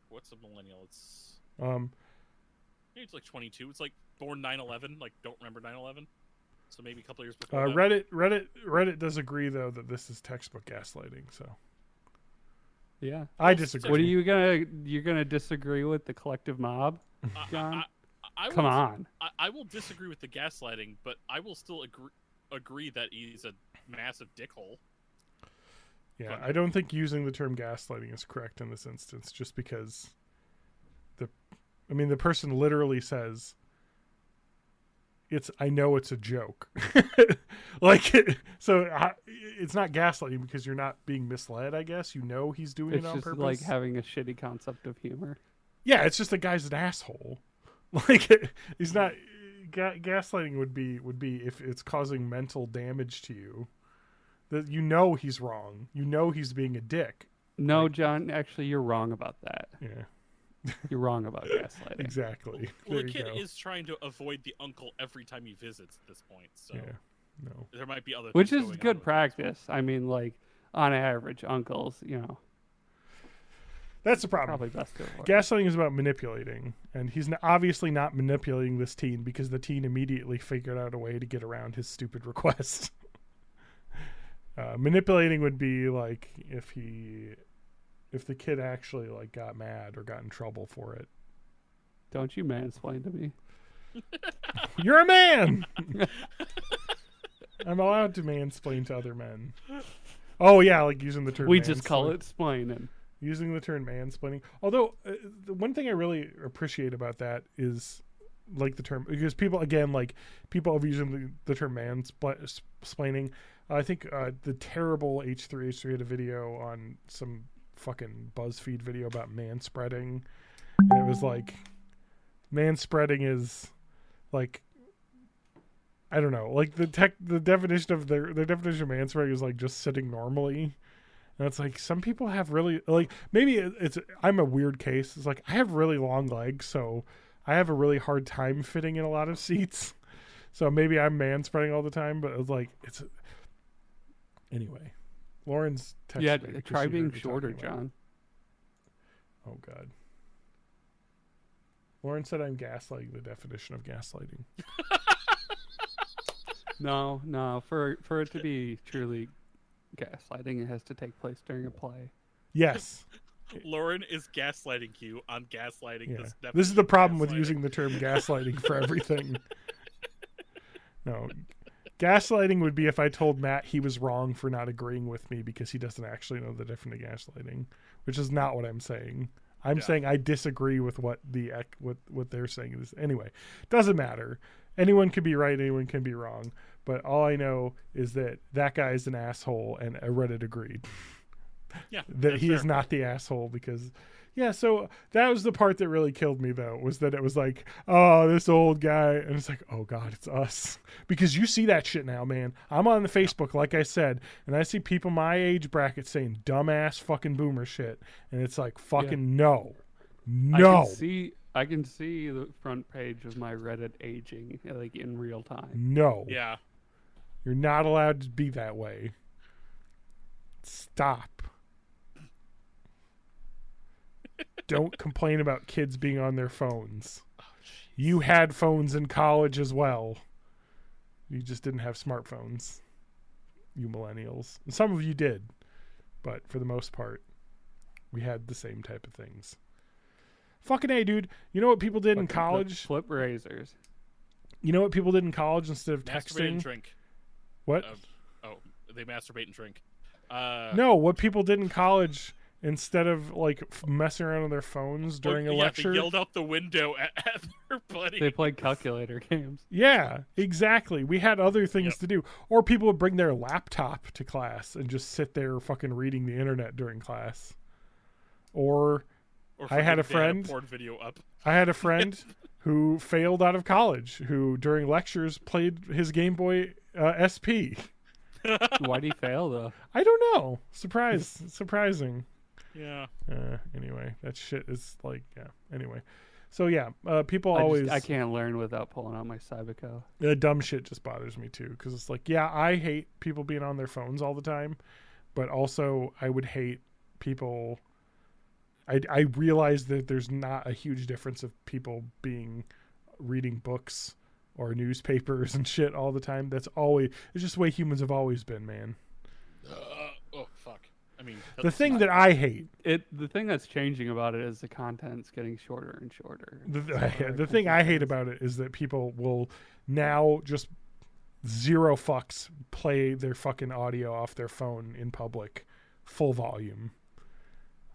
B: What's a millennial? It's maybe it's like 22. It's like born 9/11. Like don't remember 9/11. So maybe a couple years before. that.
A: Reddit does agree though that this is textbook gaslighting. So
C: Yeah.
A: I disagree.
C: What are you're gonna disagree with the collective mob, John? Come on.
B: I will disagree with the gaslighting, but I will still agree that he's a massive dickhole.
A: Yeah, I don't think using the term gaslighting is correct in this instance, just because the person literally says, I know it's a joke. So it's not gaslighting because you're not being misled, I guess. You know he's doing
C: It's
A: it on
C: just
A: purpose.
C: like having a shitty concept of humor.
A: Yeah, it's just the guy's an asshole. Like, he's not... gaslighting would be if it's causing mental damage to you. That you know he's wrong. You know he's being a dick.
C: No, John, actually, you're wrong about that.
A: Yeah,
C: You're wrong about gaslighting.
A: exactly.
B: Well,
A: There
B: the
A: you
B: kid
A: go.
B: is trying to avoid the uncle every time he visits at this point. So
A: Yeah. No.
B: There might be other
C: Which
B: things
C: is
B: going on
C: good
B: with
C: practice. I mean, like, on average, uncles,
A: That's the problem.
C: probably best to avoid.
A: Gaslighting is about manipulating, and he's obviously not manipulating this teen because the teen immediately figured out a way to get around his stupid request. Manipulating would be like if the kid actually like got mad or got in trouble for it.
C: Don't you mansplain to me.
A: You're a man. I'm allowed to mansplain to other men. Oh yeah, like using the term.
C: We just call it splaining.
A: Using the term mansplaining. Although the one thing I really appreciate about that is like the term, because people have using the term mansplaining. I think the terrible H3 had a video on some fucking BuzzFeed video about manspreading, and it was like manspreading is like, I don't know, like the definition of their definition of manspreading is like just sitting normally. And it's like some people have really like, maybe it's I'm a weird case. It's like I have really long legs, so I have a really hard time fitting in a lot of seats. So maybe I'm manspreading all the time, but it's like it's anyway. Lauren's texted
C: Yeah,
A: me because
C: try
A: she
C: being
A: heard me
C: shorter,
A: talking about
C: John.
A: it. Oh God. Lauren said I'm gaslighting the definition of gaslighting.
C: No. For it to be truly gaslighting, it has to take place during a play.
A: Yes.
B: Lauren is gaslighting you on gaslighting.
A: Yeah. This is the problem with
B: gaslighting.
A: using the term gaslighting for everything. No. Gaslighting would be if I told Matt he was wrong for not agreeing with me because he doesn't actually know the difference of gaslighting, which is not what I'm saying. I'm saying I disagree with what they're saying. Anyway, doesn't matter. Anyone can be right, anyone can be wrong. But all I know is that guy is an asshole, and Reddit agreed.
B: Yeah,
A: that he is
B: fair.
A: not the asshole because, yeah. So that was the part that really killed me, though, was that it was like, oh, this old guy, and it's like, oh God, it's us, because you see that shit now, man. I'm on the Facebook, like I said, and I see people my age bracket saying dumbass fucking boomer shit, and it's like, fucking no.
C: I can see the front page of my Reddit aging, like in real time.
A: No.
B: Yeah.
A: You're not allowed to be that way. Stop. Don't complain about kids being on their phones.
B: Oh,
A: You had phones in college as well. You just didn't have smartphones. You millennials. And some of you did. But for the most part, we had the same type of things. Fucking A, dude. You know what people did in college?
C: Flip razors.
A: You know what people did in college instead of
B: Masturbate and
A: texting?
B: drink.
A: What?
B: They masturbate and drink.
A: No, what people did in college instead of like messing around on their phones during a lecture.
B: They yelled out the window at their buddy.
C: They played calculator games.
A: Yeah, exactly. We had other things to do. Or people would bring their laptop to class and just sit there fucking reading the internet during class. Or I had a friend.
B: Porn video up.
A: I had a friend who failed out of college, who during lectures played his Game Boy SP.
C: Why'd he fail though?
A: I don't know. Surprising.
B: Yeah.
A: Anyway, that shit is like, yeah. Anyway, so yeah, people always.
C: I can't learn without pulling out my Cyberco.
A: The dumb shit just bothers me too, because it's like, yeah, I hate people being on their phones all the time, but also I would hate people. I realize that there's not a huge difference of people reading books or newspapers and shit all the time. It's just the way humans have always been, man.
B: Oh fuck. I mean,
A: The thing that I hate.
C: The thing that's changing about it is the content's getting shorter and shorter.
A: The thing I hate about it is that people will now just zero fucks play their fucking audio off their phone in public, full volume.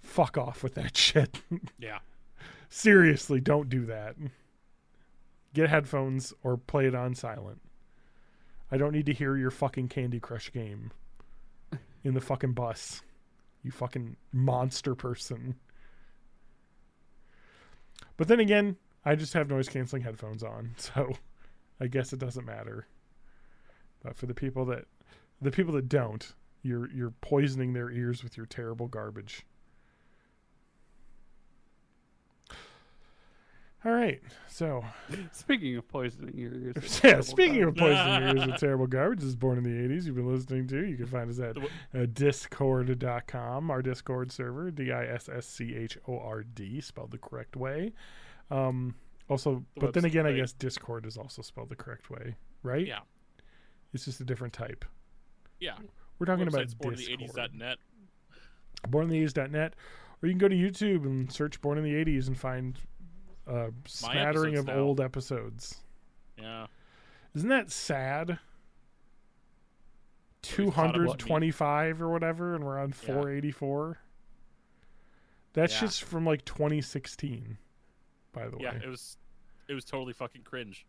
A: Fuck off with that shit.
B: Yeah.
A: Seriously, don't do that. Get headphones or play it on silent. I don't need to hear your fucking Candy Crush game in the fucking bus. You fucking monster person. But then again, I just have noise canceling headphones on, so I guess it doesn't matter. But for the people that don't, you're poisoning their ears with your terrible garbage. All right. So,
C: Speaking of poisoning your ears. with
A: yeah,
C: terrible
A: speaking of
C: garbage.
A: poisoning your ears with terrible garbage, this is Born in the 80s. You've been listening to. You can find us at discord.com, our Discord server, DISSCHORD, spelled the correct way. Also,
B: The
A: but then again, I
B: website.
A: guess Discord is also spelled the correct way, right?
B: Yeah.
A: It's just a different type.
B: Yeah.
A: We're talking about
B: Website's
A: Discord.
B: borninthE80s.net.
A: BornInThe80s.net, or you can go to YouTube and search Born in the 80s and find a smattering of
B: episodes now.
A: old episodes.
B: Yeah.
A: Isn't that sad?
B: We caught up with me.
A: 225 or whatever, and we're on 484. That's
B: Yeah.
A: just from like 2016, by the
B: Yeah,
A: way.
B: it was totally fucking cringe,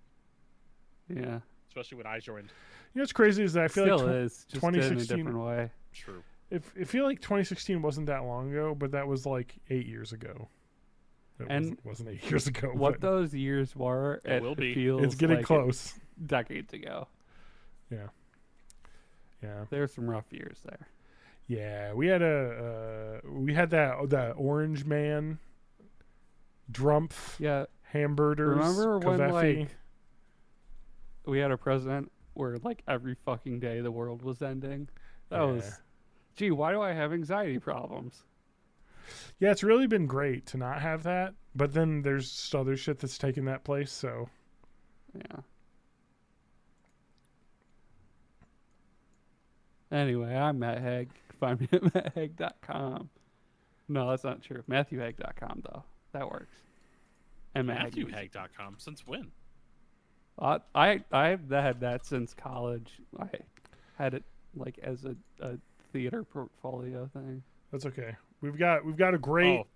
C: Yeah.
B: especially when I joined.
A: You know what's crazy is that I feel
C: Still
A: like
C: is. Just in a
A: 2016
C: different way.
B: True.
A: I feel like 2016 wasn't that long ago, but that was like 8 years ago. It
C: And
A: wasn't 8 years ago.
C: What
A: but
C: those years were,
B: It will be.
C: feels
A: it's getting
C: like
A: close.
C: decades ago.
A: Yeah.
C: There were some rough years there.
A: Yeah, we had that orange man, Drumpf,
C: Yeah.
A: hamburgers.
C: Remember when
A: Kvefi.
C: like we had a president where like every fucking day the world was ending? That
A: Yeah.
C: was, gee, why do I have anxiety problems?
A: Yeah, it's really been great to not have that, but then there's other shit that's taken that place. So
C: Yeah. Anyway, I'm Matt Haig. You can find me at matthag.com. No, that's not true. MatthewHaig.com though. That works. And Matt Haig.
B: MatthewHag.com. Since when?
C: I've had that since college. I had it like as a theater portfolio thing.
A: that's okay. We've got a great.
B: Oh,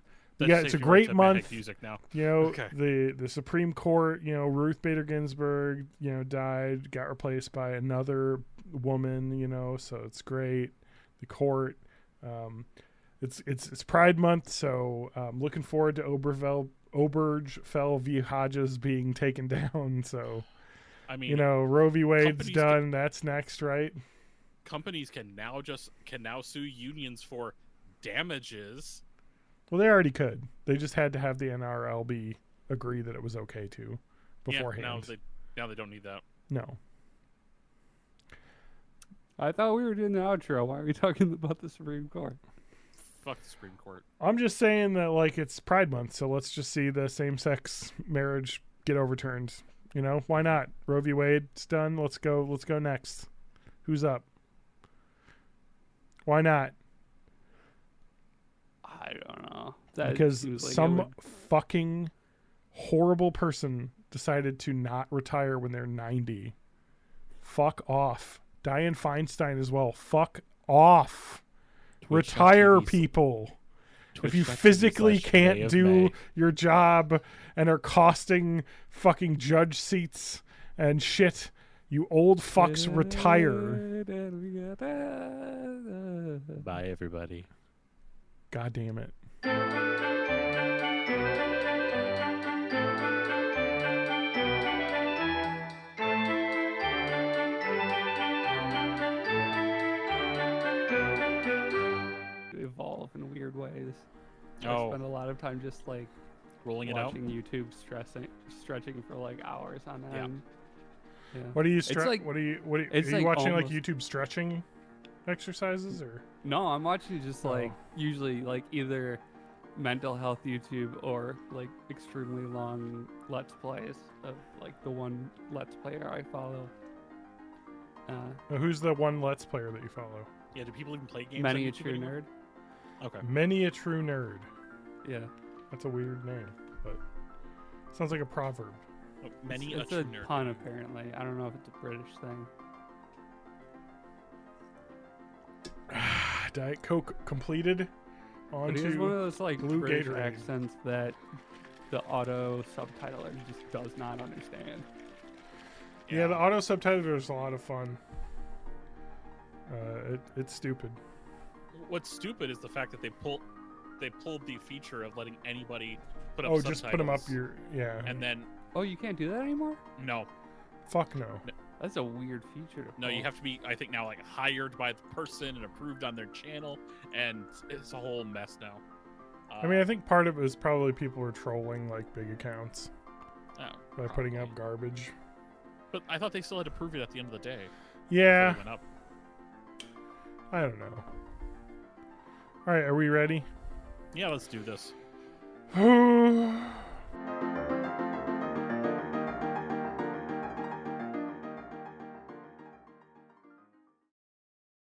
A: yeah, it's a great month.
B: Music now.
A: You know,
B: Okay.
A: the Supreme Court, you know, Ruth Bader Ginsburg, you know, died, got replaced by another woman, you know, so it's great. The court, it's Pride Month, so looking forward to Obergefell v. Hodges being taken down. So,
B: I mean,
A: you know, Roe v. Wade's
B: companies
A: done. That's next, right?
B: companies can now sue unions for damages.
A: Well, they already could. They just had to have the NRLB agree that it was okay to beforehand.
B: Yeah, now they don't need that.
A: No.
C: I thought we were doing the outro. Why are we talking about the Supreme Court?
B: Fuck the Supreme Court.
A: I'm just saying that, like, it's Pride Month, so let's just see the same-sex marriage get overturned. You know, why not? Roe v. Wade's done. Let's go next. Who's up? Why not?
C: I don't know. That
A: Because
C: seems like it
A: some
C: would-
A: fucking horrible person decided to not retire when they're 90. Fuck off. Dianne Feinstein as well. Fuck off. Retire, people. If you physically can't do your job and are costing fucking judge seats and shit, you old fucks, retire.
B: Bye, everybody.
A: God damn it.
C: evolve in weird ways. I
B: Oh,
C: spend a lot of time just like
B: rolling it out.
C: watching YouTube stretching for like hours on
B: Yeah.
C: end. Yeah.
A: What are you
C: It's like-
A: are you
C: it's like
A: watching like
C: almost-
A: YouTube stretching exercises or
C: No, I'm watching just like
A: Oh.
C: usually like either mental health YouTube or like extremely long Let's Plays of like the one Let's Player I follow.
A: who's the one Let's Player that you follow?
B: Yeah, do people even play games?
C: Many
B: on
C: a
B: YouTube
C: true
B: anymore?
C: nerd.
B: Okay.
A: Many a true nerd.
C: Yeah.
A: That's a weird name, but sounds like a proverb.
B: Oh, many
C: It's
B: a
C: a
B: true nerd.
C: pun apparently. I don't know if it's a British thing.
A: Diet Coke completed. On
C: But he has one of
A: to
C: those like
A: blue
C: British
A: Gatorade.
C: accents that the auto subtitler just does not understand.
A: yeah, the auto subtitler is a lot of fun. It's stupid.
B: What's stupid is the fact that they pulled the feature of letting anybody put up
A: Oh,
B: subtitles.
A: just put them up your
B: and then
C: Oh, you can't do that anymore?
B: no,
A: fuck no.
C: That's a weird feature to
B: no, you
C: pull.
B: have to be, I think now, like hired by the person and approved on their channel, and it's a whole mess now.
A: I mean, I think part of it is probably people are trolling like big accounts. by putting up garbage.
B: But I thought they still had to prove it at the end of the day.
A: Yeah,
B: Before they went up.
A: I don't know. All right, are we ready?
B: Yeah, let's do this.